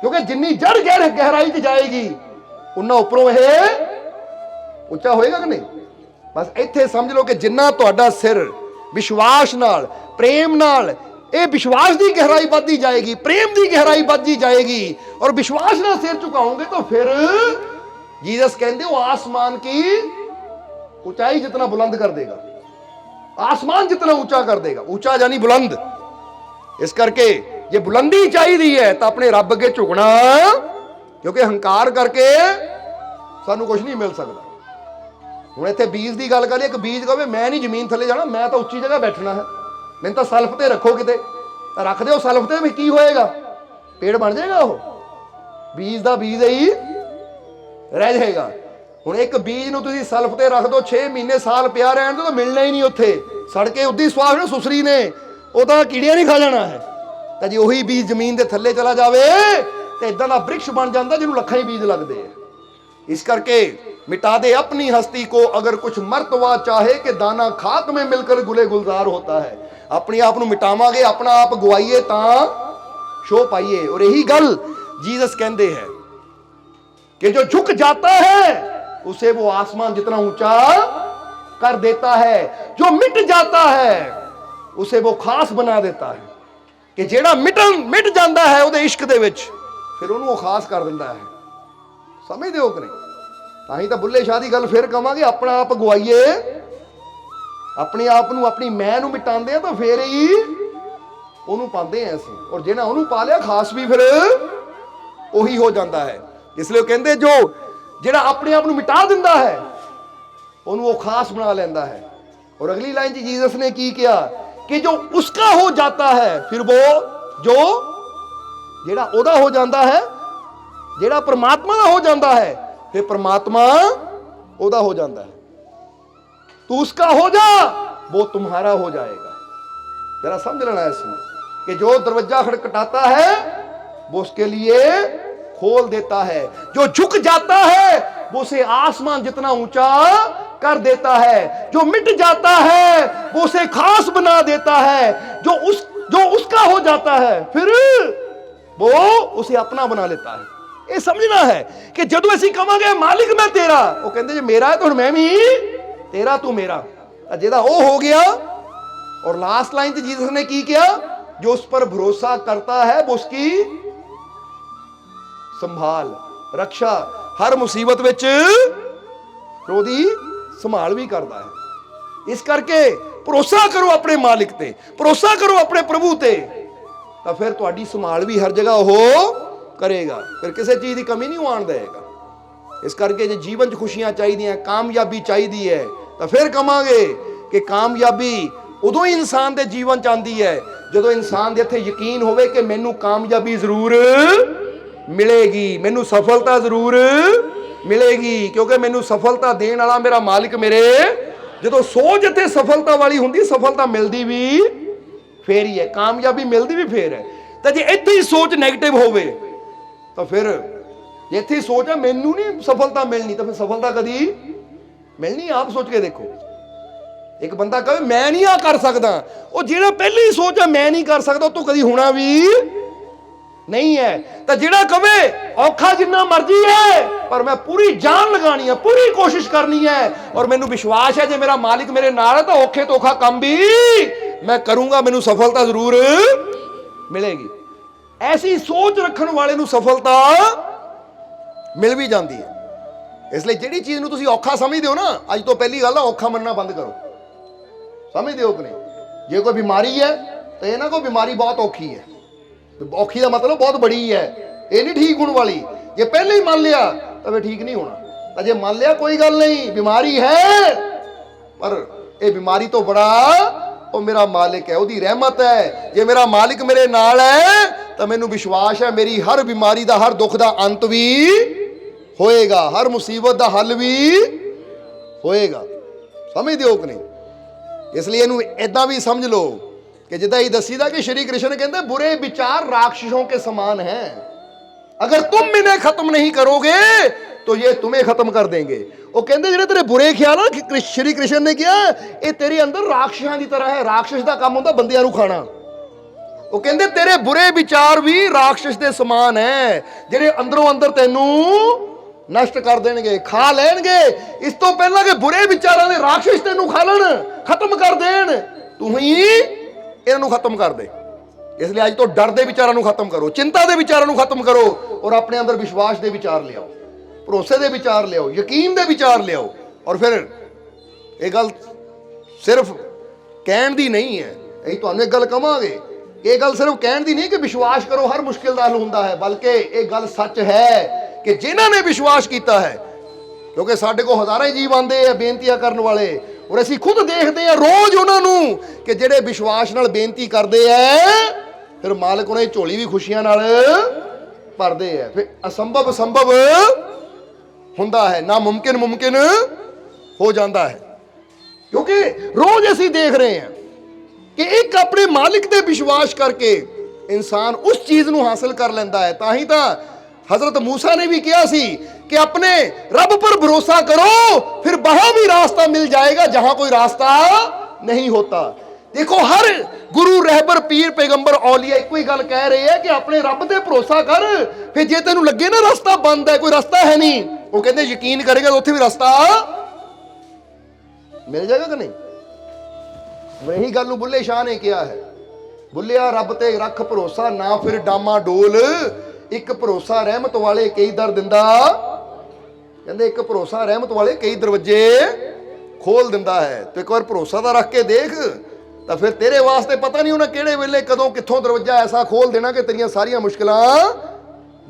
ਕਿਉਂਕਿ ਜਿੰਨੀ ਜੜ ਗਹਿਰਾਈ 'ਚ ਜਾਏਗੀ ਉਨਾ ਉੱਪਰੋਂ ਇਹ ਉੱਚਾ ਹੋਏਗਾ ਕਿ ਨਹੀਂ? ਬਸ ਇੱਥੇ ਸਮਝ ਲਓ ਕਿ ਜਿੰਨਾ ਤੁਹਾਡਾ ਸਿਰ ਵਿਸ਼ਵਾਸ ਨਾਲ, ਪ੍ਰੇਮ ਨਾਲ, ਇਹ ਵਿਸ਼ਵਾਸ ਦੀ ਗਹਿਰਾਈ ਵੱਧਦੀ ਜਾਏਗੀ, ਪ੍ਰੇਮ ਦੀ ਗਹਿਰਾਈ ਵੱਧਦੀ ਜਾਏਗੀ, ਔਰ ਵਿਸ਼ਵਾਸ ਨਾਲ ਸਿਰ ਝੁਕਾਓਗੇ ਤਾਂ ਫਿਰ जीसस कहते हो आसमान की ऊंचाई जितना बुलंद कर देगा, आसमान जितना ऊंचा कर देगा। ऊंचा यानी बुलंद। इस करके जे बुलंदी चाहिए है तो अपने रब अगे झुकना, क्योंकि हंकार करके सानू कुछ नहीं मिल सकता। हुण इत्थे बीज की गल करिए, एक बीज कहे मैं नहीं जमीन थले जाना, मैं तो उच्ची जगह बैठना है, मैंने तो सल्फ ते रखो किते, रख दो सल्फ ते, की होएगा? पेड़ बन जाएगा। वो बीज का बीज ही रह जाएगा। हुण एक बीज नूं तुसीं सल्फ ते रख दो, 6 महीने साल पिया रहन दो, तो मिलना ही नहीं उत्थे, सड़के उद्दी स्वाद ना सुसरी ने, वो तो कीड़ियां नहीं खा जाना है। तो जे उही बीज जमीन के थले चला जाए तो इदां दा वृक्ष बन जाता जिन्होंने लखां ही बीज लगते हैं। इस करके मिटा दे अपनी हस्ती को अगर कुछ मर्तवा चाहे कि दाना खाक में मिलकर गुले गुलजार होता है। अपने आप नूं मिटावांगे, अपना आप गवाइए तां शो पाइए। और यही गल जीसस कहते हैं कि जो झुक जाता है उसे वो आसमान जितना ऊंचा कर देता है, जो मिट जाता है उसे वो खास बना देता है। कि जेड़ा मिट जाता है उहदे इश्क दे विच फिर उहनूं खास कर दिंदा है। समझदे हो कि नहीं? तां ही तां बुल्ले शाह दी गल फिर कहांगे, अपना आप गवाइए ਆਪਣੇ ਆਪ ਨੂੰ, ਆਪਣੀ ਮੈਂ ਨੂੰ ਮਿਟਾਉਂਦੇ ਆ ਤਾਂ ਫੇਰ ਹੀ ਉਹਨੂੰ ਪਾਉਂਦੇ ਆ ਅਸੀਂ। ਔਰ ਜਿਹਨਾਂ ਉਹਨੂੰ ਪਾ ਲਿਆ ਖਾਸ ਵੀ ਫਿਰ ਉਹੀ ਹੋ ਜਾਂਦਾ ਹੈ। ਇਸ ਲਈ ਉਹ ਕਹਿੰਦੇ ਜਿਹੜਾ ਆਪਣੇ ਆਪ ਨੂੰ ਮਿਟਾ ਦਿੰਦਾ ਹੈ ਉਹਨੂੰ ਉਹ ਖਾਸ ਬਣਾ ਲੈਂਦਾ ਹੈ। और अगली लाइन जी जीसस ने की किया कि जो उसका हो जाता है फिर वो जेड़ा ओदा हो जाता है, जेड़ा परमात्मा दा हो जाता है फिर परमात्मा ओदा हो जाता है। तू उसका हो जा वो तुम्हारा हो जाएगा। जरा समझ लेना है इसमें कि जो दरवाजा खटखटाता है वो उसके लिए खोल देता है, जो झुक जाता है वो उसे आसमान जितना ऊंचा कर देता है, जो मिट जाता है वो उसे खास बना देता है, जो उसका हो जाता है फिर वो उसे अपना बना लेता है। ये समझना है कि जदों असीं कहांगे मालिक मैं तेरा, वो कहंदे जे मेरा है तो मैं भी तेरा तू मेरा, जेदा वो हो गया। और लास्ट लाइन ते जीसस ने की किया, जो उस पर भरोसा करता है वो उसकी संभाल रक्षा, हर मुसीबत विच ਉਹਦੀ संभाल भी करता है। इस करके भरोसा करो अपने मालिक ते, भरोसा करो अपने प्रभु ते, तो फिर तुहाडी संभाल भी हर जगह हो करेगा, फिर किसी चीज की कमी नहीं आने देगा। इस करके जो जीवन च खुशियां चाहिए, कामयाबी चाहिए है, तो फिर कहांगे कि कामयाबी उदों ही इंसान के जीवन च आती है जो इंसान के इत्थे यकीन होवे कि मैनू कामयाबी जरूर मिलेगी, मैनू सफलता जरूर मिलेगी, क्योंकि मैनू सफलता देने वाला मेरा मालिक मेरे। जो सोच इत्थे सफलता वाली हुंदी, सफलता मिलती भी फिर ही है, कामयाबी मिलती भी फिर है। तो जे इत्थे ही सोच नैगेटिव होवे तो फिर इत्थे ही सोच है मैनू नहीं सफलता मिलनी, तो फिर सफलता कदी मिलनी। आप सोच के देखो, एक बंदा कहे मैं नहीं आ कर सकता, वो जेड़ा पहले ही सोच है मैं नहीं कर सकता तो कदी होना भी नहीं है। तो जेड़ा कहे औखा जिन्ना मर्जी है पर मैं पूरी जान लगानी है, पूरी कोशिश करनी है, और मैनू विश्वास है जे मेरा मालिक मेरे नाल है तो औखे तो औखा काम भी मैं करूंगा, मैनू सफलता जरूर मिलेगी। ऐसी सोच रखने वाले नू सफलता मिल भी जाती है। इसलिए जिहड़ी चीज़ नू तुसीं औखा समझदे हो ना, अज तो पहली गल औखा मनना बंद करो। समझदे हो कि नहीं? जे कोई बीमारी है तो ये ना कोई बीमारी बहुत औखी है, औखी का मतलब बहुत बड़ी है, ये नहीं ठीक होने वाली। जे पहले ही मान लिया तो फिर ठीक नहीं होना। तो जे मान लिया कोई गल नहीं, बीमारी है पर ये बीमारी तो बड़ा वो मेरा मालिक है, उसकी रहमत है। जे मेरा मालिक मेरे नाल है तो मैनू विश्वास है मेरी हर बीमारी का, हर दुख का अंत भी होएगा, हर मुसीबत का हल भी होएगा। समझते हो कि नहीं? इसलिए इनू इदा भी समझ लो कि जिदा ही दसीदा कि श्री कृष्ण कहते बुरे विचार राक्षसों के समान हैं, अगर तुम इन्हें खत्म नहीं करोगे तो ये तुम्हें खत्म कर देंगे। वो कहते जो तेरे बुरे ख्याल है श्री कृष्ण ने किया ये तेरे अंदर राक्षसां की तरह है, राक्षस का काम होता बंदियां नूं खाना। वो कहते तेरे बुरे विचार भी राक्षस के समान है, जिहड़े अंदरों अंदर तेनू नष्ट कर देंगे, खा लेंगे। इस तो पहला कि बुरे विचारों के राक्षस तेनू खा लेन, खत्म कर देन, तू ही इन्हों खत्म कर दे। इसलिए अज तो डर के विचारों को खत्म करो, चिंता के विचारों को खत्म करो, और अपने अंदर विश्वास के विचार ले आओ, भरोसे के विचार ले आओ, यकीन के विचार ले आओ। और फिर ये गल सिर्फ कहण दी नहीं है, यही तुहानूं एक गल कहांगे, ये गल सिर्फ कहण दी नहीं कि विश्वास करो हर मुश्किल का हल हुंदा है, बल्कि ये गल सच है कि जिन्हां ने विश्वास किया है, क्योंकि साडे को हज़ारां ही जीव आंदे आ बेनतियां करन वाले, और असीं खुद देखते हैं रोज उन्होंने कि जिहड़े विश्वास नाल बेनती करते हैं फिर मालिक उन्हें झोली भी खुशियां नाल भरदे है। फिर असंभव संभव हुंदा है, ना मुमकिन मुमकिन हो जाता है। क्योंकि रोज असीं देख रहे हैं कि एक अपने मालिक ते विश्वास करके इंसान उस चीज़ नूं हासिल कर लैंदा है। तां ही तां हजरत मूसा ने भी किया सी कि अपने रब पर भरोसा करो, फिर वहां भी रास्ता मिल जाएगा जहां कोई रास्ता नहीं होता। देखो हर गुरु रहबर पीर पैगंबर औलिया एक ही गल कह रहे हैं कि अपने रब पे भरोसा कर, फिर जे तेनू लगे ना रास्ता बंद है, कोई रास्ता है नहीं, वो कहते यकीन करेगा तो उत्थे भी रास्ता मिल जाएगा कि नहीं। यही गल बुल्ले शाह ने किया है, बुल्लिया रब ते रख भरोसा ना फिर डामा डोल, एक भरोसा रहमत वाले कई दर दिंदा, कहते एक भरोसा रहमत वाले कई दरवाजे ਖੋਲ ਦਿੰਦਾ ਹੈ। ਤੇ ਇੱਕ ਵਾਰ ਭਰੋਸਾ ਤਾਂ ਰੱਖ ਕੇ ਦੇਖ, ਤਾਂ ਫਿਰ ਤੇਰੇ ਵਾਸਤੇ ਪਤਾ ਨਹੀਂ ਉਹਨੇ ਕਿਹੜੇ ਵੇਲੇ ਕਦੋਂ ਕਿੱਥੋਂ ਦਰਵਾਜ਼ਾ ਐਸਾ ਖੋਲ ਦੇਣਾ ਕਿ ਤੇਰੀਆਂ ਸਾਰੀਆਂ ਮੁਸ਼ਕਲਾਂ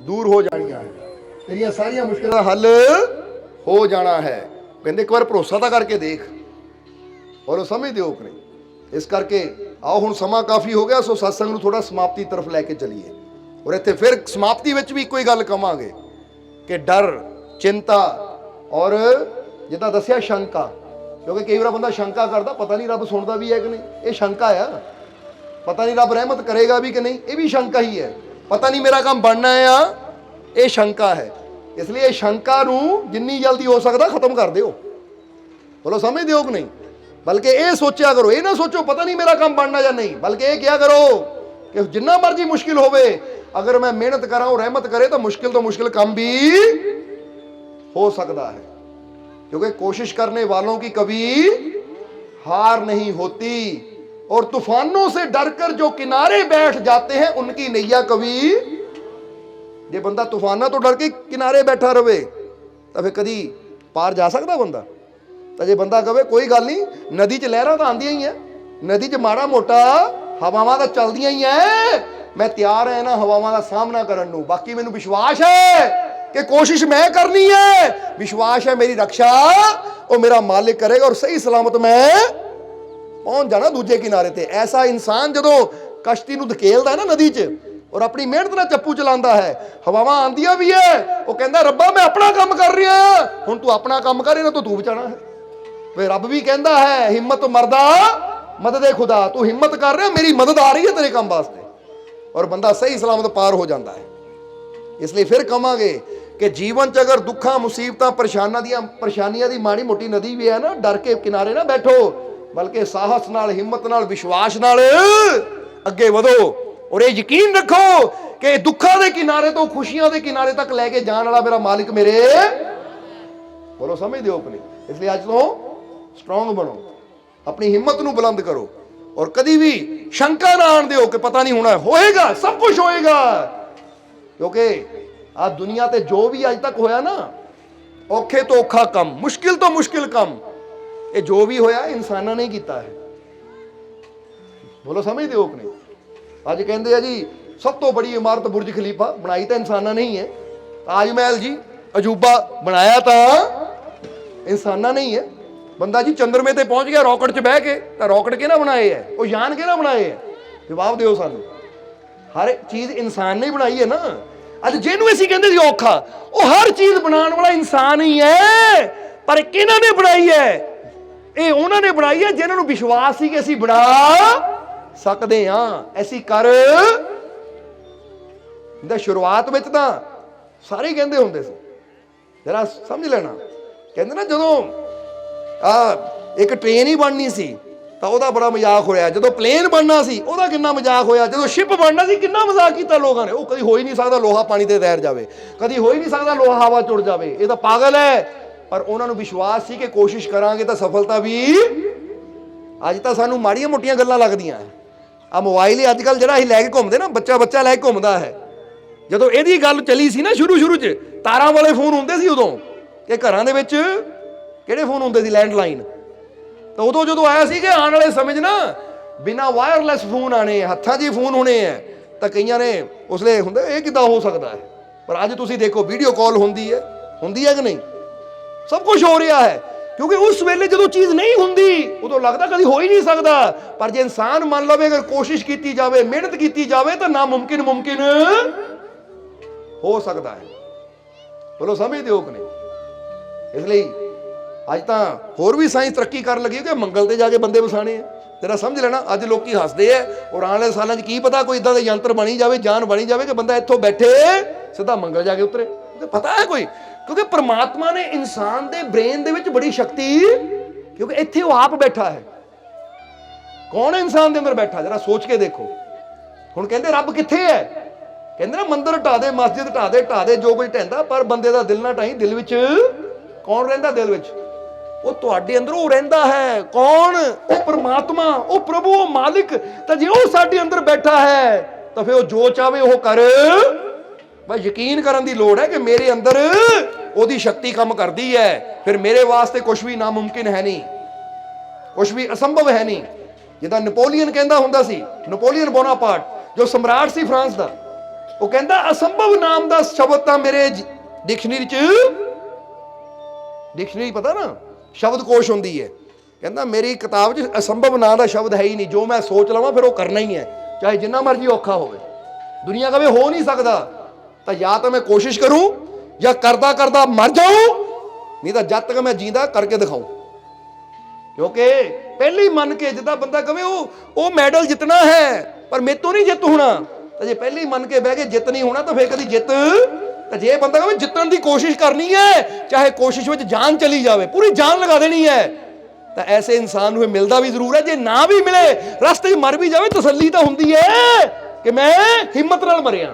ਦੂਰ ਹੋ ਜਾਣੀਆਂ, ਤੇਰੀਆਂ ਸਾਰੀਆਂ ਮੁਸ਼ਕਲਾਂ ਦਾ ਹੱਲ ਹੋ ਜਾਣਾ ਹੈ। ਕਹਿੰਦੇ ਇੱਕ ਵਾਰ ਭਰੋਸਾ ਤਾਂ ਕਰਕੇ ਦੇਖ। ਔਰ ਉਹ ਸਮਝਦੇ ਹੋ ਕਿ ਨਹੀਂ? ਇਸ ਕਰਕੇ ਆਓ ਹੁਣ ਸਮਾਂ ਕਾਫੀ ਹੋ ਗਿਆ, ਸੋ ਸਤਸੰਗ ਨੂੰ ਥੋੜਾ ਸਮਾਪਤੀ ਤਰਫ ਲੈ ਕੇ ਚੱਲੀਏ। ਔਰ ਇੱਥੇ ਫਿਰ ਸਮਾਪਤੀ ਵਿੱਚ ਵੀ ਇੱਕੋ ਹੀ ਗੱਲ ਕਵਾਂਗੇ ਕਿ ਡਰ, ਚਿੰਤਾ ਔਰ ਜਿੱਦਾਂ ਦੱਸਿਆ ਸ਼ੰਕਾ, ਕਿਉਂਕਿ ਕਈ ਵਾਰ ਬੰਦਾ ਸ਼ੰਕਾ ਕਰਦਾ ਪਤਾ ਨਹੀਂ ਰੱਬ ਸੁਣਦਾ ਵੀ ਹੈ ਕਿ ਨਹੀਂ, ਇਹ ਸ਼ੰਕਾ ਆ। ਪਤਾ ਨਹੀਂ ਰੱਬ ਰਹਿਮਤ ਕਰੇਗਾ ਵੀ ਕਿ ਨਹੀਂ, ਇਹ ਵੀ ਸ਼ੰਕਾ ਹੀ ਹੈ। ਪਤਾ ਨਹੀਂ ਮੇਰਾ ਕੰਮ ਬਣਨਾ ਆ, ਇਹ ਸ਼ੰਕਾ ਹੈ। ਇਸ ਲਈ ਇਹ ਸ਼ੰਕਾ ਨੂੰ ਜਿੰਨੀ ਜਲਦੀ ਹੋ ਸਕਦਾ ਖਤਮ ਕਰ ਦਿਓ। ਬੋਲੋ ਸਮਝਦੇ ਹੋ ਕਿ ਨਹੀਂ? ਬਲਕਿ ਇਹ ਸੋਚਿਆ ਕਰੋ, ਇਹ ਨਾ ਸੋਚੋ ਪਤਾ ਨਹੀਂ ਮੇਰਾ ਕੰਮ ਬਣਨਾ ਜਾਂ ਨਹੀਂ, ਬਲਕਿ ਇਹ ਕਿਹਾ ਕਰੋ ਕਿ ਜਿੰਨਾ ਮਰਜ਼ੀ ਮੁਸ਼ਕਿਲ ਹੋਵੇ, ਅਗਰ ਮੈਂ ਮਿਹਨਤ ਕਰਾਂ ਉਹ ਰਹਿਮਤ ਕਰੇ ਤਾਂ ਮੁश्किल ਤੋਂ मुश्किल ਕੰਮ भी हो सकता है, क्योंकि कोशिश करने वालों की कभी हार नहीं होती और तूफानों से डरकर जो किनारे बैठ जाते हैं उनकी नैया कभी। जे बंदा तूफानों तो डर के किनारे बैठा रहे तो फिर कभी पार जा सकता बंदा? तो जे बंदा कहे कोई गल नहीं, नदी च लहरां तो आंदियां ही है, नदी च माड़ा मोटा हवावां तां चलदियां ही है, मैं तैयार है ना हवावां दा सामना करन नूं। बाकी मैनूं विश्वास है कि कोशिश मैं करनी है, विश्वास है मेरी रक्षा और मेरा मालिक करेगा और सही सलामत मैं पहुंच जाना दूजे किनारे ते। ऐसा इंसान जदों कश्ती नूं धकेलदा है ना नदी च और अपनी मेहनत नाल चप्पू चलांदा है, हवावां आंदियां भी है, वो कहंदा रब्बा मैं अपना काम कर रहा हुण तू अपना काम करे ना तो तू बचाना है। फिर रब भी कहता है हिम्मत मरदा मदद खुदा, तू हिम्मत कर रहा मेरी मदद आ रही है तेरे काम वास्ते, और बंदा सही सलामत पार हो जाता है। इसलिए फिर कहांगे कि जीवन च अगर दुखा मुसीबतां परेशानियां दी माड़ी मोटी नदी भी है ना, डर के किनारे ना बैठो, बल्कि साहस नाल, हिम्मत नाल, विश्वास नाल अगे वधो और ये यकीन रखो कि दुखा दे किनारे तो खुशियां दे किनारे तक लैके जाने वाला मेरा मालिक मेरे। बोलो समझदे हो कि नहीं? इसलिए अज तो स्ट्रोंग बनो, अपनी हिम्मत नूं बुलंद करो और कभी भी शंका ना आण दिओ कि पता नहीं होना, होएगा, सब कुछ होएगा। क्योंकि आज दुनिया ते जो भी अज तक होया ना, औखे तो औखा कम, मुश्किल तो मुश्किल कम, ये जो भी होया इंसाना ने कीता है। बोलो समझदे हो कि नहीं? अज कहंदे आ जी सब तो बड़ी इमारत बुर्ज खलीफा बनाई तो इंसाना नहीं है, ताजमहल जी अजूबा बनाया तो इंसाना नहीं है। बंदा जी चंद्रमे ते पहुंच गया रॉकेट च बह के, तो रॉकेट के ना बनाए है, वो यान के ना बनाए है? जवाब दिओ सानू। हर चीज इंसान ने बनाई है ना। अज जिन्हों असीं कहंदे सी औखा, वो हर चीज बनाने वाला इंसान ही है, पर किहनां ने बनाई है? ये उन्हां ने बनाई है जिन्हां नूं विश्वास सी कि असीं बना सकदे हां, ऐसी कर। शुरुआत विच तां सारे कहंदे हुंदे सी, जरा समझ लेना, कहंदे ना जदों एक ट्रेन ही बननी सी तो वह बड़ा मजाक होया, जो प्लेन बनना सी वह कितना मजाक होया, जो शिप बनना सी कितना मजाक किया लोगों ने। वो कभी हो ही नहीं सकता लोहा पानी ते तैर जाए, कभी हो ही नहीं सकता लोहा हवा चुड़ जाए, ये तो पागल है। पर उन्होंने विश्वास सी कि कोशिश करांगे तो सफलता भी। अज तो सानू माड़ियां मोटियां गल्लां लगदियां है। आ मोबाइल ही अजकल जिहड़ा असीं लैके घूमदे ना, बच्चा बच्चा लैके घूमदा है। जदों इहदी गल चली सी ना शुरू च, तारां वाले फोन हुंदे सी उदों कि घरां दे विच किहड़े फोन हुंदे सी, लैंडलाइन। तो उदों जो आया सी कि आने वाले समय ना बिना वायरलैस फोन आने, हत्थां 'च फोन होने हैं, तो कईयां ने उसले हुंदे ये किदां हो सकता है। पर अज तुसीं देखो वीडियो कॉल होंदी है कि नहीं, सब कुछ हो रहा है। क्योंकि उस वेले जो चीज़ नहीं होंदी उदों लगता कभी हो ही नहीं सकता, पर जे इंसान मान लवे अगर कोशिश की जाए, मेहनत की जाए तो नामुमकिन मुमकिन हो सकता है। बोलो समझते हो कि नहीं? इसलिए अज तो होर भी साइंस तरक्की कर लगी कि मंगल ते जाके बंदे वसाने हैं। जरा समझ लेना, अज लोग हसते हैं और आने वाले सालों की पता कोई इदा यंत्र बनी जाए, जान बनी जाए कि बंदा इत्थों बैठे सीधा मंगल जाके उतरे। तो पता है कोई, क्योंकि परमात्मा ने इंसान के ब्रेन दे विच बड़ी शक्ति, क्योंकि इत्थे वो आप बैठा है। कौन है इंसान के अंदर बैठा? जरा सोच के देखो। हुण कहंदे रब कित्थे है? कहंदे ना मंदिर ढा दे, मस्जिद ढा दे जो कुछ ढांदा, पर बंदे दा दिल ना ढाई। दिल विच कौन रहिंदा? दिल विच वो तुहाडे अंदर वो रहिंदा है। कौन? वो परमात्मा, वो प्रभु, वो मालिक। तो जे वो साडे अंदर बैठा है तो फिर वो जो चाहे वो कर। बस यकीन करन दी लोड़ है कि मेरे अंदर ओदी शक्ति काम करदी है, फिर मेरे वास्ते कुछ भी नामुमकिन है नहीं। ਕੁਝ ਵੀ ਅਸੰਭਵ ਹੈ ਨਹੀਂ। ਜਿੱਦਾਂ ਨੈਪੋਲੀਅਨ ਕਹਿੰਦਾ ਹੁੰਦਾ ਸੀ, ਨੈਪੋਲੀਅਨ ਬੋਨਾਪਾਰਟ ਜੋ ਸਮਰਾਟ ਸੀ ਫਰਾਂਸ ਦਾ, ਉਹ ਕਹਿੰਦਾ ਅਸੰਭਵ ਨਾਮ ਦਾ ਸ਼ਬਦ ਤਾਂ ਮੇਰੇ ਡਿਕਸ਼ਨਰੀ 'ਚ, ਡਿਕਸ਼ਨਰੀ ਪਤਾ ਨਾ ਸ਼ਬਦਕੋਸ਼ ਹੁੰਦੀ ਹੈ, ਕਹਿੰਦਾ ਮੇਰੀ ਕਿਤਾਬ 'ਚ ਅਸੰਭਵ ਨਾਂ ਦਾ ਸ਼ਬਦ ਹੈ ਹੀ ਨਹੀਂ। ਜੋ ਮੈਂ ਸੋਚ ਲਵਾਂ ਫਿਰ ਉਹ ਕਰਨਾ ਹੀ ਹੈ, ਚਾਹੇ ਜਿੰਨਾ ਮਰਜ਼ੀ ਔਖਾ ਹੋਵੇ। ਦੁਨੀਆ ਕਹੇ ਹੋ ਨਹੀਂ ਸਕਦਾ, ਤਾਂ ਜਾਂ ਤਾਂ ਮੈਂ ਕੋਸ਼ਿਸ਼ ਕਰੂੰ ਜਾਂ ਕਰਦਾ ਕਰਦਾ ਮਰ ਜਾਊਂ, ਨਹੀਂ ਤਾਂ ਜਦ ਤੱਕ ਮੈਂ ਜੀਂਦਾ ਕਰਕੇ ਦਿਖਾऊं। ਕਿਉਂਕਿ ਪਹਿਲੇ ਹੀ ਮੰਨ ਕੇ, ਜਿੱਦਾਂ ਬੰਦਾ ਕਹੇ ਉਹ ਮੈਡਲ ਜਿੱਤਣਾ ਹੈ ਪਰ ਮੇਰੇ ਤੋਂ ਨਹੀਂ ਜਿੱਤ ਹੋਣਾ, ਤਾਂ ਜੇ ਪਹਿਲੇ ਹੀ ਮੰਨ ਕੇ ਬਹਿ ਕੇ ਜਿੱਤ ਨਹੀਂ ਹੋਣਾ ਤਾਂ ਫਿਰ ਕਦੀ ਜਿੱਤ। ਤਾਂ ਜੇ ਬੰਦਾ ਕਹੇ ਜਿੱਤਣ ਦੀ ਕੋਸ਼ਿਸ਼ ਕਰਨੀ ਹੈ, ਚਾਹੇ ਕੋਸ਼ਿਸ਼ ਵਿੱਚ ਜਾਨ ਚਲੀ ਜਾਵੇ, ਪੂਰੀ ਜਾਨ ਲਗਾ ਦੇਣੀ ਹੈ, ਤਾਂ ਐਸੇ ਇਨਸਾਨ ਨੂੰ ਮਿਲਦਾ ਵੀ ਜ਼ਰੂਰ ਹੈ। ਜੇ ਨਾ ਵੀ ਮਿਲੇ, ਰਸਤੇ 'ਚ ਮਰ ਵੀ ਜਾਵੇ, ਤਸੱਲੀ ਤਾਂ ਹੁੰਦੀ ਹੈ ਕਿ ਮੈਂ ਹਿੰਮਤ ਨਾਲ ਮਰਿਆ।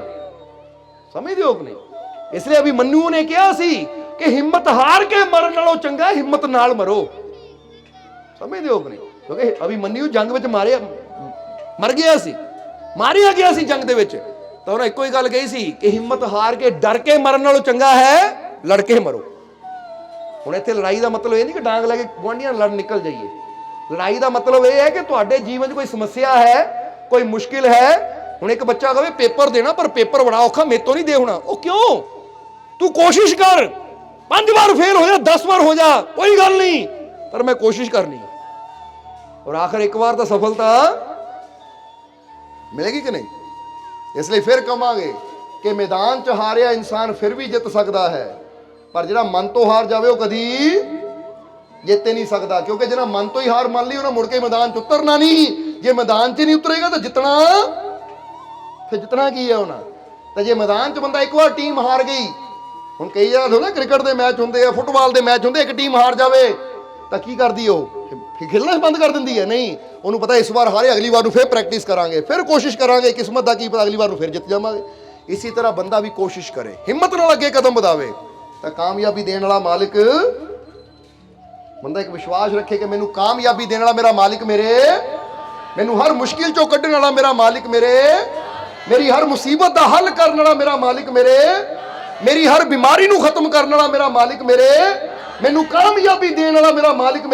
ਸਮਝਦੇ ਹੋ ਕਿ ਨਹੀਂ? ਇਸ ਲਈ ਅਭਿਮਨਿਊ ਨੇ ਕਿਹਾ ਸੀ ਕਿ ਹਿੰਮਤ ਹਾਰ ਕੇ ਮਰਨ ਨਾਲੋਂ ਚੰਗਾ ਹਿੰਮਤ ਨਾਲ ਮਰੋ। ਸਮਝਦੇ ਹੋ ਕਿ ਨਹੀਂ? ਕਿਉਂਕਿ ਅਭਿਮਨਿਊ ਜੰਗ ਵਿੱਚ ਮਰ ਗਿਆ ਸੀ, ਮਾਰਿਆ ਗਿਆ ਸੀ ਜੰਗ ਦੇ ਵਿੱਚ, ਤਾਂ ਉਹਨਾਂ ਇੱਕੋ ਹੀ ਗੱਲ ਕਹੀ ਸੀ ਕਿ ਹਿੰਮਤ ਹਾਰ ਕੇ ਡਰ ਕੇ ਮਰਨ ਨਾਲੋਂ ਚੰਗਾ ਹੈ ਲੜ ਕੇ ਮਰੋ। ਹੁਣ ਇੱਥੇ ਲੜਾਈ ਦਾ ਮਤਲਬ ਇਹ ਨਹੀਂ ਕਿ ਡਾਂਗ ਲੈ ਕੇ ਗੁਆਂਢੀਆਂ ਨਾਲ ਲੜ ਨਿਕਲ ਜਾਈਏ। ਲੜਾਈ ਦਾ ਮਤਲਬ ਇਹ ਹੈ ਕਿ ਤੁਹਾਡੇ ਜੀਵਨ 'ਚ ਕੋਈ ਸਮੱਸਿਆ ਹੈ, ਕੋਈ ਮੁਸ਼ਕਿਲ ਹੈ। ਹੁਣ ਇੱਕ ਬੱਚਾ ਕਹੇ ਪੇਪਰ ਦੇਣਾ ਪਰ ਪੇਪਰ ਬੜਾ ਔਖਾ, ਮੇਰੇ ਤੋਂ ਨਹੀਂ ਦੇ ਹੋਣਾ। ਉਹ ਕਿਉਂ? ਤੂੰ ਕੋਸ਼ਿਸ਼ ਕਰ, 5 ਵਾਰ ਫੇਲ ਹੋ ਜਾ, 10 ਵਾਰ ਹੋ ਜਾ, ਕੋਈ ਗੱਲ ਨਹੀਂ, ਪਰ ਮੈਂ ਕੋਸ਼ਿਸ਼ ਕਰਨੀ। ਔਰ ਆਖਰ ਇੱਕ ਵਾਰ ਤਾਂ ਸਫਲਤਾ ਮਿਲੇਗੀ ਕਿ ਨਹੀਂ? ਇਸ ਲਈ ਫਿਰ ਕਹਾਂਗੇ ਕਿ ਮੈਦਾਨ 'ਚ ਹਾਰਿਆ ਇਨਸਾਨ ਫਿਰ ਵੀ ਜਿੱਤ ਸਕਦਾ ਹੈ, ਪਰ ਜਿਹੜਾ ਮਨ ਤੋਂ ਹਾਰ ਜਾਵੇ ਉਹ ਕਦੀ ਜਿੱਤ ਨਹੀਂ ਸਕਦਾ। ਕਿਉਂਕਿ ਜਿਹੜਾ ਮਨ ਤੋਂ ਹੀ ਹਾਰ ਮੰਨ ਲਈ, ਉਹਨਾਂ ਮੁੜ ਕੇ ਮੈਦਾਨ 'ਚ ਉਤਰਨਾ ਨਹੀਂ। ਜੇ ਮੈਦਾਨ 'ਚ ਨਹੀਂ ਉਤਰੇਗਾ ਤਾਂ ਜਿੱਤਣਾ, ਫਿਰ ਜਿੱਤਣਾ ਕੀ ਹੈ ਉਹਨਾਂ? ਤਾਂ ਜੇ ਮੈਦਾਨ 'ਚ ਬੰਦਾ ਇੱਕ ਵਾਰ ਟੀਮ ਹਾਰ ਗਈ, ਹੁਣ ਕਈ ਜਗ੍ਹਾ ਥੋੜਾ ਕ੍ਰਿਕਟ ਦੇ ਮੈਚ ਹੁੰਦੇ ਆ, ਫੁੱਟਬਾਲ ਦੇ ਮੈਚ ਹੁੰਦੇ, ਇੱਕ ਟੀਮ ਹਾਰ ਜਾਵੇ ਤਾਂ ਕੀ ਕਰਦੀ ਉਹ? ਖੇਲਣਾ ਬੰਦ ਕਰ ਦਿੰਦੀ ਹੈ? ਨਹੀਂ, ਉਹਨੂੰ ਪਤਾ ਇਸ ਵਾਰ ਹਾਰੇ, ਅਗਲੀ ਵਾਰ ਨੂੰ ਫਿਰ ਪ੍ਰੈਕਟਿਸ ਕਰਾਂਗੇ, ਫਿਰ ਕੋਸ਼ਿਸ਼ ਕਰਾਂਗੇ, ਕਿਸਮਤ ਦਾ ਕੀ ਪਤਾ, ਅਗਲੀ ਵਾਰ ਨੂੰ ਫਿਰ ਜਿੱਤ ਜਾਵਾਂਗੇ। ਇਸੇ ਤਰ੍ਹਾਂ ਬੰਦਾ ਵੀ ਕੋਸ਼ਿਸ਼ ਕਰੇ, ਹਿੰਮਤ ਨਾਲ ਅੱਗੇ ਕਦਮ ਵਧਾਵੇ, ਤਾਂ ਕਾਮਯਾਬੀ ਦੇਣ ਵਾਲਾ ਮਾਲਿਕ, ਬੰਦਾ ਇੱਕ ਵਿਸ਼ਵਾਸ ਰੱਖੇ ਕਿ ਮੈਨੂੰ ਕਾਮਯਾਬੀ ਦੇਣ ਵਾਲਾ ਮੇਰਾ ਮਾਲਿਕ ਮੈਨੂੰ ਹਰ ਮੁਸ਼ਕਿਲ ਚੋਂ ਕੱਢਣ ਵਾਲਾ ਮੇਰਾ ਮਾਲਿਕ ਮੇਰੀ ਹਰ ਮੁਸੀਬਤ ਦਾ ਹੱਲ ਕਰਨ ਵਾਲਾ ਮੇਰਾ ਮਾਲਿਕ ਮੇਰੀ ਹਰ ਬਿਮਾਰੀ ਨੂੰ ਖਤਮ ਕਰਨ ਵਾਲਾ ਮੇਰਾ ਮਾਲਿਕ ਮੈਨੂੰ ਕਾਮਯਾਬੀ ਦੇਣ ਵਾਲਾ ਮੇਰਾ ਮਾਲਿਕ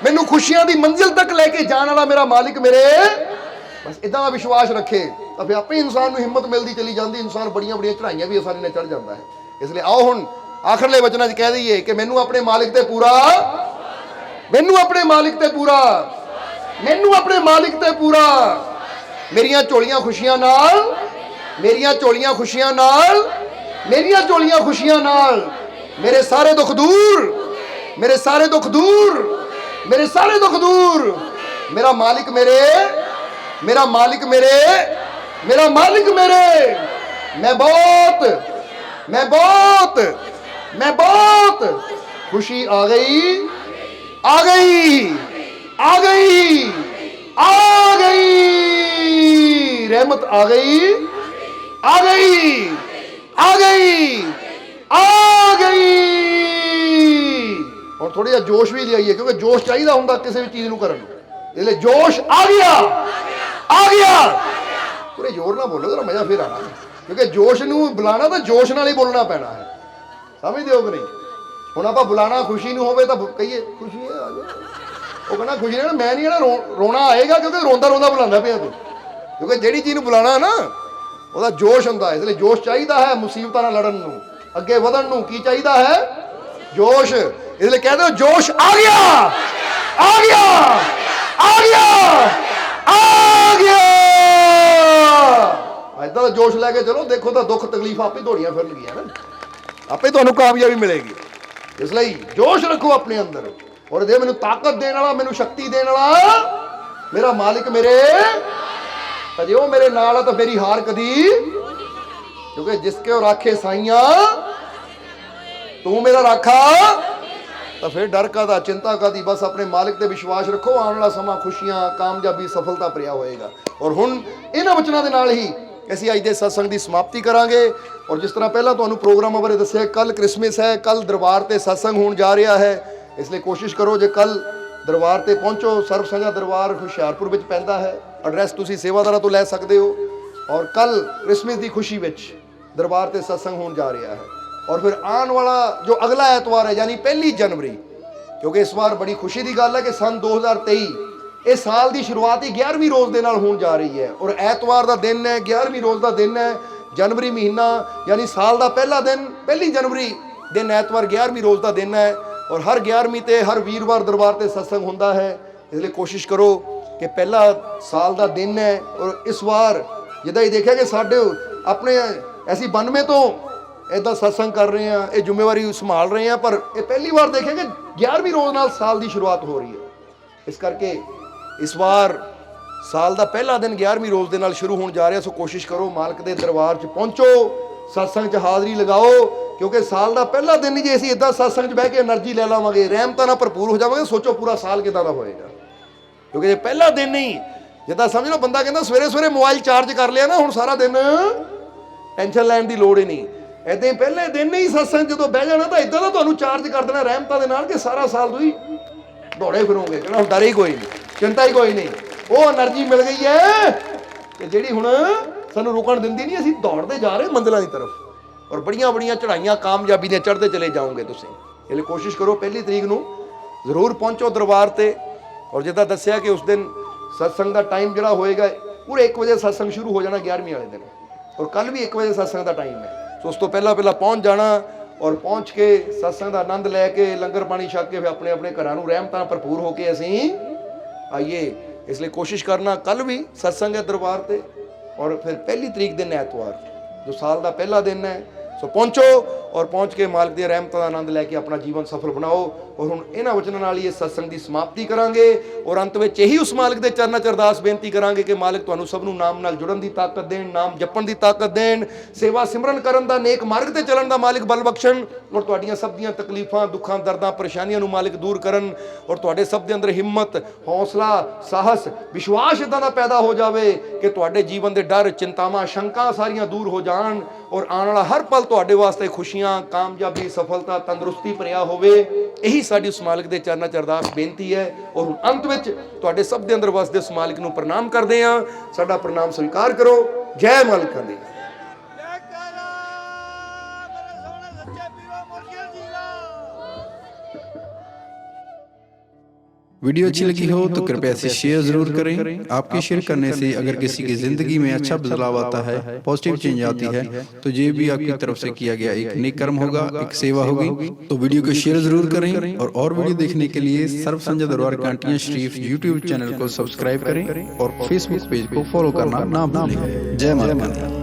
ਮੈਨੂੰ ਖੁਸ਼ੀਆਂ ਦੀ ਮੰਜ਼ਿਲ ਤੱਕ ਲੈ ਕੇ ਜਾਣ ਵਾਲਾ ਮੇਰਾ ਮਾਲਿਕ ਬਸ ਇਦਾਂ ਦਾ ਵਿਸ਼ਵਾਸ ਰੱਖੇ ਤਾਂ ਫਿਰ ਆਪੇ ਇਨਸਾਨ ਨੂੰ ਹਿੰਮਤ ਮਿਲਦੀ ਚਲੀ ਜਾਂਦੀ। ਇਨਸਾਨ ਬੜੀਆਂ ਚੜਾਈਆਂ ਵੀ ਆਸਾਨੀ ਨਾਲ ਚੜ ਜਾਂਦਾ ਹੈ। ਇਸ ਲਈ ਆਓ ਹੁਣ ਆਖਰਲੇ ਵਚਨਾਂ 'ਚ ਕਹਿ ਦਈਏ ਕਿ ਮੈਨੂੰ ਆਪਣੇ ਮਾਲਿਕ ਤੇ ਪੂਰਾ, ਮੈਨੂੰ ਆਪਣੇ ਮਾਲਿਕ ਤੇ ਪੂਰਾ, ਮੈਨੂੰ ਆਪਣੇ ਮਾਲਿਕ ਤੇ ਪੂਰਾ, ਮੇਰੀਆਂ ਝੋਲੀਆਂ ਖੁਸ਼ੀਆਂ ਨਾਲ, ਮੇਰੀਆਂ ਝੋਲੀਆਂ ਖੁਸ਼ੀਆਂ ਨਾਲ, ਮੇਰੀਆਂ ਝੋਲੀਆਂ ਖੁਸ਼ੀਆਂ ਨਾਲ, ਮੇਰੇ ਸਾਰੇ ਦੁੱਖ ਦੂਰ, ਮੇਰੇ ਸਾਰੇ ਦੁੱਖ ਦੂਰ, ਮੇਰੇ ਸਾਰੇ ਦੁੱਖ ਦੂਰ, ਮੇਰਾ ਮਾਲਿਕ ਮੇਰਾ ਮਾਲਿਕ ਮੇਰਾ ਮਾਲਿਕ ਮੈਂ ਬਹੁਤ खुशी आ गई, आ गई, आ गई, आ गई, रहमत आ गई, आ गई, आ गई, आ गई। और थोड़ा जिहा जोश भी लियाइए क्योंकि जोश चाहिए हुंदा किसी भी चीज़ नूं करन नूं। इसलिए जोश आ गया, आ गया। पूरे जोर ना बोलो जरा मजा फिर आना, क्योंकि जोश नूं बुलाना तो जोश नाल ही बोलना पैना है। समझते हो कि नहीं? ਹੁਣ ਆਪਾਂ ਬੁਲਾਣਾ ਖੁਸ਼ੀ ਨੂੰ ਹੋਵੇ ਤਾਂ ਕਹੀਏ ਖੁਸ਼ੀ ਹੈ ਆ ਜਾ, ਉਹ ਕਹਿੰਦਾ ਖੁਸ਼ੀ ਨੇ ਮੈਂ ਨਹੀਂ ਨਾ ਰੋਣਾ ਆਏਗਾ ਕਿਉਂਕਿ ਰੋਂਦਾ ਰੋਂਦਾ ਬੁਲਾਉਂਦਾ ਪਿਆ ਤੂੰ, ਕਿਉਂਕਿ ਜਿਹੜੀ ਚੀਜ਼ ਨੂੰ ਬੁਲਾਣਾ ਨਾ ਉਹਦਾ ਜੋਸ਼ ਹੁੰਦਾ। ਇਸ ਲਈ ਜੋਸ਼ ਚਾਹੀਦਾ ਹੈ ਮੁਸੀਬਤਾਂ ਨਾਲ ਲੜਨ ਨੂੰ, ਅੱਗੇ ਵਧਣ ਨੂੰ। ਕੀ ਚਾਹੀਦਾ ਹੈ? ਜੋਸ਼। ਇਸ ਲਈ ਕਹਿੰਦੇ ਜੋਸ਼ ਆ ਗਿਆ, ਆ ਗਿਆ, ਆ ਗਿਆ, ਆ ਗਿਆ। ਏਦਾਂ ਦਾ ਜੋਸ਼ ਲੈ ਕੇ ਚਲੋ, ਦੇਖੋ ਤਾਂ ਦੁੱਖ ਤਕਲੀਫ ਆਪੇ ਦੌੜੀਆਂ ਫਿਰਨਗੀਆਂ ਨਾ, ਆਪੇ ਤੁਹਾਨੂੰ ਕਾਮਯਾਬੀ ਮਿਲੇਗੀ। ਇਸ ਲਈ ਜੋਸ਼ ਰੱਖੋ ਆਪਣੇ ਅੰਦਰ, ਔਰ ਦੇ ਮੈਨੂੰ ਤਾਕਤ ਦੇਣ ਵਾਲਾ, ਮੈਨੂੰ ਸ਼ਕਤੀ ਦੇਣ ਵਾਲਾ ਮੇਰਾ ਮਾਲਿਕ ਤਾਂ ਜੇ ਉਹ ਮੇਰੇ ਨਾਲ ਆ ਤਾਂ ਮੇਰੀ ਹਾਰ ਕਦੀ, ਕਿਉਂਕਿ ਜਿਸਕੇ ਉਹ ਰਾਖੇ ਸਾਈਆਂ ਤੂੰ ਮੇਰਾ ਰਾਖਾ, ਤਾਂ ਫਿਰ ਡਰ ਕਾਹਦਾ, ਚਿੰਤਾ ਕਾਹਦੀ। ਬਸ ਆਪਣੇ ਮਾਲਿਕ ਤੇ ਵਿਸ਼ਵਾਸ ਰੱਖੋ, ਆਉਣ ਵਾਲਾ ਸਮਾਂ ਖੁਸ਼ੀਆਂ, ਕਾਮਯਾਬੀ, ਸਫਲਤਾ ਭਰਿਆ ਹੋਏਗਾ। ਔਰ ਹੁਣ ਇਹਨਾਂ ਵਚਨਾਂ ਦੇ ਨਾਲ ਹੀ ਅਸੀਂ ਅੱਜ ਦੇ ਸਤਸੰਗ ਦੀ ਸਮਾਪਤੀ ਕਰਾਂਗੇ। ਔਰ ਜਿਸ ਤਰ੍ਹਾਂ ਪਹਿਲਾਂ ਤੁਹਾਨੂੰ ਪ੍ਰੋਗਰਾਮਾਂ ਬਾਰੇ ਦੱਸਿਆ, ਕੱਲ ਕ੍ਰਿਸਮਸ ਹੈ, ਕੱਲ ਦਰਬਾਰ ਤੇ ਸਤਸੰਗ ਹੋਣ ਜਾ ਰਿਹਾ ਹੈ। ਇਸ ਲਈ ਕੋਸ਼ਿਸ਼ ਕਰੋ ਜੇ ਕੱਲ ਦਰਬਾਰ ਤੇ ਪਹੁੰਚੋ। ਸਰਬ ਸਾਂਝਾ ਦਰਬਾਰ ਹੁਸ਼ਿਆਰਪੁਰ ਵਿੱਚ ਪੈਂਦਾ ਹੈ। ਐਡਰੈਸ ਤੁਸੀਂ ਸੇਵਾਦਾਰਾਂ ਤੋਂ ਲੈ ਸਕਦੇ ਹੋ। ਔਰ ਕੱਲ ਕ੍ਰਿਸਮਸ ਦੀ ਖੁਸ਼ੀ ਵਿੱਚ ਦਰਬਾਰ ਤੇ ਸਤਸੰਗ ਹੋਣ ਜਾ ਰਿਹਾ ਹੈ। ਔਰ ਫਿਰ ਆਉਣ ਵਾਲਾ ਜੋ ਅਗਲਾ ਐਤਵਾਰ ਹੈ, ਯਾਨੀ 1 ਜਨਵਰੀ, क्योंकि इस बार बड़ी खुशी की गल है कि सन 2023 इस साल की शुरुआत ही 11वीं रोज़ के नाल होण जा रही है और ऐतवार का दिन है, 11वीं रोज़ का दिन है, जनवरी महीना यानी साल का पहला दिन, पहली जनवरी दिन ऐतवार 11वीं रोज़ का दिन है और हर 11वीं ते हर वीरवार दरबार ते सत्संग होंदा है। इसलिए कोशिश करो कि पहला साल का दिन है और इस बार जिदा ही देखा कि साढ़े अपने ऐसी 92 तो इदा सत्संग कर रहे हैं, ये जिम्मेवारी संभाल रहे हैं, पर ये पहली बार देखे कि 11वीं रोज़ नाल साल की शुरुआत हो रही है। इस करके इस बार साल का पहला दिन 11वीं रोज़ के नाल शुरू होने जा रहा है। सो कोशिश करो मालक के दरबार च पहुँचो, सत्संग च हाज़री लगाओ, क्योंकि साल का पहला दिन ही जे असीं इदां सत्संग च बह के एनर्जी ले लवांगे, रहमतां नाल भरपूर हो जावांगे, सोचो पूरा साल किदां दा होएगा। क्योंकि जे पहला दिन ही जिद्दां समझ लो बंदा कहंदा सवेरे सवेरे मोबाइल चार्ज कर लिया ना, हुण सारा दिन टेंशन लैण दी लोड़ ही नहीं। इदां ही पहले दिन ही सत्संग जदों बह जाना तां इदां दा तुहानूं चार्ज कर देना रहमतां दे नाल कि सारा साल तुसीं दौड़े फिरोगे, कहना हुण डर ही कोई नहीं, चिंता ही कोई नहीं, वो एनर्जी मिल गई है कि जिहड़ी हुण सानूं रुकण दिंदी नहीं, असीं दौड़दे जा रहे मंजिलां दी तरफ और बड़ियां बड़ियां चढ़ाइयां कामयाबी दे चढ़ते चले जाओगे तुसीं। इसलिए कोशिश करो पहली तरीक नूं जरूर पहुंचो दरबार ते और जिद्दां दस्सिया कि उस दिन सत्संग का टाइम जिहड़ा होएगा पूरे 1 बजे सत्संग शुरू हो जाना 11वीं वाले दिन और कल भी 1 बजे सत्संग का टाइम है। सो उस तो पहला पहुंच जाना और पहुंच के सत्संग का आनंद लैके लंगर पानी छक के फिर अपने अपने घरां नूं रहमतां भरपूर होके असीं आइए। इसलिए कोशिश करना कल भी सत्संग है दरबार ते और फिर पहली तरीक दिन ऐतवार जो साल का पहला दिन है। सो पहुँचो और पहुँच के मालिक दी रहमतां दा आनंद लैके अपना जीवन सफल बनाओ। और हुण इन्हां वचनां नाल ही सत्संग की समाप्ति करांगे और अंत में यही उस मालिक के चरनां च अरदास बेनती करांगे कि मालिक तुहानूं सब नूं नाम नाल जुड़न की ताकत देण, नाम जपण की ताकत देण, सेवा सिमरन करन दा नेक मार्ग ते चलण दा मालिक बल बख्शण और तुहाडीआं सब दीआं तकलीफां दुखां दर्दां परेशानियां नूं मालिक दूर करन और तुहाडे सब दे अंदर हिम्मत हौसला साहस विश्वास इदां दा पैदा हो जावे कि तुहाडे जीवन दे डर चिंतावां शंका सारियां दूर हो जाण और आने वाला हर पल तुहाडे वास्ते खुशियां कामयाबी सफलता तंदुरुस्ती भरिया होवे। यही साडी उस मालिक दे चरनां च अरदास बेनती है और हुण अंत विच तुहाडे सब दे अंदर वसदे उस मालिक नूं प्रणाम करदे हां। साडा प्रणाम स्वीकार करो। जय मालिकां दी। वीडियो अच्छी लगी हो तो कृपया इसे शेयर जरूर करें। आपके शेयर करने से अगर किसी की जिंदगी में अच्छा बदलाव आता है, पॉजिटिव चेंज आती है, तो ये भी आपकी तरफ से किया गया एक नेक कर्म होगा, एक सेवा होगी। तो वीडियो को शेयर जरूर करें और वीडियो देखने के लिए सर्व संजय दरबार कांटियां शरीफ यूट्यूब चैनल को सब्सक्राइब करें और फेसबुक पेज को फॉलो करना ना भूलें। जय माता दी।